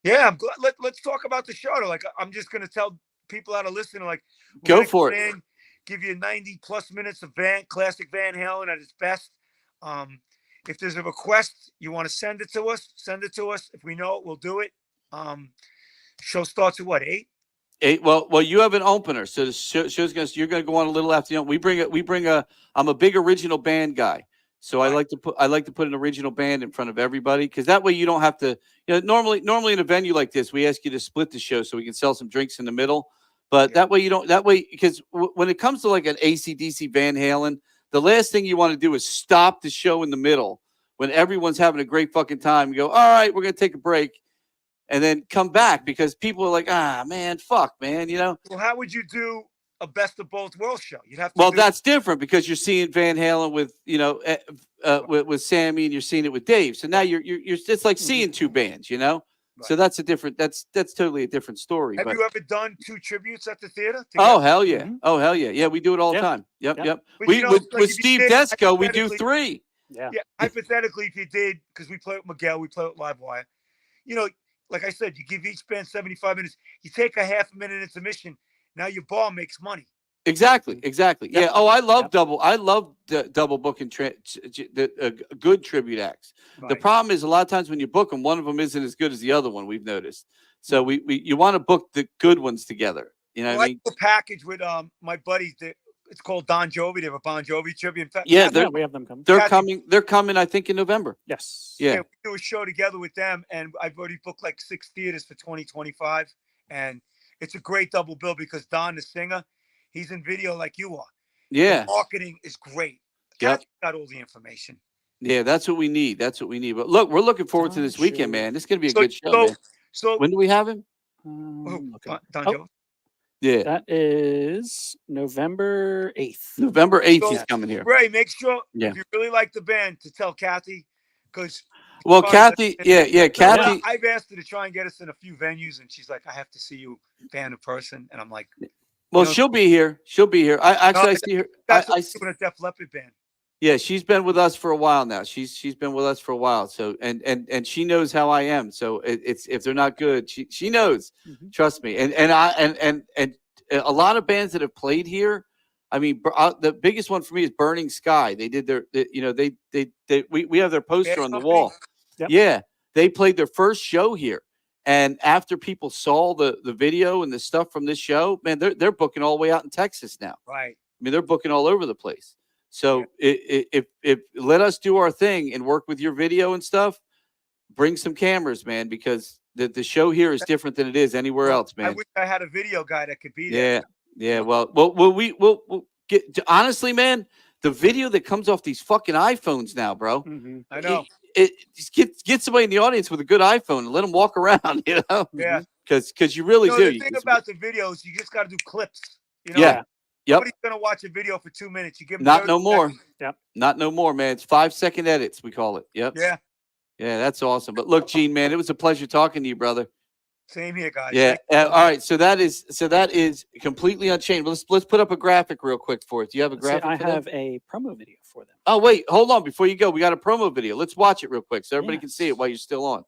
Yeah, I'm glad. Let's talk about the show. Like, I'm just going to tell people how to listen. Like, go for it. Give you 90 plus minutes of classic Van Halen at its best. If there's a request, you want to send it to us, send it to us. If we know it, we'll do it. Show starts at what, 8? 8. Well, you have an opener, so the show's you're gonna go on a little after you. We bring a. I'm a big original band guy, so I like to put an original band in front of everybody because that way you don't have to. You know, normally in a venue like this, we ask you to split the show so we can sell some drinks in the middle. But that way you don't. That way, because when it comes to like an AC/DC Van Halen, the last thing you want to do is stop the show in the middle when everyone's having a great fucking time. You go, all right, we're gonna take a break. And then come back because people are like, man, fuck, man, you know. Well, how would you do a best of both worlds show? You'd have to. Well, that's different because you're seeing Van Halen with, you know, with Sammy, and you're seeing it with Dave. So now you're it's like seeing two bands, you know. Right. So that's a different. That's totally a different story. Have you ever done 2 tributes at the theater? Oh hell yeah! Mm-hmm. Oh hell yeah! Yeah, we do it all the time. Yep. With Steve Desco, we do 3. Yeah. Hypothetically, if you did, because we play with Miguel, we play with Livewire, you know. Like I said, you give each band 75 minutes. You take a half a minute intermission. Now your bar makes money. Exactly. Yeah. Oh, I love double. I love the double booking good tribute acts. Right. The problem is a lot of times when you book them, one of them isn't as good as the other one. We've noticed. So you want to book the good ones together. You know, what I mean? A package with my buddies. It's called Don Jovi. They have a Bon Jovi tribute. In fact, yeah, we have them coming. They're coming. I think in November. Yes. Yeah. We do a show together with them, and I've already booked like 6 theaters for 2025, and it's a great double bill because Don, the singer, he's in video like you are. Yeah. The marketing is great. Got all the information. Yeah, that's what we need. But look, we're looking forward to this weekend, man. This is gonna be a good show, man. So when do we have him? Don Jovi. Yeah, that is November 8th. November 8th, he's coming here. Ray, make sure if you really like the band to tell Kathy, because Kathy, Kathy. I've asked her to try and get us in a few venues, and she's like, "I have to see you band in person," and I'm like, "Well, she'll be here. I see her. I see a Def Leppard band." Yeah, she's been with us for a while now. She's been with us for a while. So and she knows how I am. So it's if they're not good, she knows. Mm-hmm. Trust me. And a lot of bands that have played here. I mean, the biggest one for me is Burning Sky. They did we have their poster on the wall. Yep. Yeah, they played their first show here, and after people saw the video and the stuff from this show, man, they're booking all the way out in Texas now. Right. I mean, they're booking all over the place. So if let us do our thing and work with your video and stuff, bring some cameras, man, because the show here is different than it is anywhere else, man. I wish I had a video guy that could be there. Yeah. Well, we'll get honestly, man. The video that comes off these fucking iPhones now, bro. Mm-hmm. I know. Just get somebody in the audience with a good iPhone and let them walk around. You know. Yeah. Because you really do. The thing about the videos, you just got to do clips. You know. Yeah. Yep. Nobody's gonna watch a video for 2 minutes. You give them not no more. Seconds. Yep. Not no more, man. It's 5-second edits, we call it. Yep. Yeah. Yeah, that's awesome. But look, Gene, man, it was a pleasure talking to you, brother. Same here, guys. Yeah. All right. So that is completely Unchained. Let's put up a graphic real quick for it. Do you have a graphic? I have a promo video for them. Oh wait, hold on. Before you go, we got a promo video. Let's watch it real quick so everybody can see it while you're still on.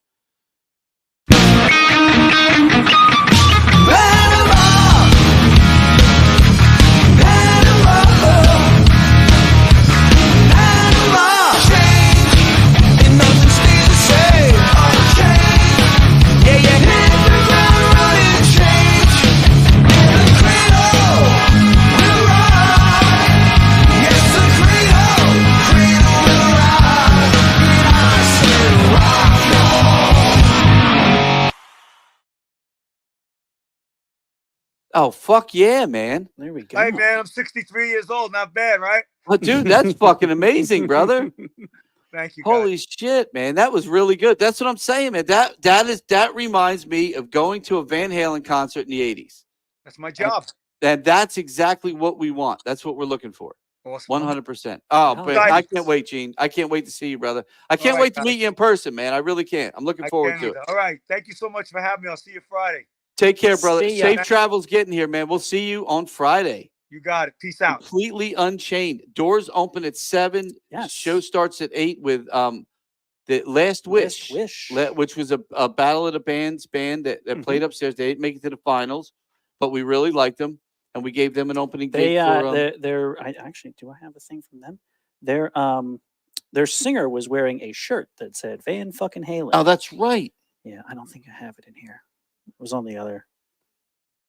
Oh, fuck yeah, man. There we go. Hey, man, I'm 63 years old. Not bad, right? Oh, dude, that's fucking amazing, brother. Thank you, guys. Holy shit, man. That was really good. That's what I'm saying, man. That reminds me of going to a Van Halen concert in the 80s. That's my job. And that's exactly what we want. That's what we're looking for. Awesome. 100%. Oh, but Guys. I can't wait, Gene. I can't wait to see you, brother. I can't right, wait to guys. meet you in person, man. I really can't. I'm looking forward can't to it. either. All right. Thank you so much for having me. I'll see you Friday. Take care, brother. See ya. Safe travels getting here, man. We'll see you on Friday. You got it. Peace out. Completely Unchained. Doors open at 7. Yes. Show starts at 8 with the Last Wish, which was a Battle of the Bands band that played upstairs. They didn't make it to the finals, but we really liked them, and we gave them an opening They date for I actually do I have a thing from them? Their singer was wearing a shirt that said Van fucking Halen. Oh, that's right. Yeah, I don't think I have it in here. It was on the other.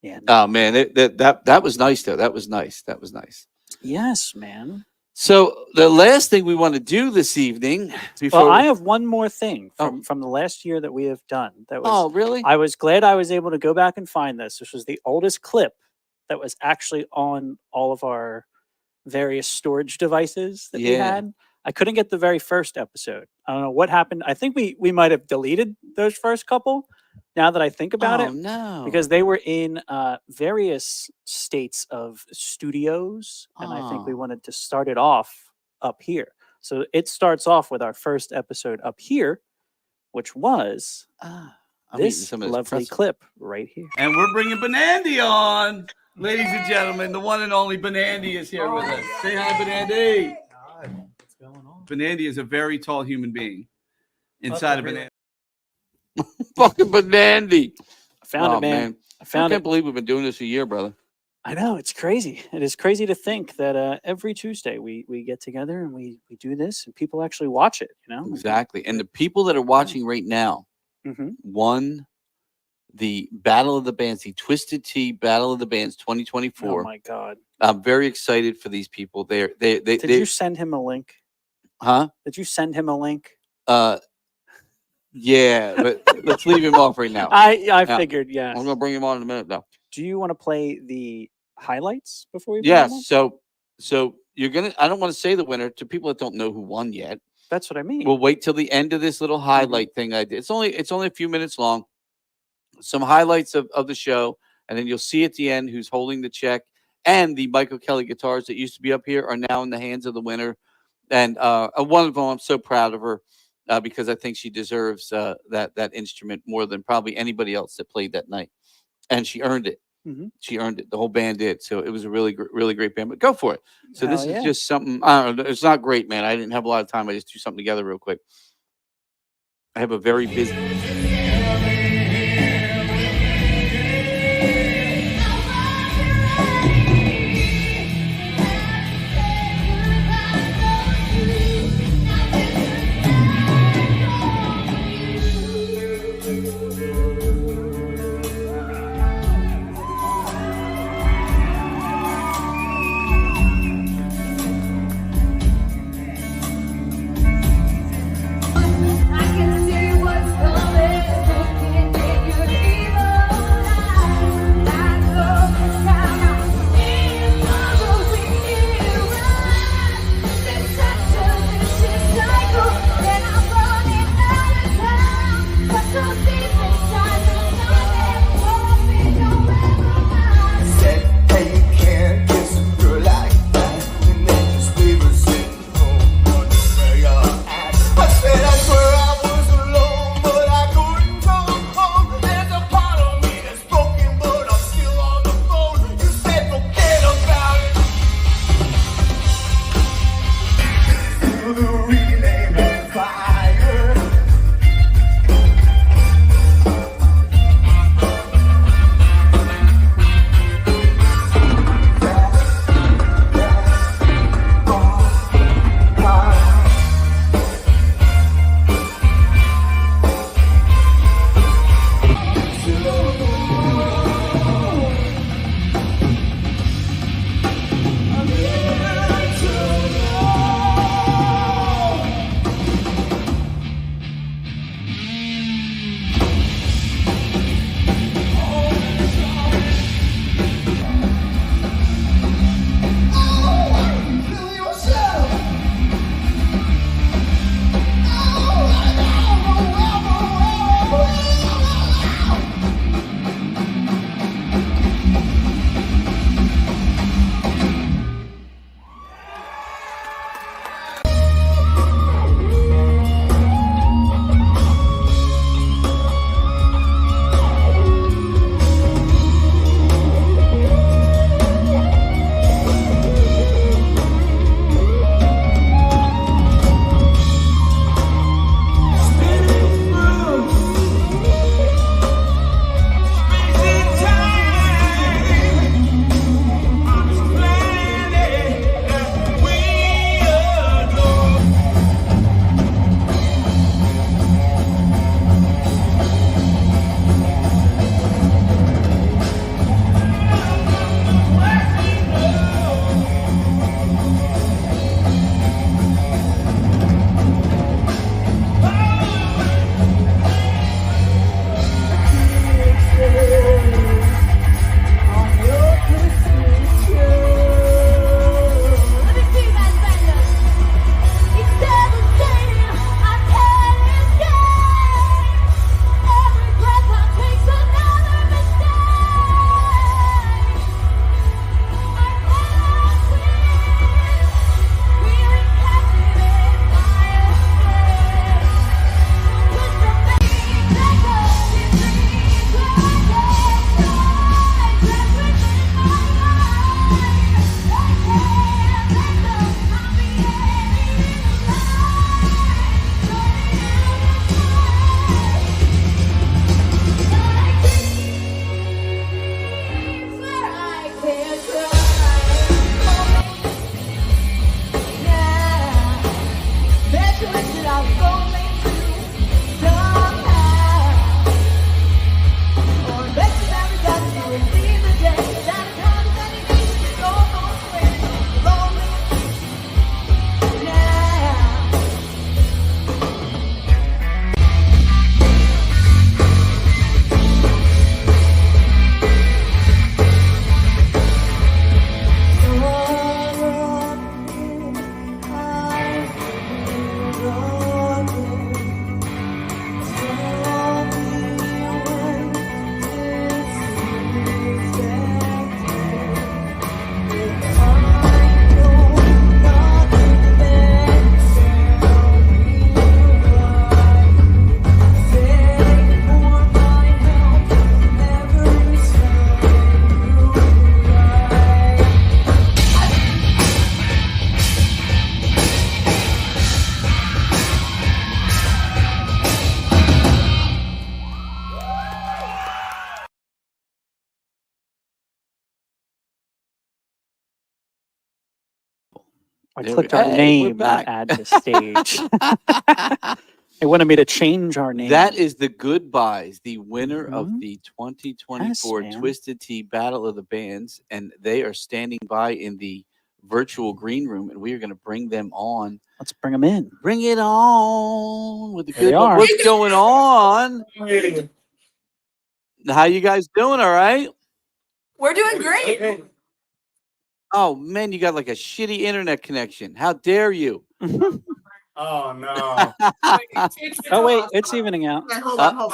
Yeah. Oh man, that was nice though. That was nice. That was nice. Yes, man. So the last thing we want to do this evening before Well, I have one more thing from the last year that we have done. That was Oh, really? I was glad I was able to go back and find this. This was the oldest clip that was actually on all of our various storage devices that we Yeah. had. I couldn't get the very first episode. I don't know what happened. I think we might have deleted those first couple. Now that I think about it, no. because they were in various states of studios, and I think we wanted to start it off up here. So it starts off with our first episode up here, which was I'm eating this some of this lovely pretzel. clip right here. And we're bringing Benandy on. Ladies and gentlemen, the one and only Benandy is here with us. Say hi, Benandy. What's going on? Benandy is a very tall human being inside of Benandy. Fucking Benandy. I found it, man. I found can't it. believe we've been doing this a year, brother. I know, it's crazy. It is crazy to think that every Tuesday we get together and we do this and people actually watch it, you know? Exactly. And the people that are watching right now Mhm. won the Battle of the Bands, the Twisted Tea Battle of the Bands 2024. Oh my God. I'm very excited for these people. They Did you send him a link? Huh? Did you send him a link? Yeah, but let's leave him off right now. I figured, yes. I'm gonna bring him on in a minute though. Do you want to play the highlights before we bring him on? Yes. So you're gonna. I don't want to say the winner to people that don't know who won yet. That's what I mean. We'll wait till the end of this little highlight thing I did. It's only a few minutes long. Some highlights of the show, and then you'll see at the end who's holding the check. And the Michael Kelly guitars that used to be up here are now in the hands of the winner. And one of them, I'm so proud of her because I think she deserves that instrument more than probably anybody else that played that night. And she earned it. Mhm. She earned it. The whole band did. So it was a really great band. But go for it. So this Hell yeah. is just something. I don't know. It's not great, man. I didn't have a lot of time. I just threw something together real quick. I have a very busy. I can see what's coming. I There clicked we- our hey, we're name, not back. add to stage. They wanted me to change our name. That is the Goodbyes, the winner of Mhm. the 2024 man. Twisted Tea Battle of the Bands, and they are standing by in the virtual green room, and we are going to bring them on. Let's bring them in. Bring it on with the Here they good. are. What's going on? How you guys doing? All right. We're doing great. Oh man, you got like a shitty internet connection. How dare you? Oh no. Oh wait, it's evening out. Hold on.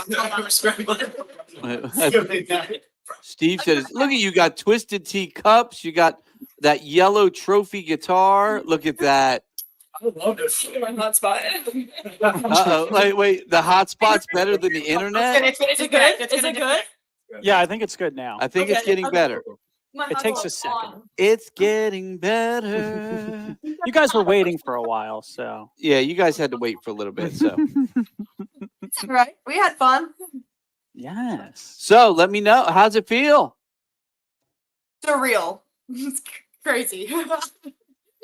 Steve says, "Look at you, got Twisted Tea cups. You got that yellow trophy guitar. Look at that. I love this. My hotspot. Wait. The hotspot's better than the internet. Is it good? Is it good? Yeah, I think it's good now. I think it's getting better. It takes a second. It's getting better. You guys were waiting for a while, so Yeah, you guys had to wait for a little bit. So, It's all right. We had fun. yes. so let me know. How's it feel, Surreal. It's crazy.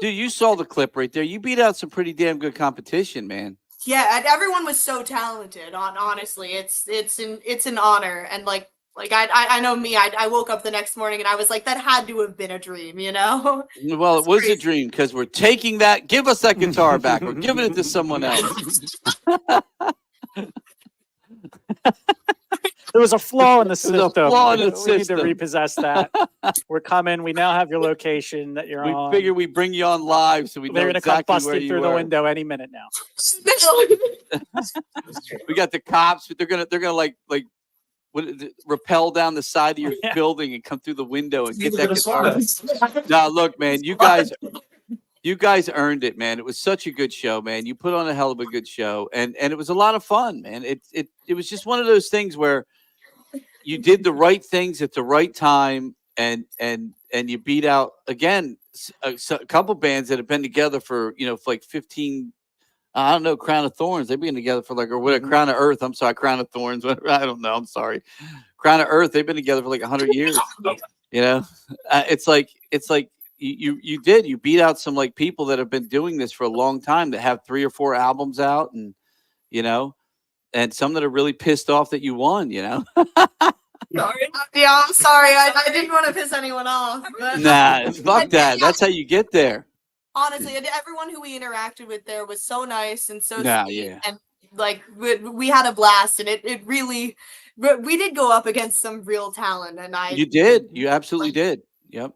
dude? You saw the clip right there. You beat out some pretty damn good competition, man. Yeah, and everyone was so talented. Honestly, it's an honor, and like I know me. I woke up the next morning and I was like, that had to have been a dream, you know? Well, it was a dream because we're taking that. Give us that guitar back. We're giving it to someone else. There was a flaw in the system. There's a flaw in the We need system. to repossess that. We're coming. We now have your location that you're We on. figure we bring you on live so we know They're going to exactly come where busting you through the were. window any minute now. We got the cops, but they're gonna like rappel down the side of your building and come through the window and get that guitar. Now, look, man, you guys earned it, man. It was such a good show, man. You put on a hell of a good show, and it was a lot of fun, man. It was just one of those things where you did the right things at the right time, and you beat out again a couple bands that have been together for for like 15. I don't know, Crown of Thorns. They've been together for like, or what? Crown of Earth. I'm sorry, Crown of Thorns. Whatever. I don't know. I'm sorry, Crown of Earth. They've been together for like 100 years. It's like you beat out some like people that have been doing this for a long time that have 3 or 4 albums out, and and some that are really pissed off that you won. Sorry. Yeah, I'm sorry. I didn't want to piss anyone off. But Nah, fuck that. That's how you get there. honestly, and everyone who we interacted with there was so nice and so Yeah, sweet, yeah. and like we had a blast, and it really, we did go up against some real talent, and You did. You absolutely did. Yep.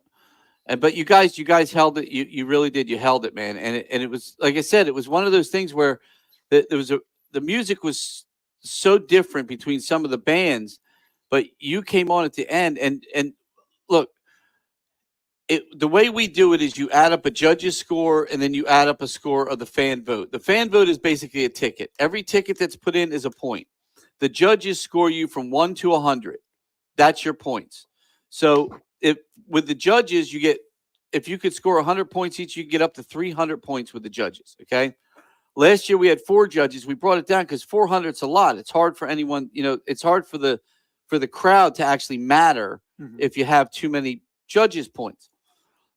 But you guys held it. You really did. You held it, man. And it was, like I said, it was one of those things where the music was so different between some of the bands, but you came on at the end, and look, the way we do it is you add up a judge's score and then you add up a score of the fan vote. The fan vote is basically a ticket. Every ticket that's put in is a point. The judges score you from 1 to 100. That's your points. So with the judges, if you could score 100 points each, you can get up to 300 points with the judges. Okay. Last year we had 4 judges. We brought it down because 400 is a lot. It's hard for anyone. It's hard for the crowd to actually matter if you have too many judges' points.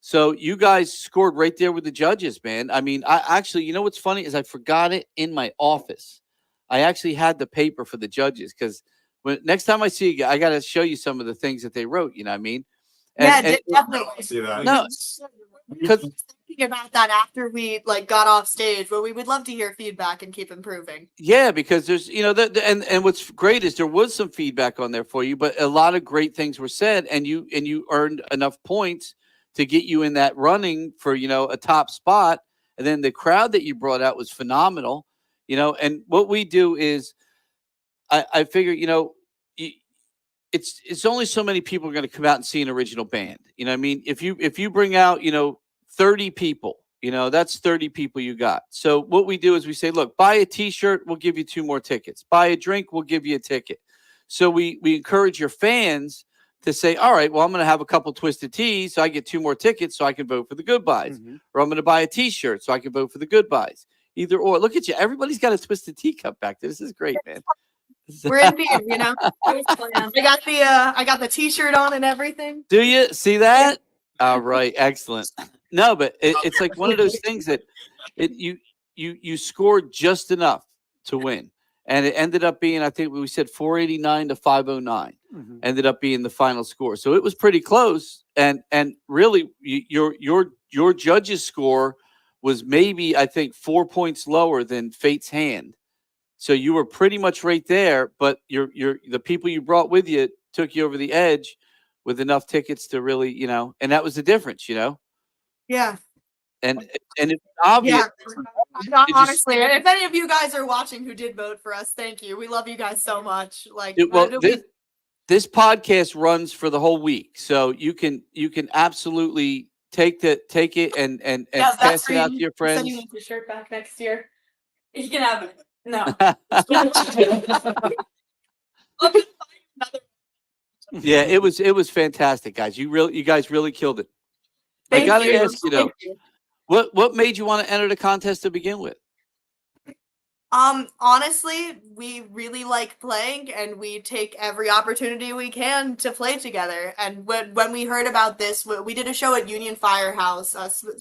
So you guys scored right there with the judges, man. I mean, I actually, what's funny is I forgot it in my office. I actually had the paper for the judges because next time I see you, I got to show you some of the things that they wrote. You know what I mean? Definitely. See that? No, because thinking about that after we got off stage, but we would love to hear feedback and keep improving. yeah, because there's and what's great is there was some feedback on there for you, but a lot of great things were said, and you earned enough points to get you in that running for a top spot. And then the crowd that you brought out was phenomenal. And what we do is I figure it's only so many people are going to come out and see an original band. I mean, if you bring out 30 people, that's 30 people you got. So what we do is we say, look, buy a t-shirt, we'll give you 2 more tickets. Buy a drink, we'll give you a ticket. So we encourage your fans to say, all right, well, I'm going to have a couple Twisted Teas, so I get 2 more tickets so I can vote for the Goodbyes. Or I'm going to buy a t-shirt so I can vote for the Goodbyes. Either or. Look at you. Everybody's got a Twisted Tea cup back there. This is great, man. We're in theme, I got the t-shirt on and everything. Do you see that? All right. Excellent. No, but it's like one of those things that you scored just enough to win, and it ended up being, I think we said 489 to 509 ended up being the final score. So it was pretty close, and really your judges' score was maybe, I think, 4 points lower than Fate's Hand. So you were pretty much right there, but the people you brought with you took you over the edge with enough tickets to really, and that was the difference, Yeah. and it's obvious. Yeah. Honestly, if any of you guys are watching who did vote for us, thank you. We love you guys so much. Like, This podcast runs for the whole week, so you can absolutely take it and pass it out to your friends. Sending the shirt back next year. You can have it. No. Yeah, it was fantastic, guys. You guys really killed it. I gotta ask you though, what made you want to enter the contest to begin with? Honestly, we really like playing, and we take every opportunity we can to play together. And when we heard about this, we did a show at Union Firehouse.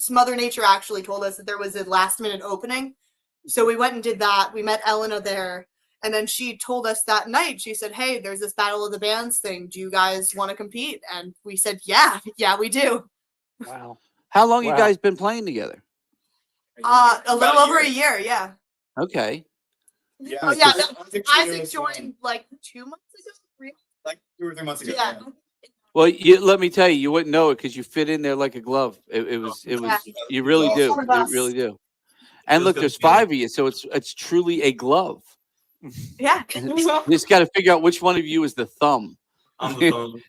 Mother Nature actually told us that there was a last-minute opening. So we went and did that. We met Elena there. And then she told us that night, she said, hey, there's this Battle of the Bands thing. Do you guys want to compete? And we said, yeah, we do. Wow. How long you guys been playing together? A little over a year, yeah. Okay. Yeah. Oh, yeah. Isaac joined like 2 months ago? Like 2 or 3 months ago. Yeah. Well, let me tell you, you wouldn't know it because you fit in there like a glove. It was. You really do. You really do. And look, there's 5 of you, so it's truly a glove. Yeah. You just got to figure out which one of you is the thumb. I'm the thumb.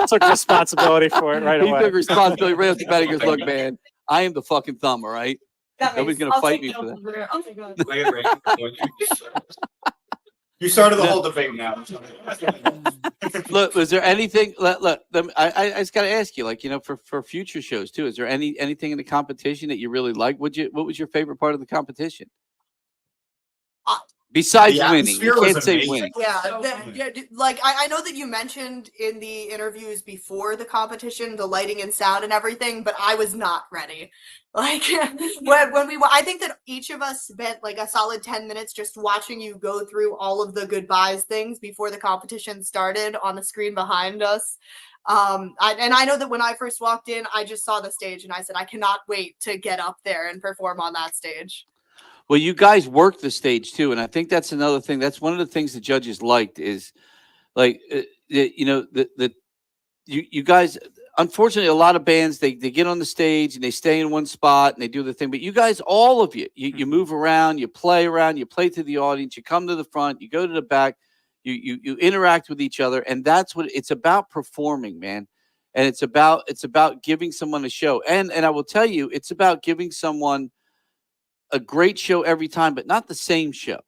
Took responsibility for it right He away. took responsibility right off the bat. He goes, look, man, I am the fucking thumb, all right? Nobody's going to fight me for that. Oh my God. You started the whole debate now. Look, was there anything? Look, I just got to ask you, like, for future shows too. Is there anything in the competition that you really like? What was your favorite part of the competition? Besides winning, you can't say winning. Yeah, like I know that you mentioned in the interviews before the competition, the lighting and sound and everything, but I was not ready. Like I think that each of us spent like a solid 10 minutes just watching you go through all of the goodbyes things before the competition started on the screen behind us. I know that when I first walked in, I just saw the stage and I said, I cannot wait to get up there and perform on that stage. Well, you guys worked the stage too, and I think that's another thing. That's one of the things the judges liked is, like, you guys. Unfortunately, a lot of bands they get on the stage and they stay in one spot and they do the thing. But you guys, all of you move around, you play around, you play to the audience, you come to the front, you go to the back, you interact with each other, and that's what it's about, performing, man. And it's about giving someone a show, and I will tell you, it's about giving someone a great show every time, but not the same show.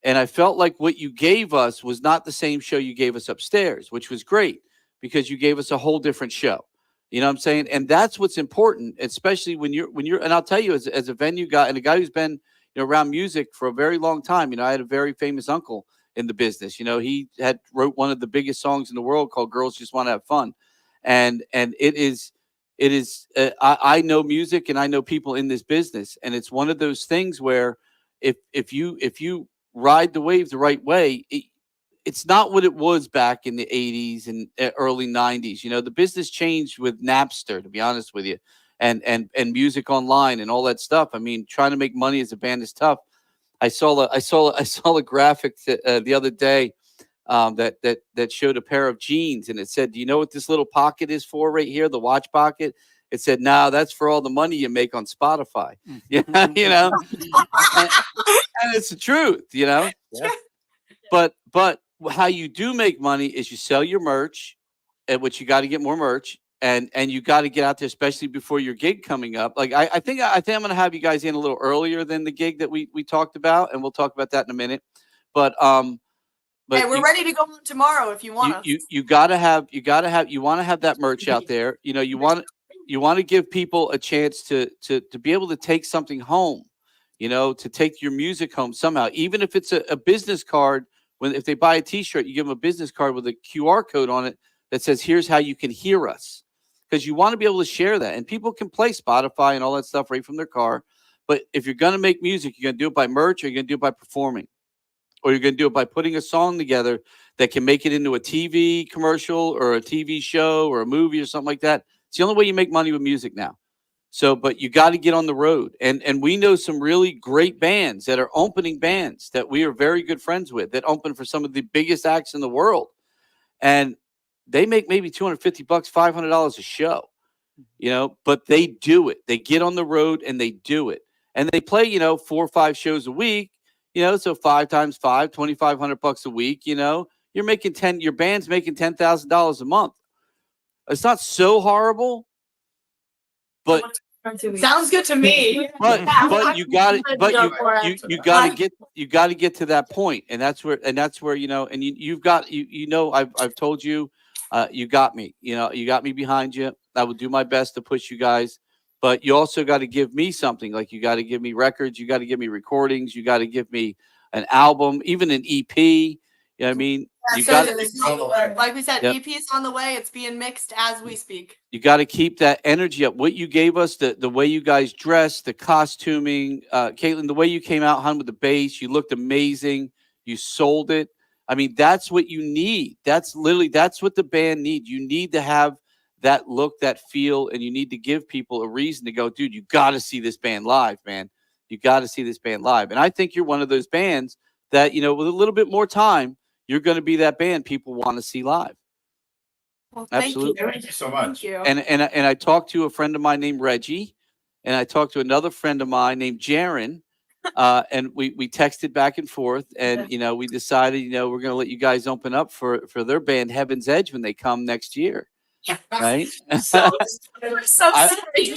And I felt like what you gave us was not the same show you gave us upstairs, which was great because you gave us a whole different show. You know what I'm saying? And that's what's important, especially when you're, and I'll tell you, as a venue guy and a guy who's been around music for a very long time, I had a very famous uncle in the business. He wrote one of the biggest songs in the world called "Girls Just Want to Have Fun," and it is. I know music and I know people in this business, and it's one of those things where if you ride the wave the right way, it's not what it was back in the 80s and early 90s. The business changed with Napster, to be honest with you, and music online and all that stuff. I mean, trying to make money as a band is tough. I saw a graphic the other day that showed a pair of jeans, and it said, do you know what this little pocket is for right here, the watch pocket? It said, no, that's for all the money you make on Spotify. And it's the truth, Yeah. But how you do make money is you sell your merch, at which you got to get more merch, and you got to get out there, especially before your gig coming up. Like I think I'm going to have you guys in a little earlier than the gig that we talked about, and we'll talk about that in a minute. But hey, we're ready to go on tomorrow if you want us. You want to have that merch out there. You want to give people a chance to be able to take something home, to take your music home somehow, even if it's a business card. If they buy a T-shirt, you give them a business card with a QR code on it that says, "Here's how you can hear us." because you want to be able to share that. And people can play Spotify and all that stuff right from their car. But if you're going to make music, you're going to do it by merch, or you're going to do it by performing, or you're going to do it by putting a song together that can make it into a TV commercial or a TV show or a movie or something like that. It's the only way you make money with music now. So, but you got to get on the road. And we know some really great bands that are opening bands that we are very good friends with that open for some of the biggest acts in the world. And they make maybe $250, $500 a show, but they do it. They get on the road and they do it. And they play, 4 or 5 shows a week, so 5 times 5, $2,500 a week, you're making your band's making $10,000 a month. It's not so horrible, but sounds good to me. But you got it. But you got to get to that point, and that's where and you've got I've told you, you got me. You got me behind you. I will do my best to push you guys, but you also got to give me something. Like you got to give me records. You got to give me recordings. You got to give me an album, even an EP. You know what I mean? You got like we said, Yep. EP is on the way. It's being mixed as we speak. You got to keep that energy up. What you gave us, the way you guys dressed, the costuming, Caitlin, the way you came out, hung with the bass, you looked amazing. You sold it. I mean, that's what you need. That's what the band needs. You need to have that look, that feel, and you need to give people a reason to go, dude, you got to see this band live, man. You got to see this band live. And I think you're one of those bands that, with a little bit more time, you're going to be that band people want to see live. Well, Absolutely. Thank you so much. Thank you. And I talked to a friend of mine named Reggie, and I talked to another friend of mine named Jaron, and we texted back and forth, and we decided we're going to let you guys open up for their band Heaven's Edge when they come next year, right? so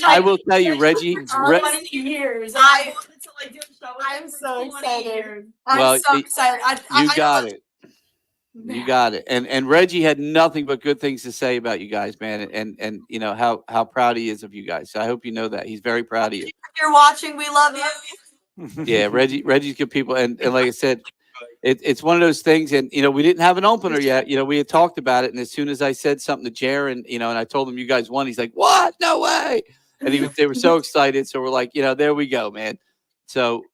I will tell you, Reggie. 20 years. I wanted to do a show. I'm so excited. I'm so excited. You got it. You got it. And Reggie had nothing but good things to say about you guys, man. And how proud he is of you guys. So I hope you know that. He's very proud of you. If you're watching, we love you. Yeah, Reggie's good people. And like I said, it's one of those things. And, we didn't have an opener yet. We had talked about it. And as soon as I said something to Jaron, and I told him you guys won, he's like, what? No way. And they were so excited. So we're like, there we go, man. So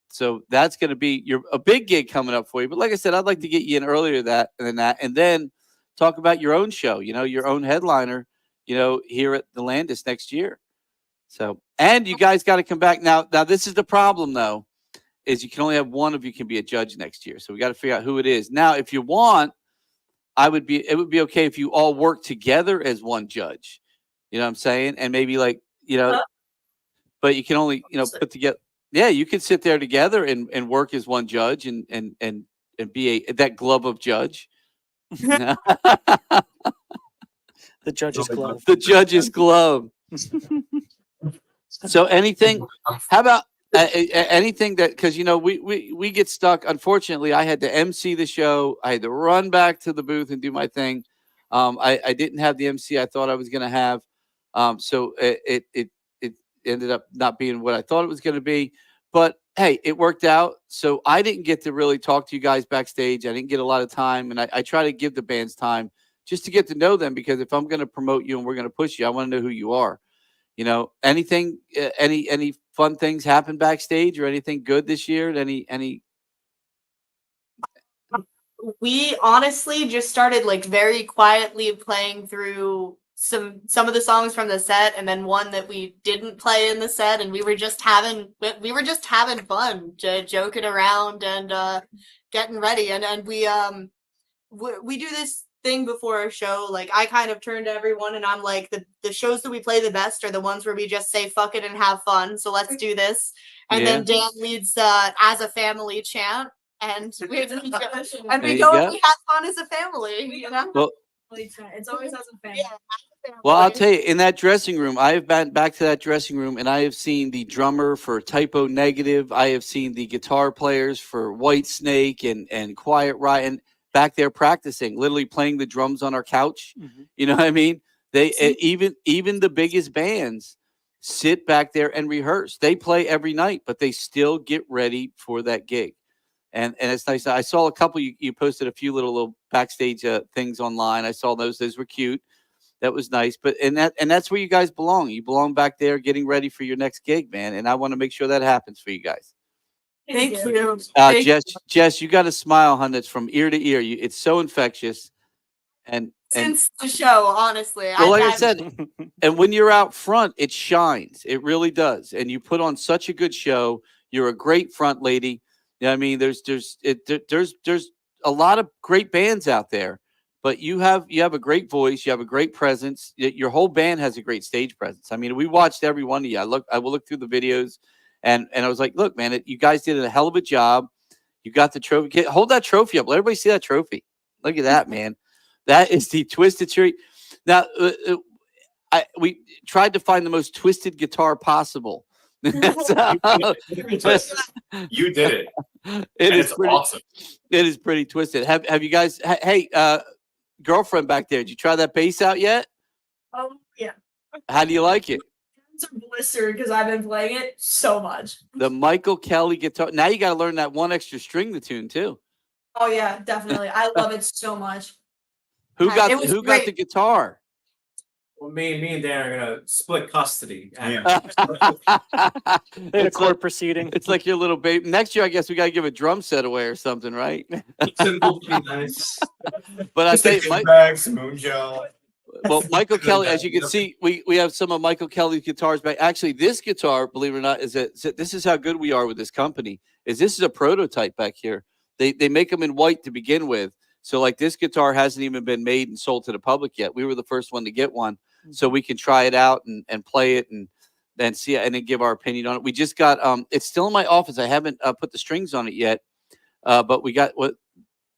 that's going to be a big gig coming up for you. But like I said, I'd like to get you in earlier than that, and then talk about your own show, your own headliner, here at the Landis next year. So, and you guys got to come back. Now, this is the problem, though, is you can only have one of you can be a judge next year. So we got to figure out who it is. Now, if you want, it would be okay if you all work together as one judge. You know what I'm saying? And maybe but you can only, put together. Yeah, you could sit there together and work as one judge and be that glove of judge. The judge's glove. The judge's glove. So anything? How about anything that? Because we get stuck. Unfortunately, I had to MC the show. I had to run back to the booth and do my thing. I didn't have the MC I thought I was going to have. So it ended up not being what I thought it was going to be. But hey, it worked out. So I didn't get to really talk to you guys backstage. I didn't get a lot of time, and I try to give the bands time just to get to know them, because if I'm going to promote you and we're going to push you, I want to know who you are. Anything, any fun things happen backstage or anything good this year? Any? We honestly just started very quietly playing through some of the songs from the set, and then one that we didn't play in the set, and we were just having fun, joking around and getting ready, and we do this thing before a show. I kind of turn to everyone and I'm like, the shows that we play the best are the ones where we just say fuck it and have fun, so let's do this. And then Dan leads as a family chant, and we go and we have fun as a family, Well, it's always as a family. Well, I'll tell you, in that dressing room, I have been back to that dressing room, and I have seen the drummer for Typo Negative. I have seen the guitar players for White Snake and Quiet Riot back there practicing, literally playing the drums on our couch. Mm-hmm. You know what I mean? They even the biggest bands sit back there and rehearse. They play every night, but they still get ready for that gig. And it's nice. I saw a couple. You posted a few little backstage things online. I saw those. Those were cute. That was nice. But and that's where you guys belong. You belong back there, getting ready for your next gig, man. And I want to make sure that happens for you guys. Thank you. Jess, you got a smile, hun. That's from ear to ear. It's so infectious. And Since the show, honestly. well, like I said, and when you're out front, it shines. It really does. And you put on such a good show. You're a great front lady. You know what I mean? There's a lot of great bands out there, but you have a great voice. You have a great presence. Your whole band has a great stage presence. I mean, we watched every one of you. I will look through the videos, and I was like, look, man, you guys did a hell of a job. You got the trophy. Hold that trophy up. Let everybody see that trophy. Look at that, man. That is the Twisted Tree. Now, we tried to find the most twisted guitar possible. You did it. It's awesome. It is pretty twisted. Have you guys? Hey, girlfriend back there, did you try that bass out yet? Oh yeah. How do you like it? It's a blister because I've been playing it so much. The Michael Kelly guitar. Now you got to learn that one extra string to tune too. Oh yeah, definitely. I love it so much. Who got the guitar? Well, me and Dan are gonna split custody. In a court proceeding. It's like your little baby. Next year, I guess we got to give a drum set away or something, right? Nice. But I say, bags, moon gel. Well, Michael Kelly, as you can see, we have some of Michael Kelly's guitars back. Actually, this guitar, believe it or not, this is how good we are with this company. This is a prototype back here. They make them in white to begin with. So like this guitar hasn't even been made and sold to the public yet. We were the first one to get one, so we can try it out and play it and then see it and then give our opinion on it. We just got it's still in my office. I haven't put the strings on it yet, but we got what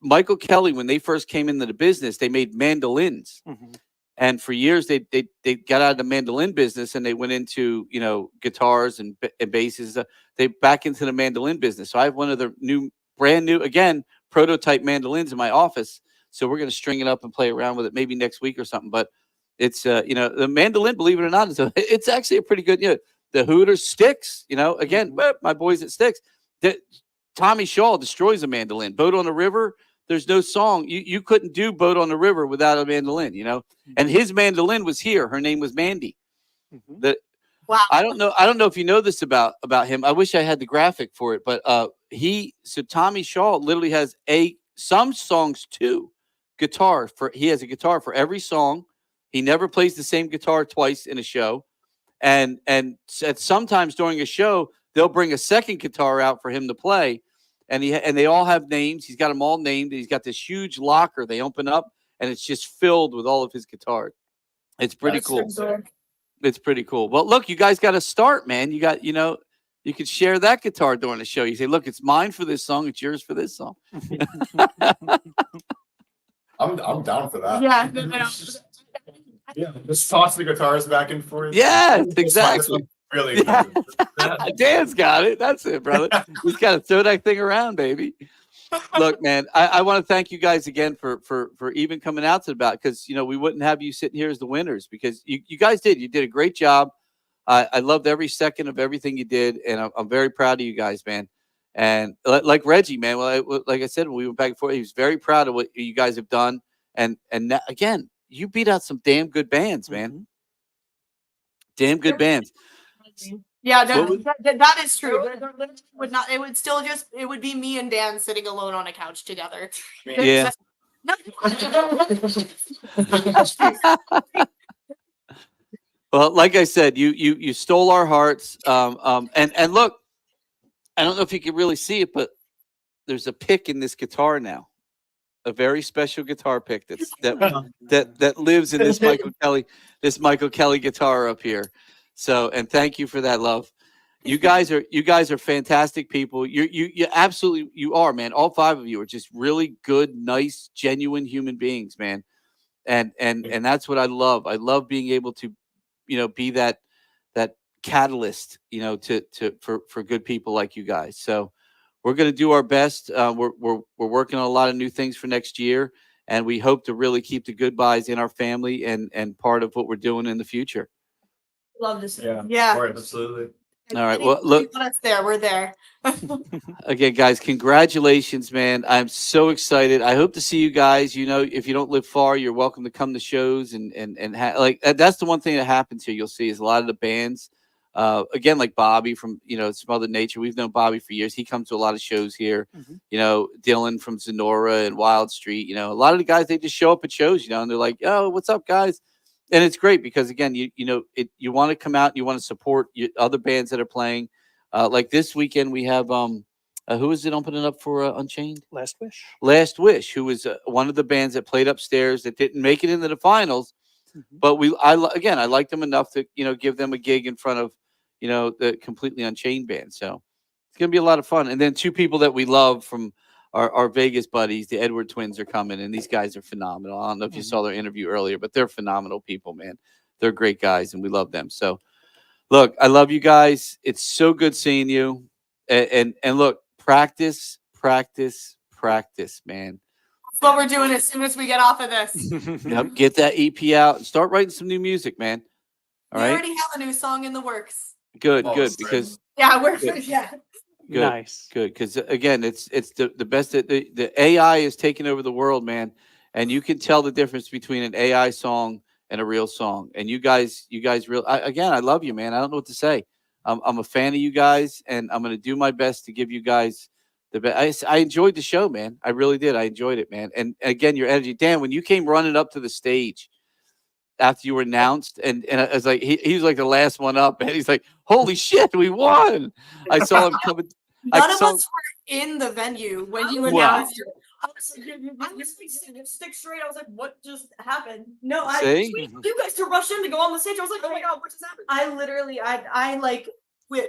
Michael Kelly, when they first came into the business, they made mandolins. And for years, they got out of the mandolin business and they went into, guitars and basses. They back into the mandolin business. So I have one of the brand new, again, prototype mandolins in my office. So we're going to string it up and play around with it maybe next week or something. But it's, the mandolin, believe it or not, it's actually a pretty good, the Hooters Sticks, again, my boys at Sticks. Tommy Shaw destroys a mandolin. Boat on the River. There's no song. You couldn't do Boat on the River without a mandolin, And his mandolin was here. Her name was Mandy. Wow. I don't know if you know this about him. I wish I had the graphic for it, but Tommy Shaw literally has some songs too. He has a guitar for every song. He never plays the same guitar twice in a show. And sometimes during a show, they'll bring a second guitar out for him to play. And they all have names. He's got them all named. He's got this huge locker they open up, and it's just filled with all of his guitars. It's pretty cool. It's pretty cool. Well, look, you guys got to start, man. You got, you could share that guitar during the show. You say, look, it's mine for this song. It's yours for this song. I'm down for that. Yeah. Yeah, just toss the guitars back and forth. Yeah, exactly. Really. Yeah. Dan's got it. That's it, brother. Just got to throw that thing around, baby. Look, man, I want to thank you guys again for even coming out to the bout, because we wouldn't have you sitting here as the winners, because you guys did. You did a great job. I loved every second of everything you did, and I'm very proud of you guys, man. And like Reggie, man, like I said, when we went back and forth, he was very proud of what you guys have done. And that, again, you beat out some damn good bands, man. Damn good bands. Yeah, that is true. It would still it would be me and Dan sitting alone on a couch together. Yeah. Well, like I said, you stole our hearts. And look, I don't know if you can really see it, but there's a pick in this guitar now. A very special guitar pick that lives in this Michael Kelly guitar up here. So, and thank you for that, love. You guys are fantastic people. You absolutely are, man. All five of you are just really good, nice, genuine human beings, man. And that's what I love. I love being able to, be that catalyst, for good people like you guys. So we're going to do our best. We're working on a lot of new things for next year, and we hope to really keep the goodbyes in our family and part of what we're doing in the future. Love to see. Yeah. Right, absolutely. All right. Anything Well, you look, want us there, we're there. again, guys, congratulations, man. I'm so excited. I hope to see you guys. You know, if you don't live far, you're welcome to come to shows that's the one thing that happens here. You'll see is a lot of the bands, again, like Bobby from, Smothered Nature. We've known Bobby for years. He comes to a lot of shows here. Dylan from Zenora and Wild Street. A lot of the guys, they just show up at shows, and they're like, "Oh, what's up, guys?" And it's great because, again, you want to come out and you want to support other bands that are playing. Like this weekend, we have who is it opening up for Unchained? Last Wish. Last Wish, who was one of the bands that played upstairs that didn't make it into the finals, but I liked them enough to give them a gig in front of the Completely Unchained band. So it's gonna be a lot of fun. And then two people that we love from our Vegas buddies, the Edward twins, are coming, and these guys are phenomenal. I don't know if you saw their interview earlier, but they're phenomenal people, man. They're great guys, and we love them. So. Look, I love you guys. It's so good seeing you. And look, practice, man. That's what we're doing as soon as we get off of this. Yep, get that EP out and start writing some new music, man. All We right. already have a new song in the works. Good, because Yeah, we're Good. yeah. good, Nice. good. Because again, it's the best. The AI is taking over the world, man, and you can tell the difference between an AI song and a real song. And you guys, I love you, man. I don't know what to say. I'm a fan of you guys, and I'm going to do my best to give you guys the best. I enjoyed the show, man. I really did. I enjoyed it, man. And again, your energy, Dan. When you came running up to the stage after you were announced, and I was like, he was like the last one up, and he's like, "Holy shit, we won!" I saw him coming. None of us were in the venue when you Wow. announced it. I was like, stick straight. I was like, what just happened? No, I See? you guys to rush in to go on the stage. I was like, oh my god, what just happened? I literally, I like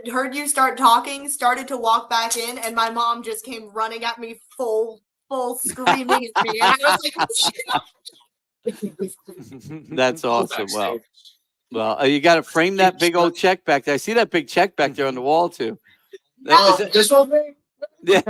heard you start talking, started to walk back in, and my mom just came running at me, full screaming at me, and I was like, That's awesome. Well, you got to frame that big old check back there. I see that big check back there on the wall too. This whole thing? Yeah.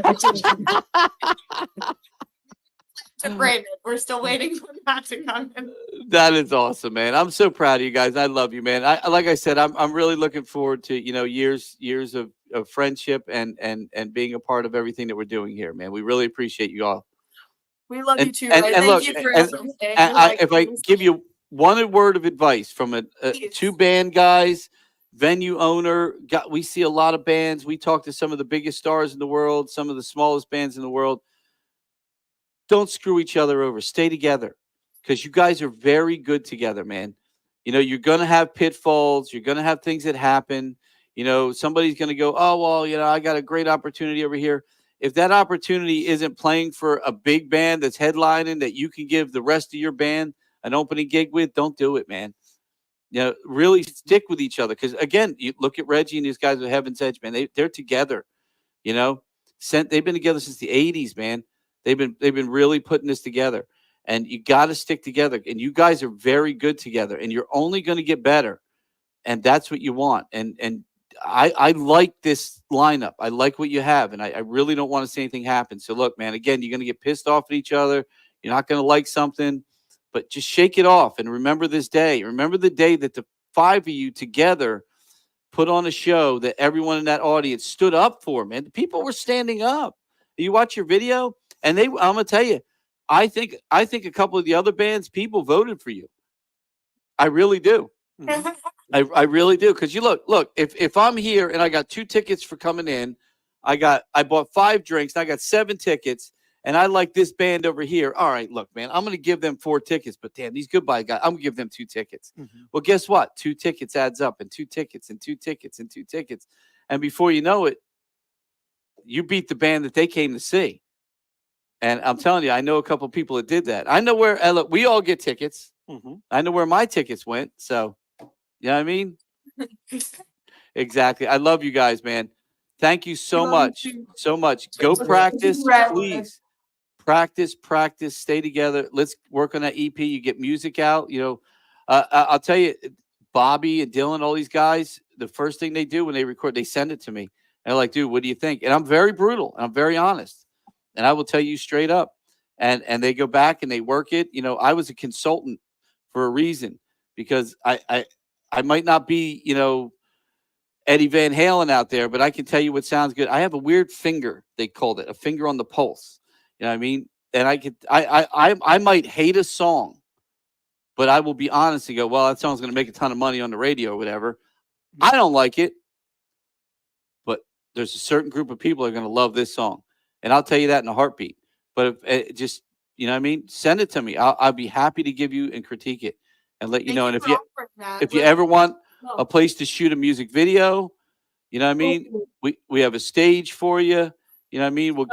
to frame it. We're still waiting for that to come in. That is awesome, man. I'm so proud of you guys. I love you, man. Like I said, I'm really looking forward to years of friendship and being a part of everything that we're doing here, man. We really appreciate you all. We love you too. And Ray. Thank look, you for and everything. if I give you one word of advice from a two band guys, venue owner, we see a lot of bands. We talk to some of the biggest stars in the world, some of the smallest bands in the world. Don't screw each other over. Stay together, because you guys are very good together, man. You're going to have pitfalls. You're going to have things that happen. Somebody's going to go, oh, well, I got a great opportunity over here. If that opportunity isn't playing for a big band that's headlining that you can give the rest of your band an opening gig with, don't do it, man. Really stick with each other. Because, again, you look at Reggie and these guys with Heaven's Edge, man. They're together, They've been together since the 80s, man. They've been really putting this together. And you got to stick together. And you guys are very good together. And you're only going to get better. And that's what you want. And I like this lineup. I like what you have. And I really don't want to see anything happen. So, look, man, again, you're going to get pissed off at each other. You're not going to like something. But just shake it off and remember this day. Remember the day that the five of you together put on a show that everyone in that audience stood up for, man. The people were standing up. You watch your video, and I'm going to tell you, I think a couple of the other bands, people voted for you. I really do. I really do. Because you look, if I'm here and I got 2 tickets for coming in, I bought 5 drinks, and I got 7 tickets. And I like this band over here. All right, look, man, I'm going to give them 4 tickets. But damn, these goodbye guys, I'm going to give them 2 tickets. Well, guess what? 2 tickets adds up, and 2 tickets, and 2 tickets, and 2 tickets. And before you know it, you beat the band that they came to see. And I'm telling you, I know a couple of people that did that. I know where, look, we all get tickets. I know where my tickets went. So, you know what I mean? Exactly. I love you guys, man. Thank you so much. So much. Go practice, please. Practice, stay together. Let's work on that EP. You get music out. I'll tell you, Bobby and Dylan, all these guys, the first thing they do when they record, they send it to me. And they're like, dude, what do you think? And I'm very brutal. And I'm very honest. And I will tell you straight up. And they go back and they work it. I was a consultant for a reason, because I might not be, Eddie Van Halen out there, but I can tell you what sounds good. I have a weird finger. They called it a finger on the pulse. You know what I mean? And I might hate a song, but I will be honest and go, well, that song's going to make a ton of money on the radio or whatever. I don't like it, but there's a certain group of people that are going to love this song. And I'll tell you that in a heartbeat. But if, just, you know what I mean? Send it to me. I'll be happy to give you and critique it and let you know. And if you ever want a place to shoot a music video, you know what I mean? We have a stage for you. You know what I mean?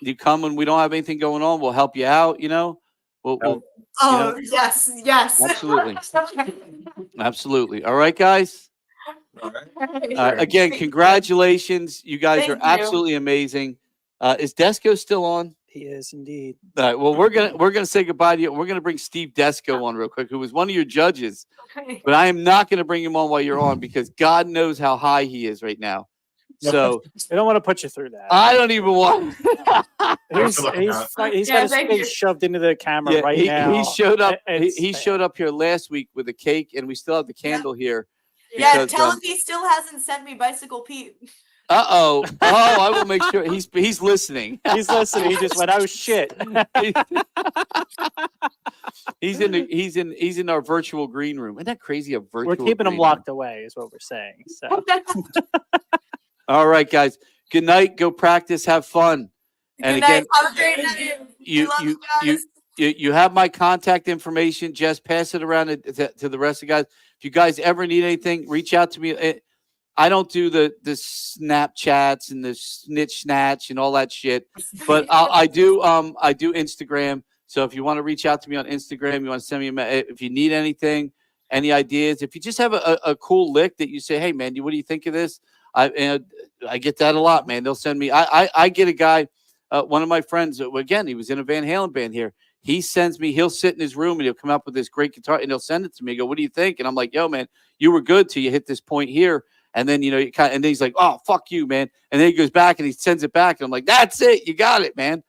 You come when we don't have anything going on. We'll help you out, you know? Yes. Absolutely. Absolutely. All right, guys? Again, congratulations. You guys Thank are you. absolutely amazing. Is Desco still on? He is indeed. All right. Well, we're gonna say goodbye to you. We're gonna bring Steve Desco on real quick, who was one of your judges. Okay. But I am not gonna bring him on while you're on because God knows how high he is right now. So I don't want to put you through that. I don't even want. He's got his face shoved into the camera right now. He showed up. It's He showed up here last week with a cake, and we still have the candle here. Yeah, because, tell him he still hasn't sent me Bicycle Pete. Oh, I will make sure he's listening. He's listening. He just went, oh shit. He's in our virtual green room. Isn't that crazy? A virtual. We're keeping him green locked away, is what we're saying. So. All right, guys. Good night. Go practice. Have fun. And Good again, night. Have a great night. you have my contact information. Just pass it around to the rest of the guys. If you guys ever need anything, reach out to me. I don't do the Snapchats and the snitch snatch and all that shit, but I do Instagram. So if you want to reach out to me on Instagram, you want to send me if you need anything, any ideas, if you just have a cool lick that you say, hey man, what do you think of this? I get that a lot, man. They'll send me. I get a guy, one of my friends. Again, he was in a Van Halen band here. He sends me. He'll sit in his room and he'll come up with this great guitar and he'll send it to me. Go, what do you think? And I'm like, yo, man, you were good till you hit this point here. And then, and then he's like, oh, fuck you, man. And then he goes back and he sends it back. And I'm like, that's it. You got it, man.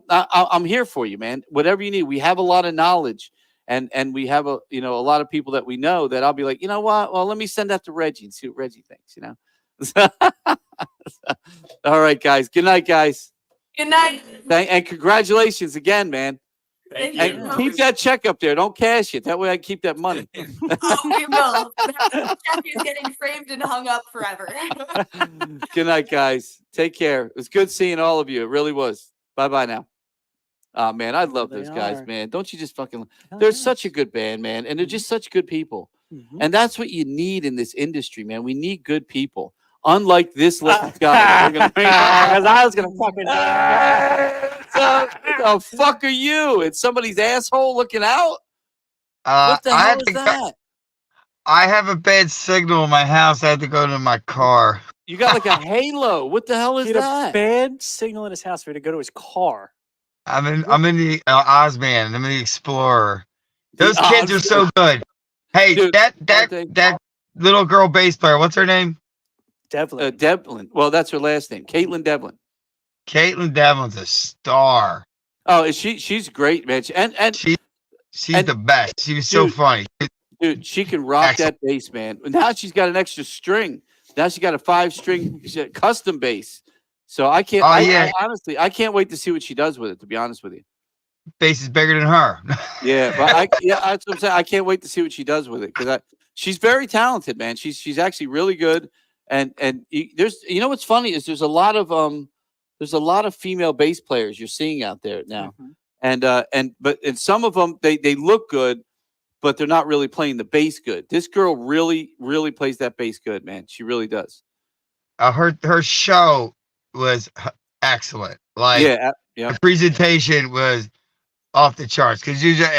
I'm here for you, man. Whatever you need. We have a lot of knowledge and we have a lot of people that we know that I'll be like, you know what? Well, let me send that to Reggie and see what Reggie thinks, All right, guys. Good night, guys. Good night. And congratulations again, man. Thank And you. keep that check up there. Don't cash it. That way I keep that money. Oh, we will. That check is getting framed and hung up forever. Good night, guys. Take care. It was good seeing all of you. It really was. Bye-bye now. Oh, man, I love those guys, man. Don't you just fucking... They're such a good band, man. And they're just such good people. Mm-hmm. And that's what you need in this industry, man. We need good people. Unlike this last guy. Because I was going to fucking... the fuck are you? It's somebody's asshole looking out? What the hell is that? I have a bad signal in my house. I had to go to my car. You got like a halo. What the hell is He had that? a bad signal in his house for him to go to his car. I'm in the Ozman. I'm in the Explorer. Those kids are so good. Hey, Dude, that little girl bass player, what's her name? Devlin. Devlin. Well, that's her last name. Caitlin Devlin. Caitlin Devlin's a star. Oh, she's great, man. And she's the best. She was so funny. Dude, she can rock that bass, man. Now she's got an extra string. Now she got a 5-string custom bass. So I can't. Honestly, I can't wait to see what she does with it. To be honest with you, bass is bigger than her. Yeah, but that's what I'm saying. I can't wait to see what she does with it because she's very talented, man. She's actually really good. And there's what's funny is there's a lot of female bass players you're seeing out there now, and some of them they look good, but they're not really playing the bass good. This girl really plays that bass good, man. She really does. Her show was excellent. Like the presentation was off the charts because usually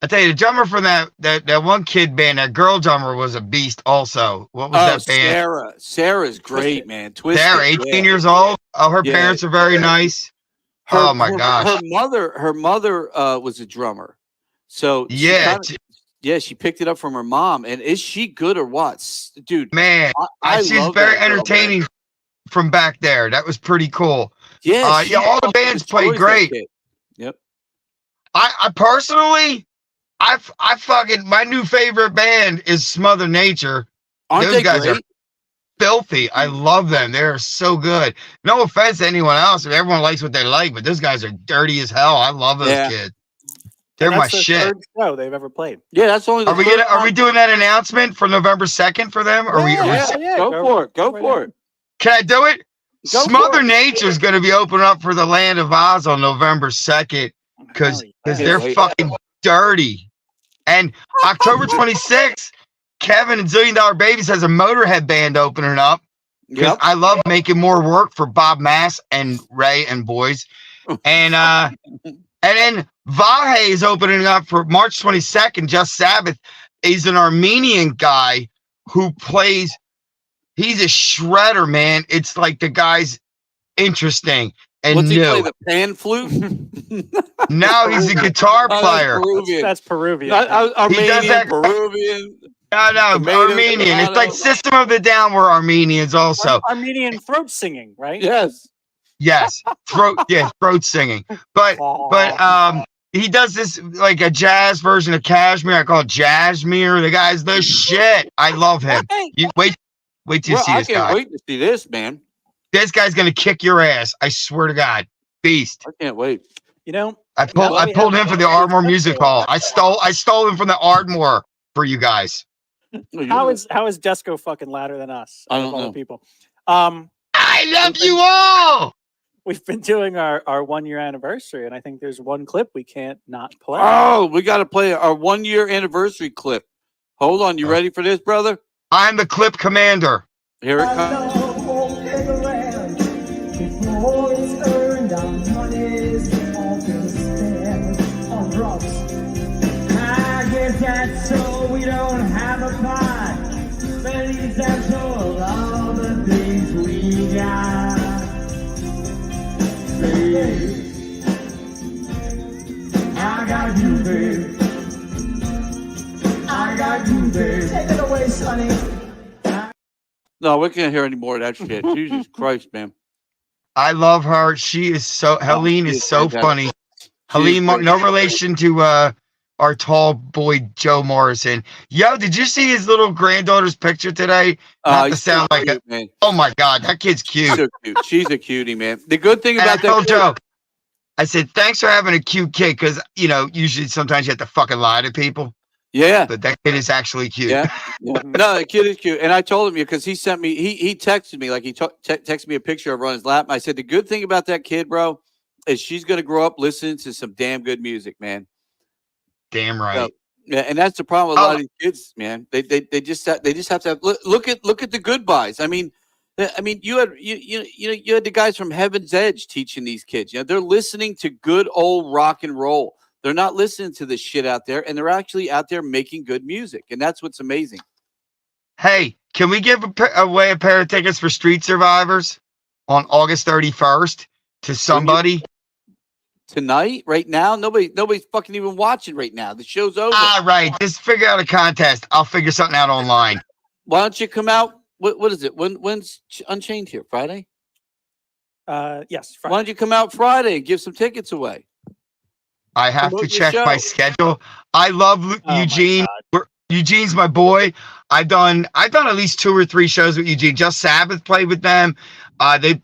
I tell you, the drummer from that one kid band, that girl drummer was a beast also. What was that band? Sarah. Sarah's great, man. Twisted, Sarah, 18 years old. Oh, her parents are very nice. Oh my gosh. Her mother was a drummer. So she picked it up from her mom. And is she good or what? Dude, man, she's very entertaining from back there. That was pretty cool. Yeah, all the bands played great. Yep. I personally, I fucking, my new favorite band is Smother Nature. Aren't those they guys are great? filthy. I love them. They're so good. No offense to anyone else. Everyone likes what they like, but those guys are dirty as hell. I love those kids. They're And my that's their shit. third show they've ever played. Yeah, that's only the Are we third are we one. doing that announcement for November 2nd for them? Are we Go for it. Go for it. Can I do it? Go Smother for it. Nature's going to be opening up for the Land of Oz on November 2nd because they're fucking dirty. And October 26th, Kevin and Zillion Dollar Babies has a Motorhead band opening up because I love making more work for Bob Mass and Ray and boys. And then Vahe is opening up for March 22nd, Just Sabbath. He's an Armenian guy who plays. He's a shredder, man. It's like the guy's interesting and What's he new. play, the pan flute? No, he's a guitar player. That's Peruvian. Armenian, Peruvian. No, tomato, Armenian. It's tomato. like System of the Down were Armenians also. Armenian throat singing, right? Yes. Yes, throat singing. But he does this like a jazz version of Kashmir. I call it Jazzmere. The guy's the shit. I love him. You wait till you see I this can't guy. wait to see this, man. This guy's gonna kick your ass. I swear to God, beast. I can't wait. You know, I pulled him for the Ardmore Music Hall. I stole him from the Ardmore for you guys. How is Desco fucking louder than us? I of don't all know. the people. I love you all. We've been doing our 1 year anniversary, and I think there's one clip we can't not play. Oh, we got to play our 1 year anniversary clip. Hold on, you ready for this, brother? I'm the clip commander. Here it comes. Before it's earned, our money's often spent on drugs. I guess that's so we don't have a pot. But at least that's all the things we got. Babe, I got you, babe. I got you, babe. Take it away, Sonny. No, we can't hear any more of that shit. Jesus Christ, man. I love her. She is so. Helene is so funny. Helene, no relation to our tall boy Joe Morrison. Yo, did you see his little granddaughter's picture today? Not to sound like cute, a. man. Oh my God, that kid's cute. So cute. She's a cutie, man. The good thing And I about that told kid- Joe, I said, thanks for having a cute kid, because usually sometimes you have to fucking lie to people. Yeah. But that kid is actually cute. Yeah. No, the kid is cute. And I told him because he sent me, he texted me, like he texted me a picture of her on his lap. I said, the good thing about that kid, bro, is she's going to grow up listening to some damn good music, man. Damn right. So, yeah, and that's the problem with a lot of these kids, man. They just have to have, look at the goodbyes. I mean, you had the guys from Heaven's Edge teaching these kids. They're listening to good old rock and roll. They're not listening to this shit out there, and they're actually out there making good music, and that's what's amazing. Hey, can we give away a pair of tickets for Street Survivors on August 31st to somebody? Tonight, right now, nobody's fucking even watching right now. The show's over. Right. Just figure out a contest. I'll figure something out online. Why don't you come out? What is it? When's Unchained here? Friday? Yes. Friday. Why don't you come out Friday and give some tickets away? I have Promote to your check my show. schedule. I love Eugene. Eugene's my boy. I've done at least 2 or 3 shows with Eugene. Just Sabbath played with them.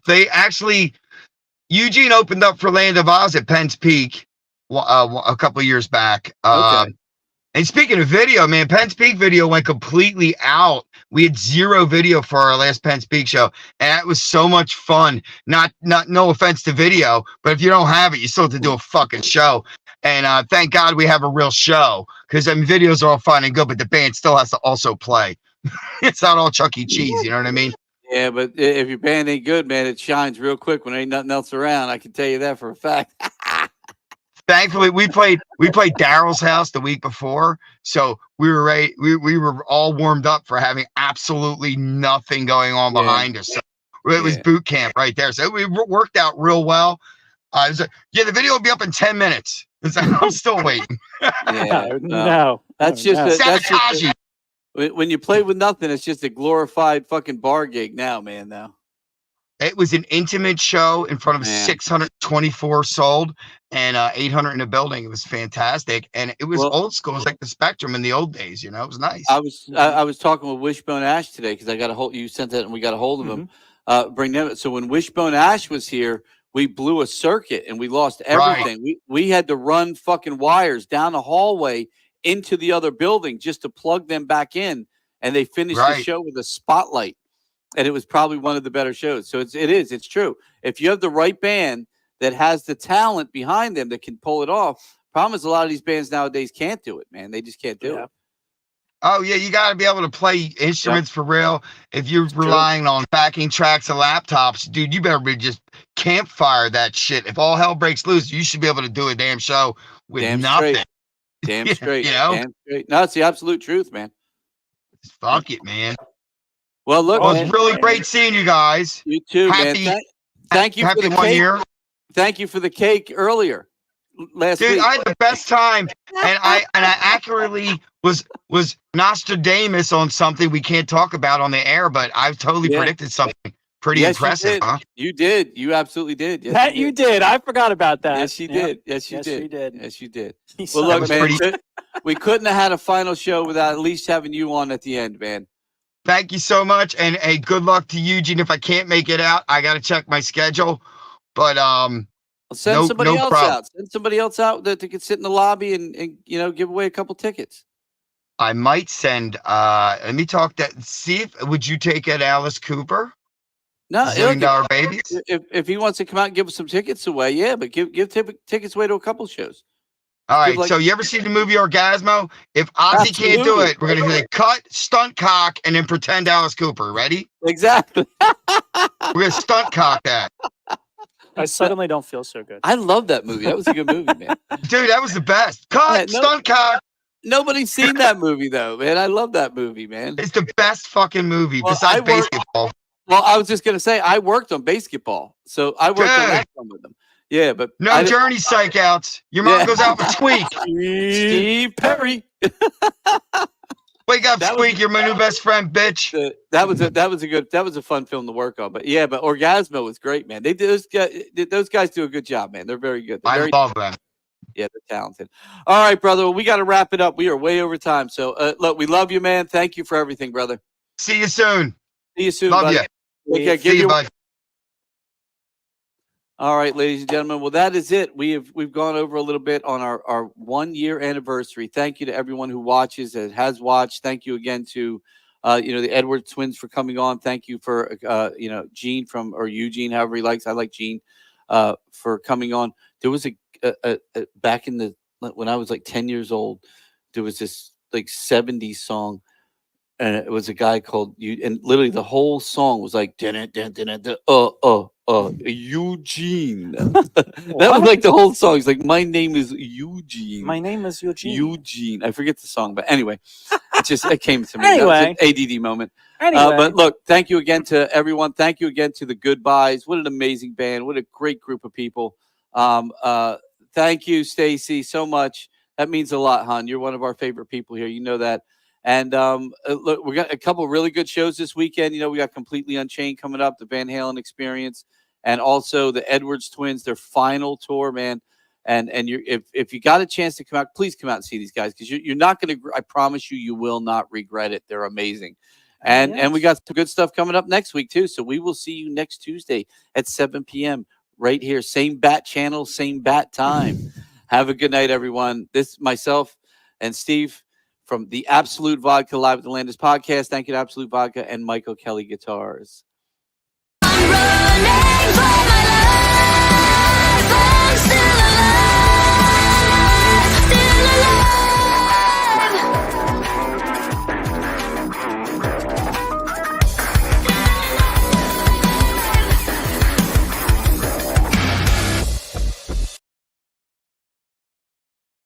They actually Eugene opened up for Land of Oz at Penn's Peak a couple of years back. Okay. And speaking of video, man, Penn's Peak video went completely out. We had 0 video for our last Penn's Peak show, and that was so much fun. No offense to video, but if you don't have it, you still have to do a fucking show. And thank God we have a real show, because videos are all fine and good, but the band still has to also play. It's not all Chuck E. Cheese, you know what I mean? Yeah, but if your band ain't good, man, it shines real quick when there ain't nothing else around. I can tell you that for a fact. Thankfully, we played Daryl's house the week before, so we were ready. We were all warmed up for having absolutely nothing going on behind us. So it was boot camp right there. So we worked out real well. It was like, the video will be up in 10 minutes. It's like, I'm still waiting. No. That's just Sabotage. When you play with nothing, it's just a glorified fucking bar gig now, man. Now. It was an intimate show in front of Man. 624 sold and 800 in the building. It was fantastic, and it was old school. It was like the Spectrum in the old days. You know, it was nice. I was talking with Wishbone Ash today because I got a hold. You sent that, and we got a hold of him. Bring them. So when Wishbone Ash was here, we blew a circuit and we lost everything. Right. We had to run fucking wires down the hallway into the other building just to plug them back in, and they finished the show with a spotlight. And it was probably one of the better shows. So it's true. If you have the right band that has the talent behind them that can pull it off, problem is a lot of these bands nowadays can't do it, man. They just can't do it. Oh yeah, you got to be able to play instruments for real. If you're relying on backing tracks and laptops, dude, you better be just campfire that shit. If all hell breaks loose, you should be able to do a damn show with nothing. Damn straight. You know? Damn straight. No, it's the absolute truth, man. Fuck it, man. Well, look, it was really great seeing you guys. You too, man. Thank you for the cake. Thank you for the cake earlier last week. Dude, I had the best time, and I accurately was Nostradamus on something we can't talk about on the air, but I totally predicted something pretty impressive, huh? You did. You absolutely did. Yes, that you did. I forgot about that. Yes, you did. Yes, you did. You did. Yes, you did. Well, look, man, we couldn't have had a final show without at least having you on at the end, man. Thank you so much, and hey, good luck to Eugene. If I can't make it out, I got to check my schedule. But send somebody else out. Send somebody else out that could sit in the lobby and give away a couple tickets. I might send. Let me talk that. See if would you take Ed Alice Cooper? No, $1 Million Babies. If he wants to come out and give us some tickets away, yeah, but give tickets away to a couple shows. All right, so you ever seen the movie Orgasmo? If Ozzy can't do it, we're gonna cut, stunt cock, and then pretend Alice Cooper. Ready? Exactly. We're gonna stunt cock that. I suddenly don't feel so good. I love that movie. That was a good movie, man. Dude, that was the best. Cut, stunt cock. Nobody's seen that movie though, man. I love that movie, man. It's the best fucking movie besides basketball. Well, I was just gonna say I worked on basketball, so I worked on that one with them. Yeah, but no Journey psych outs. Your mom goes out with Squeak. Steve Perry. Wake up, Squeak! You're my new best friend, bitch. That was a fun film to work on. But yeah, but Orgasmo was great, man. Those guys do a good job, man. They're very good. I love them. Yeah, they're talented. All right, brother. Well, we got to wrap it up. We are way over time. So look, we love you, man. Thank you for everything, brother. See you soon. See you soon. Love buddy. you. Take care. See you, bud. All right, ladies and gentlemen. Well, that is it. We've gone over a little bit on our 1 year anniversary. Thank you to everyone who watches and has watched. Thank you again to the Edwards twins for coming on. Thank you for Gene or Eugene, however he likes. I like Gene for coming on. There was a back in when I was like 10 years old, there was this like 70s song. And it was a guy called and literally the whole song was like Eugene. That was like the whole song. He's like, my name is Eugene. My name is Eugene. Eugene. I forget the song, but anyway, it came to me. Anyway, that was an ADD moment. Anyway. But look, thank you again to everyone. Thank you again to the Goodbyes. What an amazing band. What a great group of people. Thank you, Stacy, so much. That means a lot, hon. You're one of our favorite people here. You know that. And look, we got a couple really good shows this weekend. We got Completely Unchained coming up, the Van Halen Experience, and also the Edwards twins, their final tour, man. And if you got a chance to come out, please come out and see these guys because you're not going to. I promise you will not regret it. They're amazing. And we got some good stuff coming up next week too. So we will see you next Tuesday at 7 p.m. right here, same bat channel, same bat time. Have a good night, everyone. This myself and Steve from the Absolute Vodka Live at the Landis podcast. Thank you to Absolute Vodka and Michael Kelly Guitars. I'm running for my life. I'm still alive. Still alive.